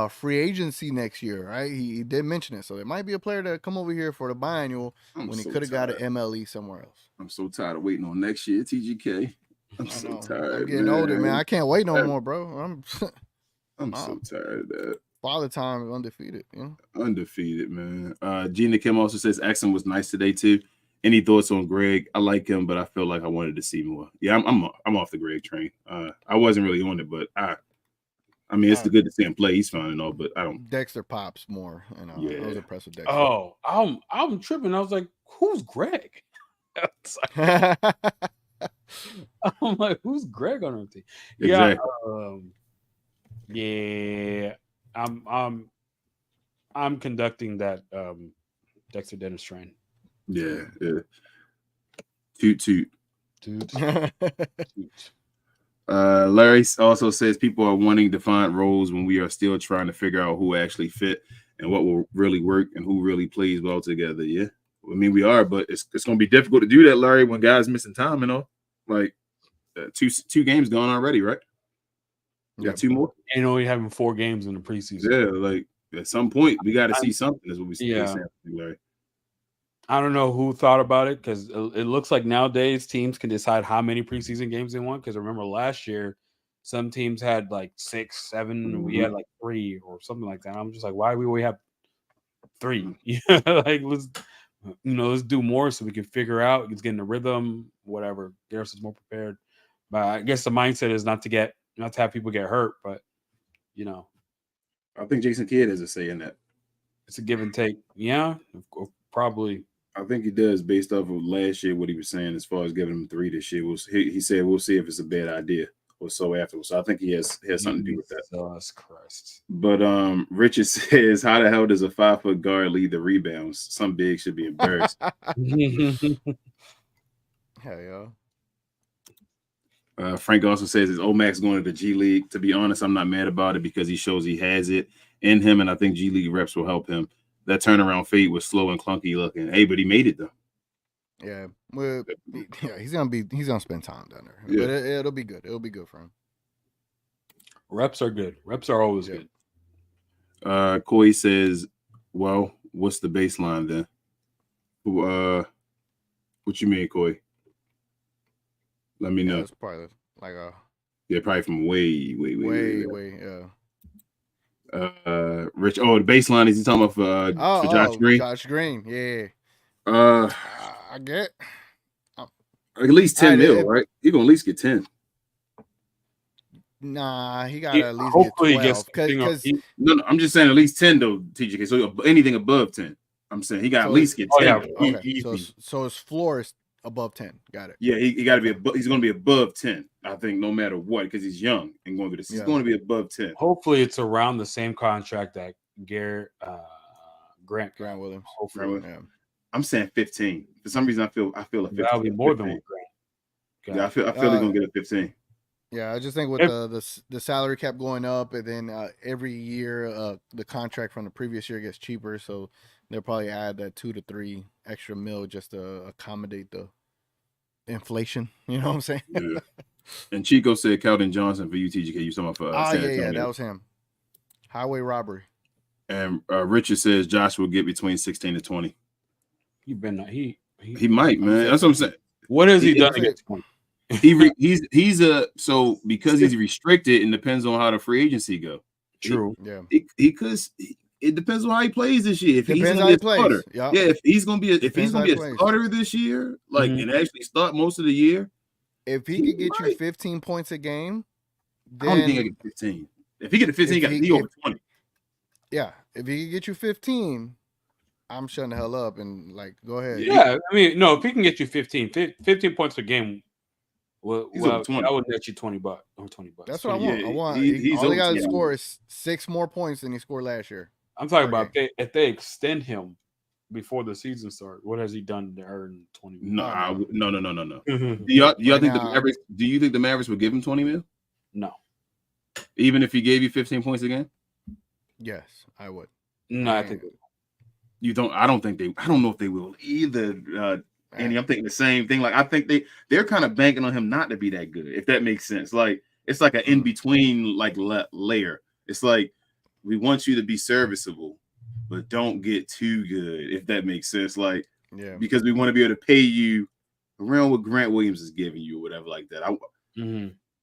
free agency next year, right? He did mention it, so there might be a player to come over here for the biannual when he could have got an MLE somewhere else. I'm so tired of waiting on next year, TGK. I'm so tired. I'm getting older, man. I can't wait no more, bro. I'm so tired of that. Father time is undefeated, Undefeated, man. Gina Kim also says Exum was nice today too. Any thoughts on Greg? I like him, but I feel like I wanted to see more. Yeah, I'm off the Greg train. I wasn't really on it, but I mean, it's good to see him play. He's fine and all, but I don't. Dexter pops more, and I was impressed with Dexter. Oh, I'm tripping. I was like, who's Greg? I'm like, who's Greg on our team? Exactly. Yeah, I'm conducting that Dexter Dennis train. Yeah. Toot. Larry also says people are wanting defined roles when we are still trying to figure out who actually fit and what will really work and who really plays well together. Yeah, I mean we are, but it's going to be difficult to do that, Larry, when guys missing time and all. Like two games gone already, right? You got 2 more. And only having 4 games in the preseason. Yeah, like at some point we got to see something. Is what we say, Larry. I don't know who thought about it because it looks like nowadays teams can decide how many preseason games they want. Because remember last year, some teams had like 6, 7, and we had like 3 or something like that. I'm just like, why do we have 3? Like let's do more so we can figure out. Let's get in the rhythm, whatever. Garrison's more prepared, but I guess the mindset is not to have people get hurt, but I think Jason Kidd has a say in that. It's a give and take. Yeah, probably. I think he does based off of last year, what he was saying as far as giving him 3 this year. He said we'll see if it's a bad idea or so afterwards. So I think he has something to do with that. Jesus Christ. But Richard says, how the hell does a 5-foot guard lead the rebounds? Some big should be embarrassed. Hell yeah. Frank also says is Omax going to the G League. To be honest, I'm not mad about it because he shows he has it in him, and I think G League reps will help him. That turnaround fade was slow and clunky looking. Hey, but he made it though. Yeah, well, he's gonna spend time down there. Yeah. But it'll be good. It'll be good for him. Reps are good. Reps are always good. Coy says, "Well, what's the baseline then?" What you mean, Coy? Let me know. It's probably like probably from way. Yeah. Rich. Oh, the baseline is he talking about for Josh Green? Josh Green, yeah. I get at least 10 mil, right? You're gonna at least get 10. Nah, he got to at least hopefully get 12. No, I'm just saying at least 10 though, TGK. So anything above 10, I'm saying he got at least get 10. Okay. So his floor is above 10. Got it. Yeah, he got to be he's going to be above 10. I think no matter what, because he's young and going through this, he's going to be above 10. Hopefully, it's around the same contract that Grant Williams. Hopefully, I'm saying 15. For some reason, I feel a 15. That'll be more than what Grant. Yeah, I feel he's going to get a 15. Yeah, I just think with the salary cap going up, and then every year the contract from the previous year gets cheaper, so they'll probably add that 2 to 3 extra mil just to accommodate the inflation. You know what I'm saying? Yeah. And Chico said Keldon Johnson for UTGK. You talking about for yeah, that was him. Highway robbery. And Richard says Josh will get between 16 to 20. He might, man. That's what I'm saying. What has he done against 20? He's so because he's restricted, and depends on how the free agency go. True. It depends on how he plays this year. If he's going to be a starter, if he's going to be a starter this year, like and actually start most of the year, if he could get you 15 points a game, then I don't think I get 15. If he get to 15, he got to be over 20. Yeah, if he could get you 15, I'm shutting the hell up and like go ahead. Yeah, I mean, no, if he can get you 15 points a game, well that would net you $20 or $20. That's what I want. I want. All he got to score is 6 more points than he scored last year. I'm talking about if they extend him before the season starts. What has he done to earn 20 million? No. Do you think the Mavericks would give him 20 mil? No. Even if he gave you 15 points a game? Yes, I would. No, I think you don't. I don't know if they will either. Andy, I'm thinking the same thing. Like I think they're kind of banking on him not to be that good, if that makes sense. Like it's like an in between like layer. It's like we want you to be serviceable, but don't get too good, if that makes sense. Like because we want to be able to pay you around what Grant Williams is giving you or whatever like that.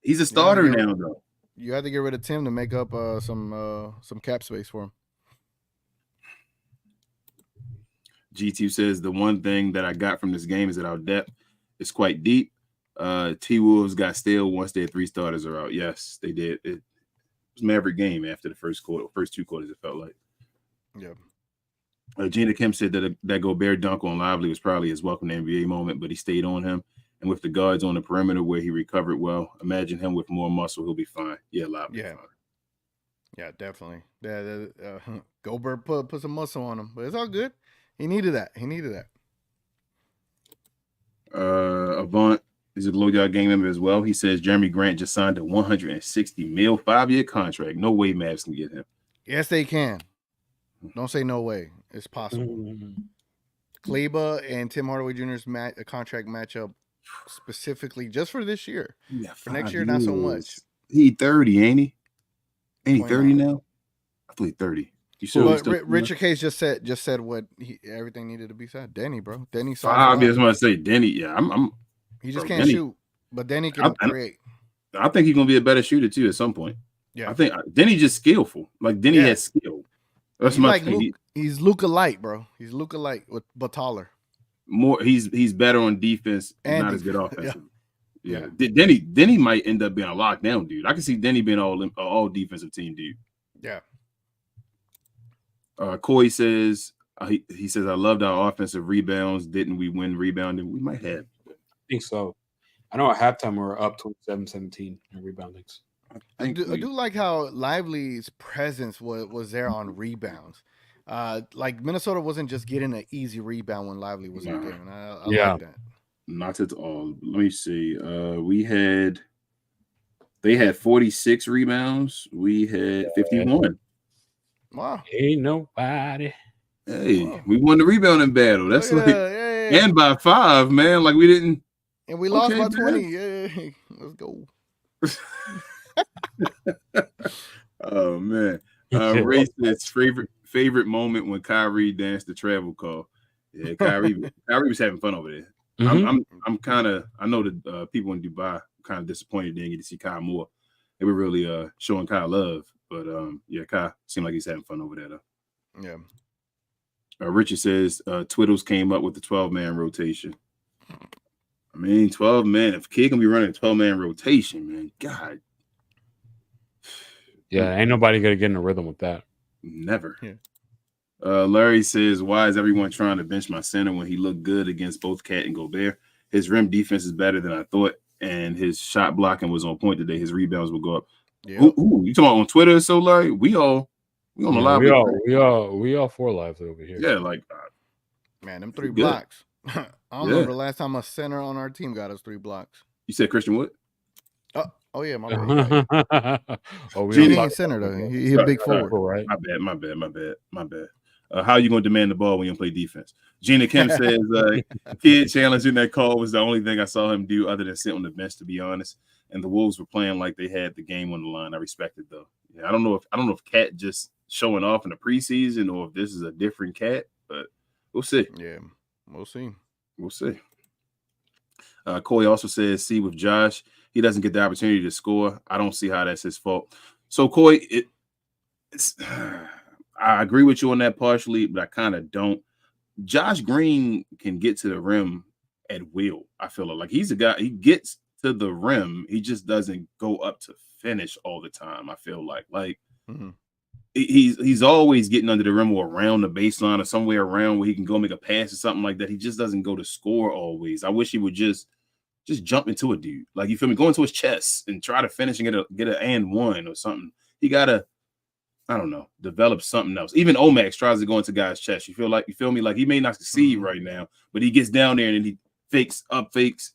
He's a starter now though. You have to get rid of Tim to make up some cap space for him. GT says the one thing that I got from this game is that our depth is quite deep. T-Wolves got stale once their 3 starters are out. Yes, they did. It was a Maverick game after the first 2 quarters, it felt like. Yeah. Gina Kim said that Gobert dunk on Lively was probably his welcome to NBA moment, but he stayed on him. And with the guards on the perimeter where he recovered well, imagine him with more muscle. He'll be fine. Yeah, Lively. Yeah. Fine. Yeah, definitely. Gobert put some muscle on him, but it's all good. He needed that. Avant is a Glow Yard gang member as well. He says Jeremy Grant just signed a $160 million 5-year contract. No way Mavs can get him. Yes, they can. Don't say no way. It's possible. Kleba and Tim Hardaway Jr.'s contract matchup specifically just for this year. Yeah, for next year, not so much. He 30, ain't he? Ain't he 30 now? I thought he's 30. Richard Case just said what everything needed to be said. Denny, bro. Denny saw. I was going to say Denny. Yeah, he just can't shoot, but Denny can create. I think he's going to be a better shooter too at some point. Yeah, I think Denny just skillful. Like Denny has skill. That's my thing. He's Luka Light, bro. He's Luka Light but taller. More. He's better on defense and not as good offensive. Yeah. Denny might end up being a lockdown dude. I can see Denny being all defensive team dude. Yeah. Coy says he says I loved our offensive rebounds. Didn't we win rebounding? We might have. I think so. I know at halftime we were up 27-17 in reboundings. I do like how Lively's presence was there on rebounds. Like Minnesota wasn't just getting an easy rebound when Lively was in the game. I like that. Not at all. Let me see. They had 46 rebounds. We had 51. Wow. Ain't nobody. Hey, we won the rebounding battle. That's and by 5, man. Like we didn't. And we lost by 20. Yeah. Let's go. Oh man. Ray says favorite moment when Kyrie danced the travel call. Yeah, Kyrie was having fun over there. I'm kind of, I know the people in Dubai kind of disappointed they didn't get to see Kai more. They were really showing Kai love, but Kai seemed like he's having fun over there though. Yeah. Richard says Twiddles came up with the 12-man rotation. I mean, 12 man. If Kid can be running a 12-man rotation, man, God. Yeah, ain't nobody gonna get in a rhythm with that. Never. Yeah. Larry says, why is everyone trying to bench my center when he looked good against both Cat and Gobert? His rim defense is better than I thought, and his shot blocking was on point today. His rebounds will go up. Yeah. Who you talking about on Twitter? So Larry, we on the live. We all 4 lives over here. Yeah, like man, them 3 blocks. I don't remember the last time a center on our team got us 3 blocks. You said Christian Wood? Oh yeah, my bad. He ain't center though. He a big forward, right? My bad. How are you going to demand the ball when you don't play defense? Gina Kim says, Kid challenging that call was the only thing I saw him do other than sit on the bench, to be honest. And the Wolves were playing like they had the game on the line. I respect it though. Yeah, I don't know if Cat just showing off in the preseason or if this is a different cat, but we'll see. Yeah, we'll see. We'll see. Corey also says, see, with Josh, he doesn't get the opportunity to score. I don't see how that's his fault. So, Corey, I agree with you on that partially, but I kind of don't. Josh Green can get to the rim at will. I feel like he's a guy, he gets to the rim. He just doesn't go up to finish all the time. I feel like he's always getting under the rim or around the baseline or somewhere around where he can go make a pass or something like that. He just doesn't go to score always. I wish he would just jump into a dude. Like, you feel me? Go into his chest and try to finish and get an and one or something. He gotta, I don't know, develop something else. Even Omax tries to go into guys' chest. You feel me? Like, he may not succeed right now, but he gets down there and then he fakes,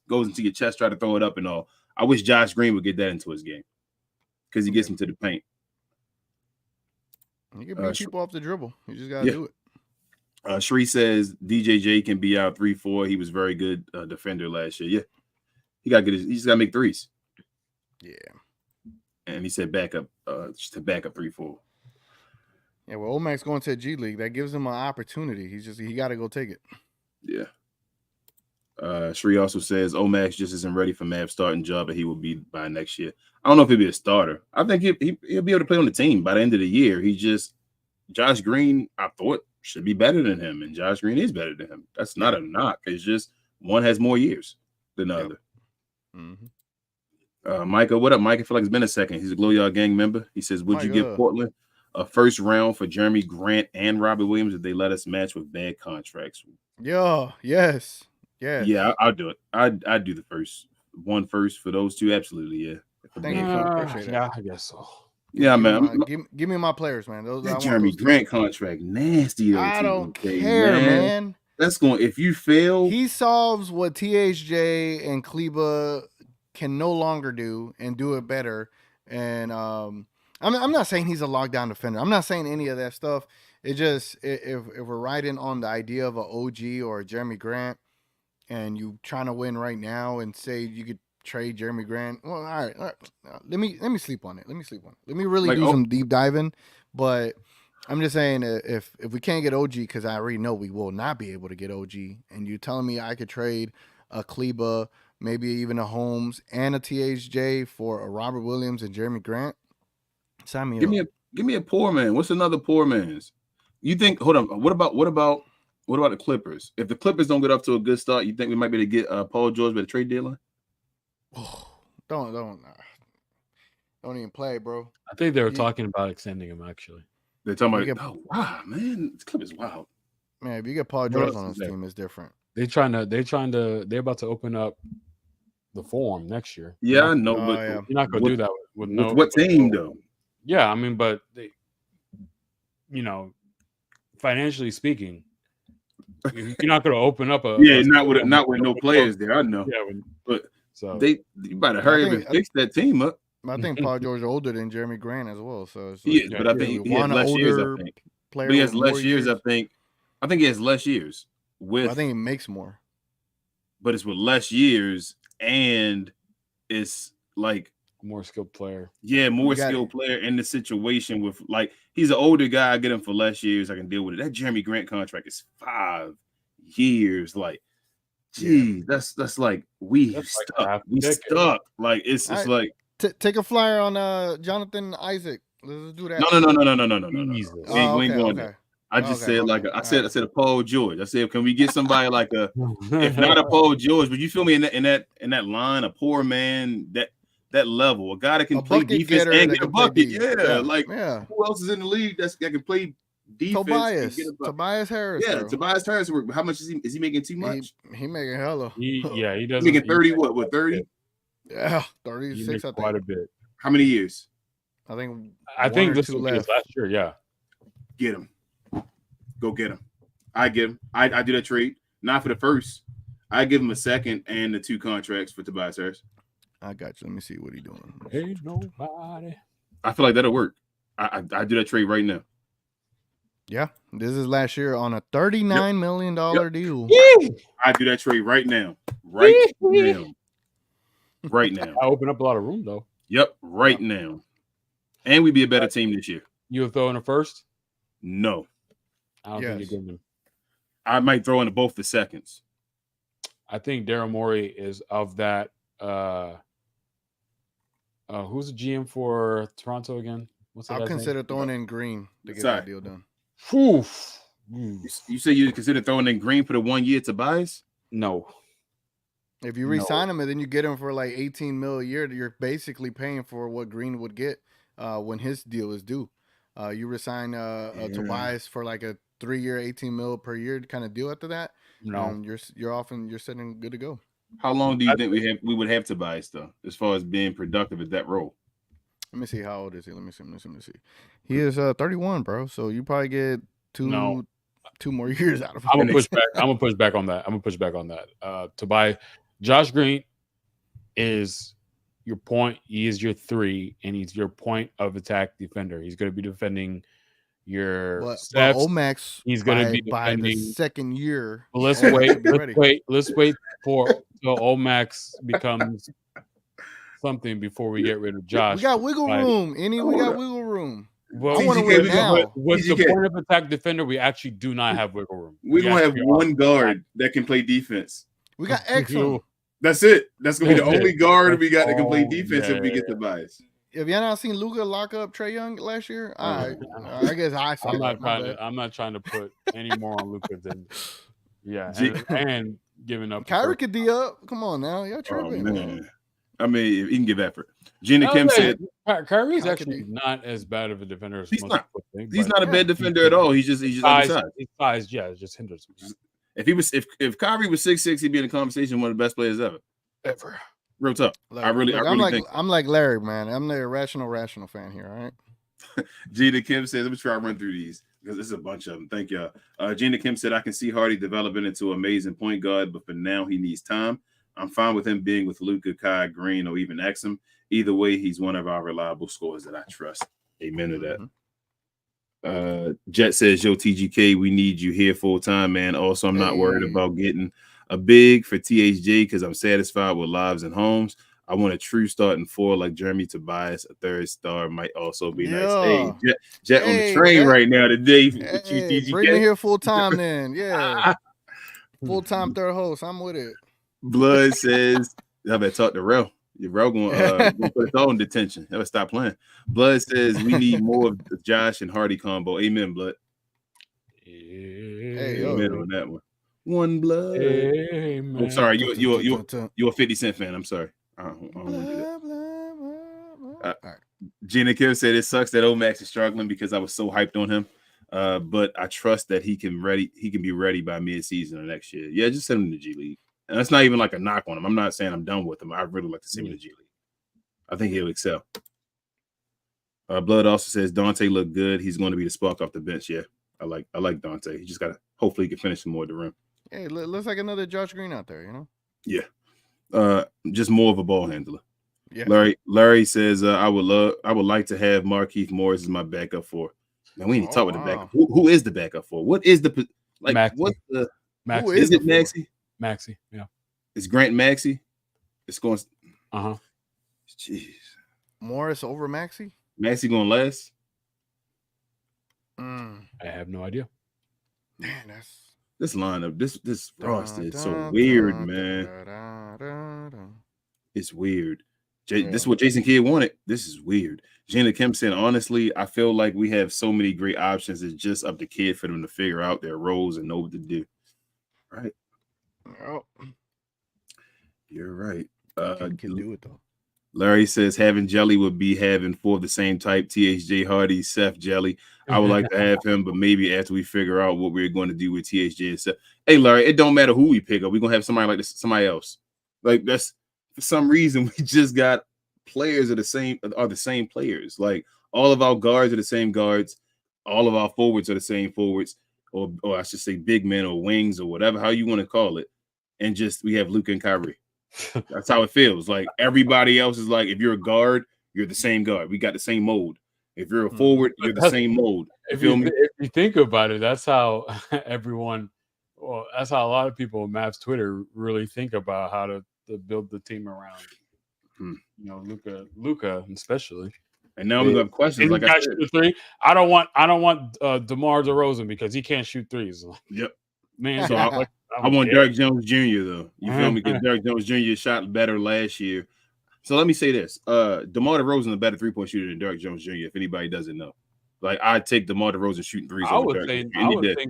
goes into your chest, try to throw it up and all. I wish Josh Green would get that into his game because he gets into the paint. You can beat people off the dribble. You just gotta do it. Shree says DJJ can be out 3-4. He was very good defender last year. Yeah, he just gotta make threes. Yeah, and he said back up, just to back up 3-4. Yeah, well, Omax going to the G League, that gives him an opportunity. He got to go take it. Yeah. Shree also says Omax just isn't ready for Mavs starting job, but he will be by next year. I don't know if he'll be a starter. I think he'll be able to play on the team by the end of the year. Josh Green, I thought, should be better than him, and Josh Green is better than him. That's not a knock. It's just one has more years than the other. Mm-hmm. Micah, what up, Mike? I feel like it's been a second. He's a Glow Yard Gang member. He says, would you give Portland a first round for Jeremy Grant and Robert Williams if they let us match with bad contracts? Yeah, yes. Yeah, I'll do it. I'd do the first for those two. Absolutely, yeah. Thank you. Appreciate it. Yeah, I guess so. Yeah, man. Give me my players, man. That Jeremy Grant contract, nasty. I don't care, man. That's going. If you fail, he solves what THJ and Kleba can no longer do and do it better. And I'm not saying he's a lockdown defender. I'm not saying any of that stuff. It just if we're riding on the idea of an OG or a Jeremy Grant, and you trying to win right now, and say you could trade Jeremy Grant. Well, all right. Let me sleep on it. Let me really do some deep diving. But I'm just saying, if we can't get OG, because I already know we will not be able to get OG, and you're telling me I could trade a Kleba, maybe even a Holmes and a THJ for a Robert Williams and Jeremy Grant, sign me up. Give me a poor man. What's another poor man's? You think? Hold on. What about the Clippers? If the Clippers don't get up to a good start, you think we might be able to get Paul George by the trade deadline? Oh, don't even play, bro. I think they were talking about extending him. Actually, they're talking about. Wow, man, this Clippers wild. Man, if you get Paul George on this team, it's different. They're about to open up the Forum next year. Yeah, I know, but you're not going to do that with what team though? Yeah, I mean, but they, financially speaking, you're not going to open up not with no players there. I know. Yeah, but you better hurry up and fix that team up. I think Paul George is older than Jeremy Grant as well. So he is, but I think he has less years. I think, but he has less years. I think he has less years. I think he makes more, but it's with less years, and it's like more skilled player. Yeah, more skilled player in the situation with he's an older guy. I get him for less years. I can deal with it. That Jeremy Grant contract is 5 years. Like, geez, that's like we stuck. We stuck. Like it's like take a flyer on Jonathan Isaac. Let's do that. No. Jesus. We ain't going there. I just said I said a Paul George. I said, can we get somebody like if not a Paul George, but you feel me in that line, a poor man, that level, a guy that can play defense and get a bucket. Who else is in the league that can play defense? Tobias Harris. Yeah, Tobias Harris. How much is he making? Too much? He making hella. He does making 30. What 30? Yeah, 36. I think quite a bit. How many years? I think this was last year. Yeah, get him. Go get him. I give him. I do that trade. Not for the first. I give him a second and the 2 contracts for Tobias Harris. I got you. Let me see what he's doing. Ain't nobody. I feel like that'll work. I do that trade right now. Yeah, this is last year on a $39 million deal. I do that trade right now. Right now. I open up a lot of room though. Yep, right now. And we'd be a better team this year. You would throw in a first? No. I don't think you're Yes. getting him. I might throw in both the seconds. I think Daryl Morey is of that. Who's the GM for Toronto again? What's that I'll guy's consider name? throwing in Green to get Sorry. that deal done. Whew. You say you consider throwing in Green for the 1 year Tobias? No. If you re-sign him and then you get him for like 18 mil a year, you're basically paying for what Green would get when his deal is due. You resign Tobias for like a 3-year, 18 mil per year kind of deal after that. No. You're off and you're sitting good to go. How long do you think we would have Tobias though, as far as being productive at that role? Let me see, how old is he? Let me see. He is 31, bro. So you probably get two more years out of him. I'm gonna push back on that. Tobias, Josh Green is your point. He is your 3, and he's your point of attack defender. He's going to be defending your But steps. Omax, He's going to be by the defending. second year. Let's Omax wait. Let's wait for till Omax becomes something before we get rid of Josh. We got wiggle room. We got wiggle room. Well, I want to win now. With the point of attack defender, we actually do not have wiggle room. We don't have one guard that can play defense. We got Exum. That's it. That's gonna be the only guard we got that can play defense if we get Tobias. Have y'all not seen Luka lock up Trae Young last year? I guess I saw. I'm not trying to put any more on Luka than and giving up. Kyrie could D up. Come on now, y'all tripping. Oh, man. I mean, he can give effort. Gina Kim said Kyrie's actually not as bad of a defender as he's most not. people think. He's not a bad defender at all. He's just undersized. His size, yeah, it just hinders him. If Kyrie was 6'6", he'd be in the conversation one of the best players ever. Real tough. I'm like Larry, man. I'm the irrational fan here. All right. Gina Kim says, let me try to run through these because there's a bunch of them. Thank y'all. Gina Kim said, I can see Hardy developing into an amazing point guard, but for now he needs time. I'm fine with him being with Luka, Kai, Green, or even Exum. Either way, he's one of our reliable scorers that I trust. Amen to that. Jet says, yo, TGK, we need you here full time, man. Also, I'm not worried about getting a big for THJ because I'm satisfied with lives and homes. I want a true starting 4 like Jeremy Tobias. A 3rd star might also be nice. Hey, Jet on the train right now today. TGK. Bring me here full time then. Yeah. Full time 3rd host. I'm with it. Blood says, I better talk to Rel. Your Rel gonna put us all in detention. Never stop playing. Blood says we need more of the Josh and Hardy combo. Amen, Blood. Amen on that one. One blood. Amen. I'm sorry, you're a 50 Cent fan. I'm sorry. I don't want to do that. Gina Kim said it sucks that Omax is struggling because I was so hyped on him. But I trust that he can be ready by mid-season or next year. Yeah, just send him to G League. And that's not even like a knock on him. I'm not saying I'm done with him. I really like to see him in the G League. I think he'll excel. Blood also says Dante looked good. He's going to be the spark off the bench. Yeah, I like Dante. He just got to hopefully he can finish some more at the rim. Hey, looks like another Josh Green out there, you know? Yeah. Just more of a ball handler. Yeah. Larry says I would like to have Markieff Morris as my backup for. Now we need to talk with the backup. Who is the backup for? What is the like? Maxey. What's the? Maxey. Who is it? Maxey. Maxey. Yeah. It's Grant Maxey. It's going. Jeez. Morris over Maxey. Maxey gonna last? I have no idea. Man, that's this lineup. This roster is so weird, man. It's weird. This is what Jason Kidd wanted. This is weird. Gina Kim said, honestly, I feel like we have so many great options. It's just up to Kidd for them to figure out their roles and know what to do. Right. Oh. You're right. Can do it though. Larry says having Jelly would be having 4 of the same type, THJ, Hardy, Seth, Jelly. I would like to have him, but maybe after we figure out what we're going to do with THJ and Seth. Hey, Larry, it don't matter who we pick up. We're going to have somebody like this, somebody else. Like that's for some reason we just got players are the same players. Like all of our guards are the same guards. All of our forwards are the same forwards, or I should say big men or wings or whatever, how you want to call it. And just we have Luka and Kyrie. That's how it feels. Like everybody else is like, if you're a guard, you're the same guard. We got the same mold. If you're a forward, you're the same mold. If you think about it, that's how everyone. Well, that's how a lot of people on Mavs Twitter really think about how to build the team around. You know, Luka especially. And now we have questions. Like I said, shoot a three. I don't want DeMar DeRozan because he can't shoot threes. Yep. Man, So I want Derrick Jones Jr. though. You feel me? Because Derrick Jones Jr. shot better last year. So let me say this: DeMar DeRozan is a better 3-point shooter than Derrick Jones Jr. If anybody doesn't know, like I'd take DeMar DeRozan shooting threes. I would think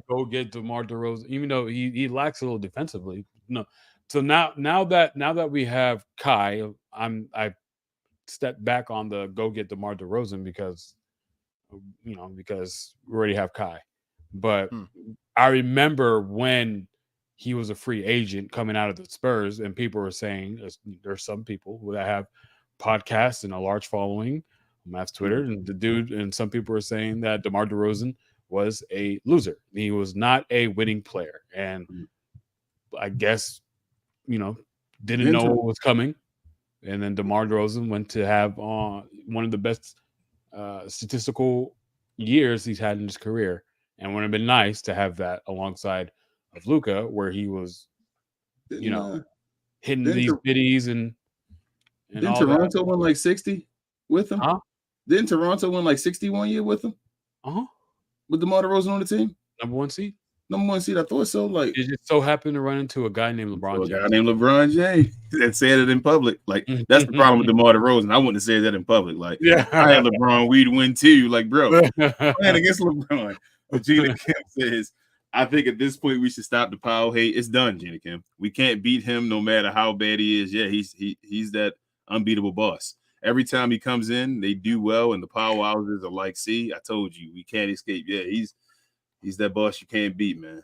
go get DeMar DeRozan, even though he lacks a little defensively. No, so now that we have Kai, I step back on the go get DeMar DeRozan because we already have Kai. But I remember when he was a free agent coming out of the Spurs, and people were saying there's some people that have podcasts and a large following on Mavs Twitter, and some people were saying that DeMar DeRozan was a loser. He was not a winning player, and I guess didn't know what was coming. And then DeMar DeRozan went to have one of the best statistical years he's had in his career, and would have been nice to have that alongside of Luka, where he was, hitting these biddies and didn't Toronto win like 60 with him? Huh? Didn't Toronto win like 61 year with him? With DeMar DeRozan on the team, number one seed. I thought so. Like, it just so happened to run into a guy named LeBron James. A guy named LeBron James that said it in public. Like, that's the problem with DeMar DeRozan. I wouldn't have said that in public. Like, I had LeBron, we'd win too. Like, bro, playing against LeBron. But Gina Kim says, I think at this point we should stop the power hate. It's done, Gina Kim. We can't beat him no matter how bad he is. Yeah, he's that unbeatable boss. Every time he comes in, they do well, and the power houses are like, see, I told you, we can't escape. Yeah, he's that boss you can't beat, man.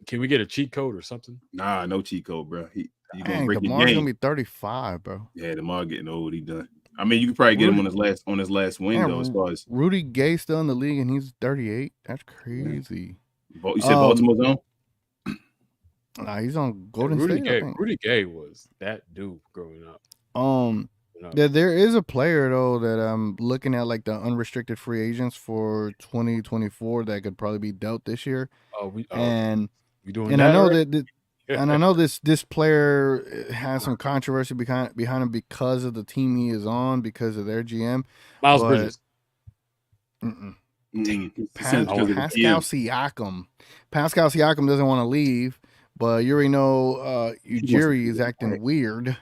Can we get a cheat code or something? Nah, no cheat code, bro. He's gonna break DeMar's your game. Gonna be 35, bro. Yeah, DeMar getting old. He done. I mean, you could probably get him on his last window as far as Rudy Gay still in the league and he's 38. That's crazy. You said Baltimore's on? Nah, he's on Golden State. I think. Rudy Gay was that dude growing up. There is a player though that I'm looking at, like the unrestricted free agents for 2024 that could probably be dealt this year. I know this player has some controversy behind him because of the team he is on, because of their GM. Miles Bridges. Pascal Siakam. Pascal Siakam doesn't want to leave, but you already know Ujiri is acting weird.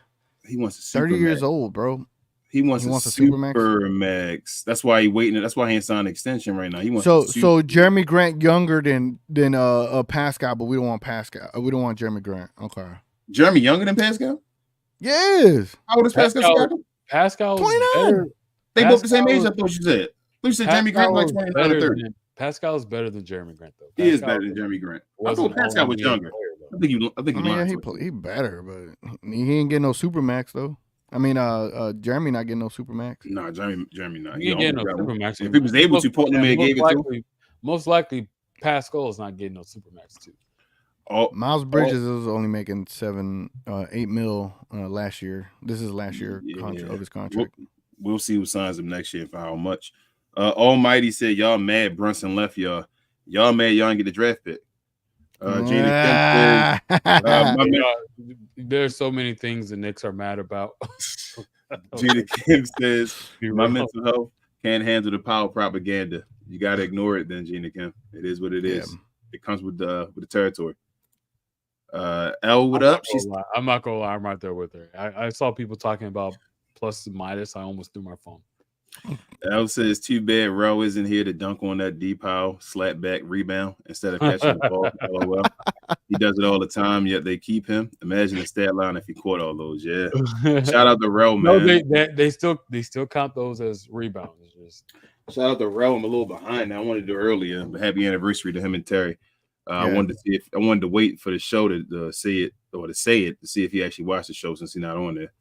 He wants a 30 years old, bro. He wants a super max. That's why he's waiting. That's why he ain't signed an extension right now. He wants so Jeremy Grant younger than Pascal, but we don't want Pascal. We don't want Jeremy Grant. Okay. Jeremy younger than Pascal? Yes. How old is Pascal? Pascal 29. They both the same age. I thought you said. You said Jeremy Grant like 29 or 30. Pascal is better than Jeremy Grant though. He is better than Jeremy Grant. I thought Pascal was younger. I think he better, but he ain't getting no super max though. I mean, Jeremy not getting no super max. No, Jeremy not. He ain't getting no super max. If he was able to, Portland may have gave it to him. Most likely, Pascal is not getting no super max too. Miles Bridges is only making $8 million last year. This is last year of his contract. We'll see who signs him next year for how much. Almighty said, y'all mad Brunson left y'all. Y'all mad y'all didn't get the draft pick. Gina Kim says, there's so many things the Knicks are mad about. Gina Kim says, my mental health can't handle the power propaganda. You got to ignore it then, Gina Kim. It is what it is. It comes with the territory. L, what up? I'm not gonna lie, I'm right there with her. I saw people talking about plus and minus. I almost threw my phone. L says, too bad Rowe isn't here to dunk on that deep pile, slap back, rebound instead of catching the ball. Well, he does it all the time, yet they keep him. Imagine the stat line if he caught all those. Yeah. Shout out to Rowe, man. No, they still count those as rebounds. Shout out to Rowe. I'm a little behind now. I wanted to do it earlier, but happy anniversary to him and Terry. I wanted to wait for the show to say it to see if he actually watched the show since he's not on there.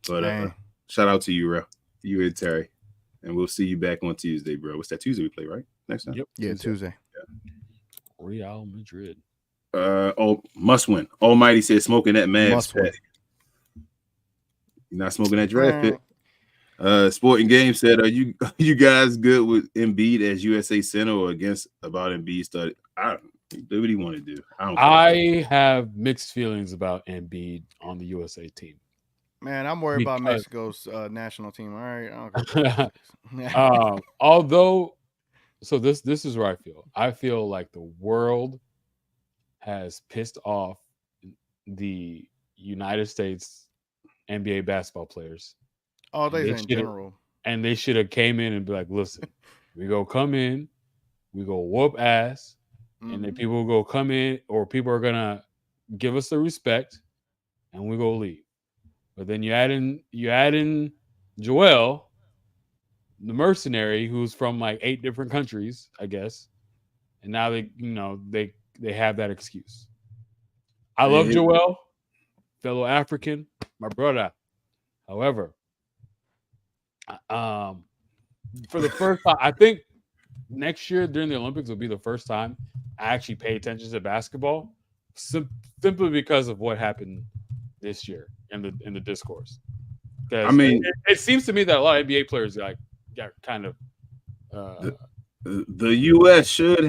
But shout out to you, Rowe. You and Terry. And we'll see you back on Tuesday, bro. What's that Tuesday we play, right? Next time? Yep. Yeah, Tuesday. Yeah. Real Madrid. Must win. Almighty said smoking that Mavs pack. You're not smoking that draft pick. Sporting Game said, are you guys good with Embiid as USA center or against about Embiid study? Do what he want to do. I have mixed feelings about Embiid on the USA team. Man, I'm worried about Because- Mexico's national team. All right, I don't care. Although, so this is where I feel. I feel like the world has pissed off the United States NBA basketball players. All days They in should've- general. And they should have came in and be like, listen, we go come in, we go whoop ass, and then Mhm. people go come in, or people are gonna give us the respect, and we go leave. But then you add in Joel, the mercenary, who's from like 8 different countries, I guess, and now they have that excuse. I love Joel, fellow African, my brother. However, for the first time, I think next year during the Olympics will be the first time I actually pay attention to basketball, simply because of what happened this year in the discourse. I mean, it seems to me that a lot of NBA players got kind of. The U.S. should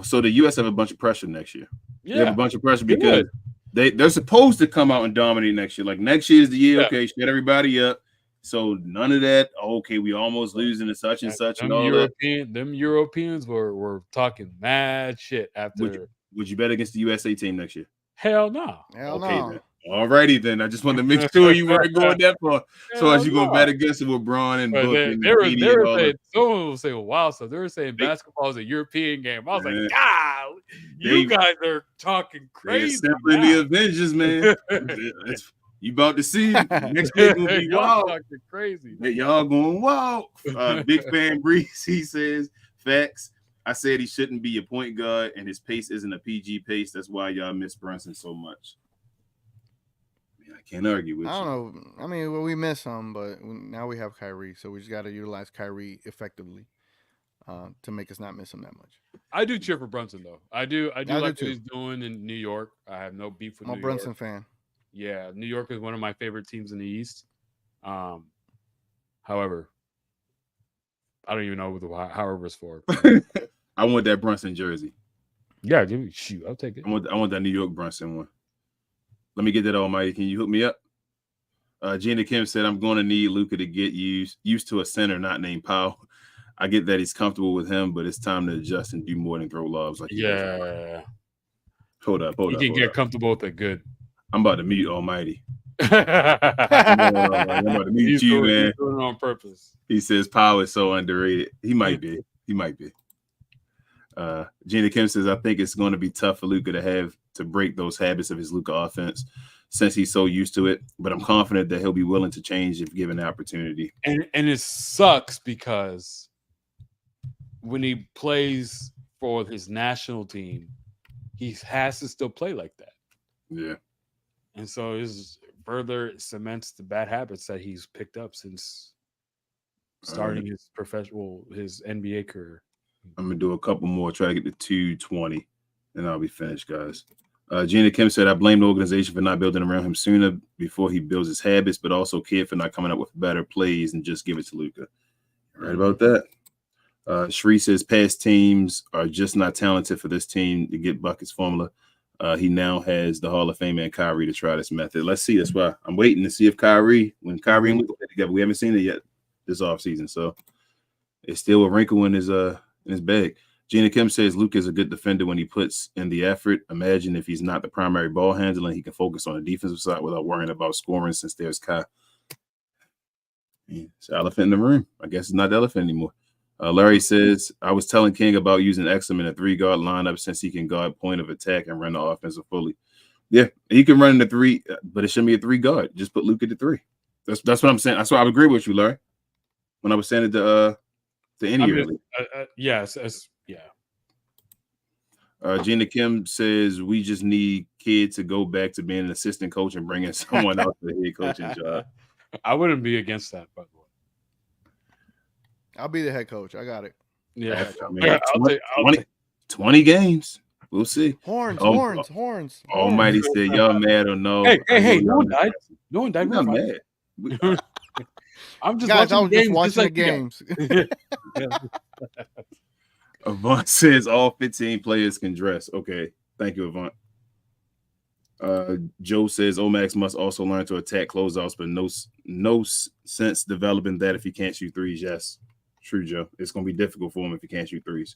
so the U.S. have a bunch of pressure next year. Yeah, they have a bunch of pressure because they're supposed to come out and dominate next year. Like next year is the year. Okay, shut everybody up. So none of that. Okay, we almost losing to such and such and all that. Them Europeans were talking mad shit after. Would you bet against the USA team next year? Hell no. Hell Okay, no. then. Alrighty then. I just wanted to make sure you weren't going that far. So as you gonna bet against it with Braun and Book and they were all saying, that. someone will say wild stuff. They were saying basketball is a European game. I was like, God, you guys are talking crazy. Assembling the Avengers, man. You about to see next year gonna be wild. Talking crazy. Y'all going wild. Big fan Breeze, he says, facts. I said he shouldn't be a point guard, and his pace isn't a PG pace. That's why y'all miss Brunson so much. I can't argue with you. I don't know. I mean, well, we miss him, but now we have Kyrie, so we just got to utilize Kyrie effectively to make us not miss him that much. I do cheer for Brunson, though. I do like what too. he's doing in New York. I have no beef with New York. I'm a Brunson fan. Yeah, New York is one of my favorite teams in the East. However, I don't even know what the however is for. I want that Brunson jersey. Yeah, shoot, I'll take it. I want that New York Brunson one. Let me get that, Almighty. Can you hook me up? Gina Kim said, I'm going to need Luka to get used to a center not named Powell. I get that he's comfortable with him, but it's time to adjust and do more than throw lobs. Like Hold up. He can get comfortable with it good. I'm about to mute Almighty. I'm about to mute you, man. He's doing it on purpose. He says Powell is so underrated. He might be. Gina Kim says, I think it's going to be tough for Luka to have to break those habits of his Luka offense since he's so used to it. But I'm confident that he'll be willing to change if given the opportunity. And it sucks because when he plays for his national team, he has to still play like that. Yeah. And so it further cements the bad habits that he's picked up since starting his NBA career. I'm going to do a couple more, try to get to 220, and I'll be finished, guys. Gina Kim said, I blame the organization for not building around him sooner before he builds his habits, but also Kid for not coming up with better plays and just give it to Luka. Right about that. Shree says, past teams are just not talented for this team to get buckets formula. He now has the Hall of Fame and Kyrie to try this method. Let's see. That's why I'm waiting to see if when Kyrie and Luka play together. We haven't seen it yet this offseason, so it's still a wrinkle in his bag. Gina Kim says Luke is a good defender when he puts in the effort. Imagine if he's not the primary ball handler and he can focus on the defensive side without worrying about scoring since there's Kai. It's the elephant in the room. I guess it's not the elephant anymore. Larry says, I was telling King about using Exum in a 3-guard lineup since he can guard point of attack and run the offensive fully. Yeah, he can run in the 3, but it shouldn't be a 3-guard. Just put Luke at the 3. That's what I'm saying. That's why I agree with you, Larry. When I was saying it to any early. Yes, yeah. Gina Kim says we just need Kid to go back to being an assistant coach and bring in someone else to the head coaching job. I wouldn't be against that, by the way. I'll be the head coach. I got it. Yeah, I mean, 20 games. We'll see. Horns. Almighty said, y'all mad or no? Hey, no one died. No one died. We're not mad. I'm just Guys, watching the games. Avant says all 15 players can dress. Okay. Thank you, Avant. Joe says Omax must also learn to attack closeouts, but no sense developing that if he can't shoot threes. Yes, true, Joe. It's going to be difficult for him if he can't shoot threes.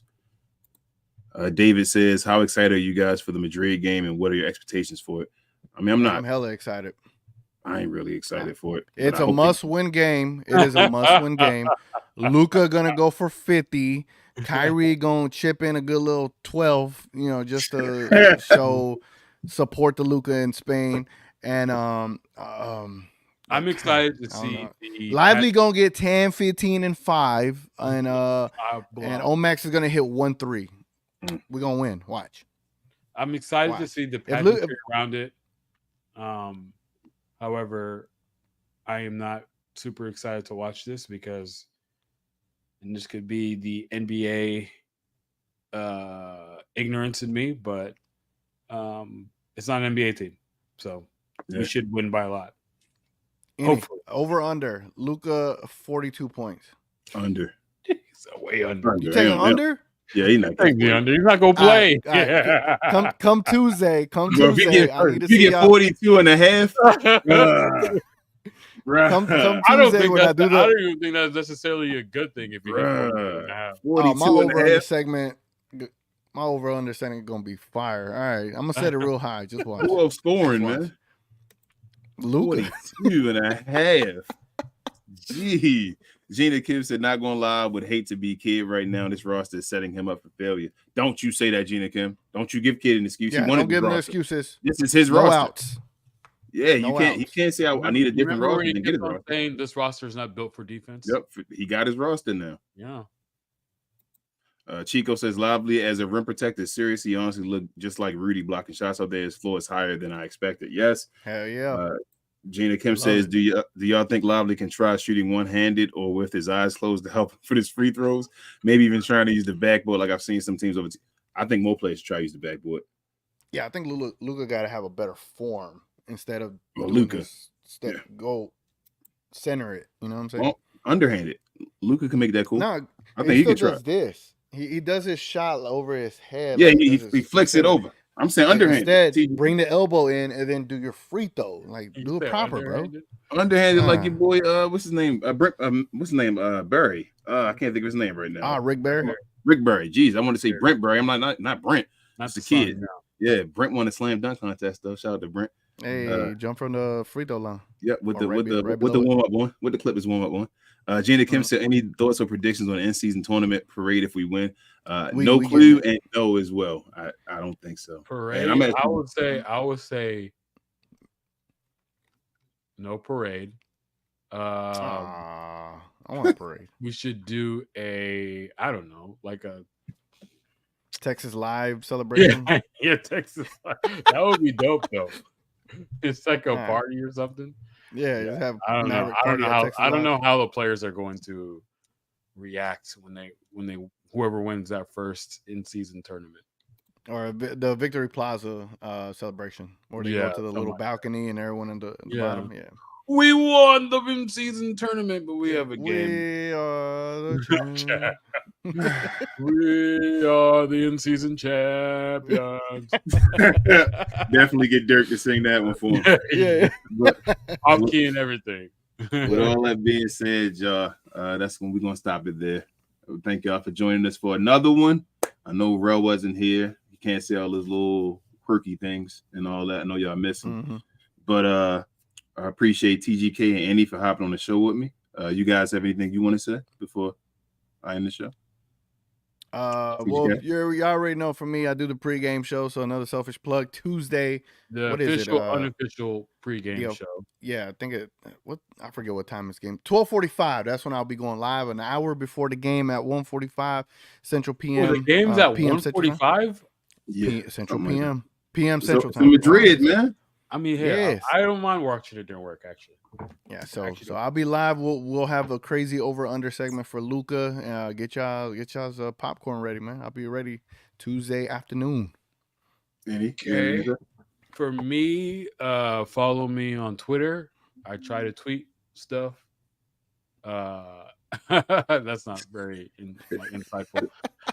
David says, how excited are you guys for the Madrid game, and what are your expectations for it? I mean, I'm hella excited. I ain't really excited for it. It's a must-win game. It is a must-win game. Luka gonna go for 50. Kyrie gonna chip in a good little 12. Just to show support to Luka in Spain. And I'm excited to see Lively gonna get 10, 15, and 5, and Omax is gonna hit 1-3. We're gonna win. Watch. I'm excited to see the pageantry around it. However, I am not super excited to watch this because, and this could be the NBA ignorance in me, but it's not an NBA team, so we should win by a lot. Hopefully. Over under Luka 42 points. Under. He's way under. You taking under? Yeah, he's not going under. He's not gonna play. All right. Come Tuesday. Come Tuesday. If you get 42 and a half. Come Tuesday I don't even think that's necessarily a good thing if you get 42 and a half. 42 my and a over half. segment. My over understanding is gonna be fire. All right, I'm gonna set it real high. Just watch. Who else scoring, man? Luka. 42 and a half. Gee. Gina Kim said, not gonna lie, I would hate to be Kid right now. This roster is setting him up for failure. Don't you say that, Gina Kim. Don't you give Kid an excuse. Yeah, don't give him no excuses. This is his no roster. Outs. Yeah, you can't say I need a different roster and get his roster. Saying this roster is not built for defense. Yep, he got his roster now. Yeah. Chico says, Lively as a rim protector, seriously, he honestly looked just like Rudy blocking shots out there. His floor is higher than I expected. Yes. Hell yeah. Gina Kim says, do y'all think Lively can try shooting one-handed or with his eyes closed to help for his free throws? Maybe even trying to use the backboard like I've seen some teams over. I think more players try to use the backboard. Yeah, I think Luka got to have a better form instead of Luka. Go center it. You know what I'm saying? Well, underhanded. Luka can make that cool. No, I think he can try. Does this. He does his shot over his head. Yeah, he flicks it over. I'm saying underhanded. Instead, bring the elbow in and then do your free throw. Like, do it proper, bro. Underhanded, like your boy. What's his name? What's his name? Barry. I can't think of his name right now. Rick Barry. Rick Barry. Jeez, I want to say Brent Barry. I'm not Brent. That's the kid. Yeah, Brent won a slam dunk contest though. Shout out to Brent. Hey, jump from the free throw line. Yeah, with the warm up one, with the Clippers warm up one. Gina Kim said, any thoughts or predictions on the in-season tournament parade if we win? No clue and no as well. I don't think so. Parade. I would say no parade. I want a parade. We should do I don't know, like a Texas Live celebration. Yeah, Texas Live. That would be dope though. It's like a party or something. Yeah, just have I don't know how the players are going to react when whoever wins that first in-season tournament. Or the Victory Plaza celebration, where they go to the little balcony and everyone in the bottom. Yeah. We won the in-season tournament, but we have a game. We are the We are the in-season champions. Definitely get Dirk to sing that one for him. Yeah. I'm key and everything. With all that being said, y'all, that's when we're going to stop it there. Thank y'all for joining us for another one. I know Rel wasn't here. You can't see all those little quirky things and all that. I know y'all miss him. Mm-hmm. But I appreciate TGK and Andy for hopping on the show with me. You guys have anything you want to say before I end the show? Well, you already know from me, I do the pregame show, so another selfish plug. Tuesday, the official, unofficial pregame show. Yeah, I think I forget what time it's game. 12:45. That's when I'll be going live, an hour before the game at 1:45 Central PM. Oh, the game's at 1:45. Yeah, Central PM Central time. In Madrid, man. I mean, hey, I don't mind watching it during work, actually. Yeah, so I'll be live. We'll have a crazy over/under segment for Luka. Get y'all's popcorn ready, man. I'll be ready Tuesday afternoon. Okay. For me, follow me on Twitter. I try to tweet stuff. That's not very insightful.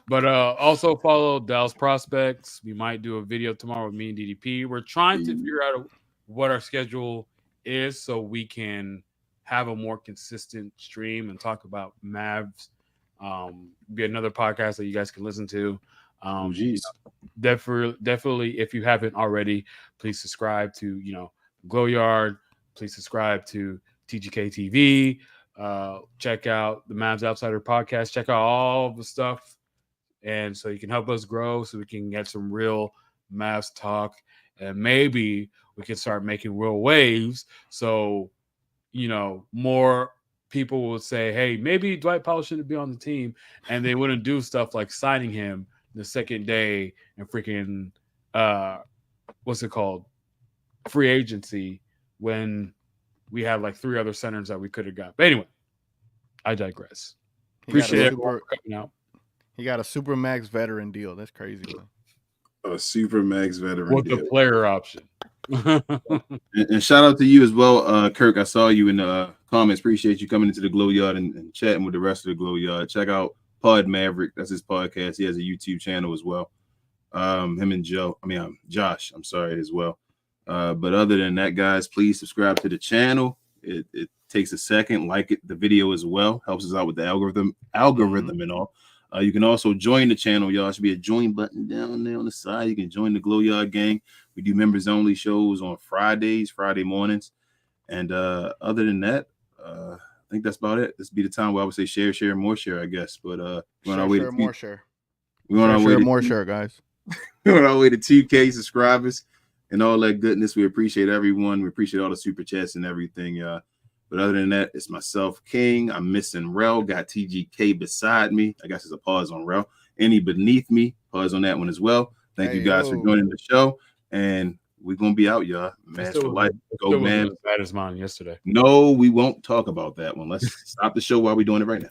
But also follow Dallas Prospects. We might do a video tomorrow with me and DDP. We're trying to figure out what our schedule is so we can have a more consistent stream and talk about Mavs. Be another podcast that you guys can listen to. Definitely, if you haven't already, please subscribe to Glow Yard. Please subscribe to TGK TV. Check out the Mavs Outsider podcast. Check out all the stuff, and so you can help us grow, so we can get some real Mavs talk, and maybe we can start making real waves. So more people will say, "Hey, maybe Dwight Powell shouldn't be on the team," and they wouldn't do stuff like signing him the second day and freaking what's it called, free agency, when we had like 3 other centers that we could have got. But anyway, I digress. Appreciate everyone for coming out. He got a super max veteran deal. That's crazy, man. A super max veteran with deal. the player option. and shout out to you as well, Kirk. I saw you in the comments. Appreciate you coming into the Glow Yard and chatting with the rest of the Glow Yard. Check out Pod Maverick. That's his podcast. He has a YouTube channel as well. Him and Josh, I'm sorry, as well. But other than that, guys, please subscribe to the channel. It takes a second. Like the video as well. Helps us out with the algorithm and all. You can also join the channel, y'all. Should be a join button down there on the side. You can join the Glow Yard gang. We do members only shows on Friday mornings. And other than that, I think that's about it. This would be the time where I would say share, more share, I guess. But we're on our way to more share. We're on our way to more share, guys. We're on our way to 2K subscribers and all that goodness. We appreciate everyone. We appreciate all the super chats and everything, y'all. But other than that, it's myself, King. I'm missing Rel. Got TGK beside me. I guess there's a pause on Rel. Any beneath me. Pause on that one as well. Thank you guys for joining the show. And we're going to be out, y'all. Mavs for life. Go Mavs. As bad as mine yesterday. No, we won't talk about that one. Let's stop the show while we're doing it right now.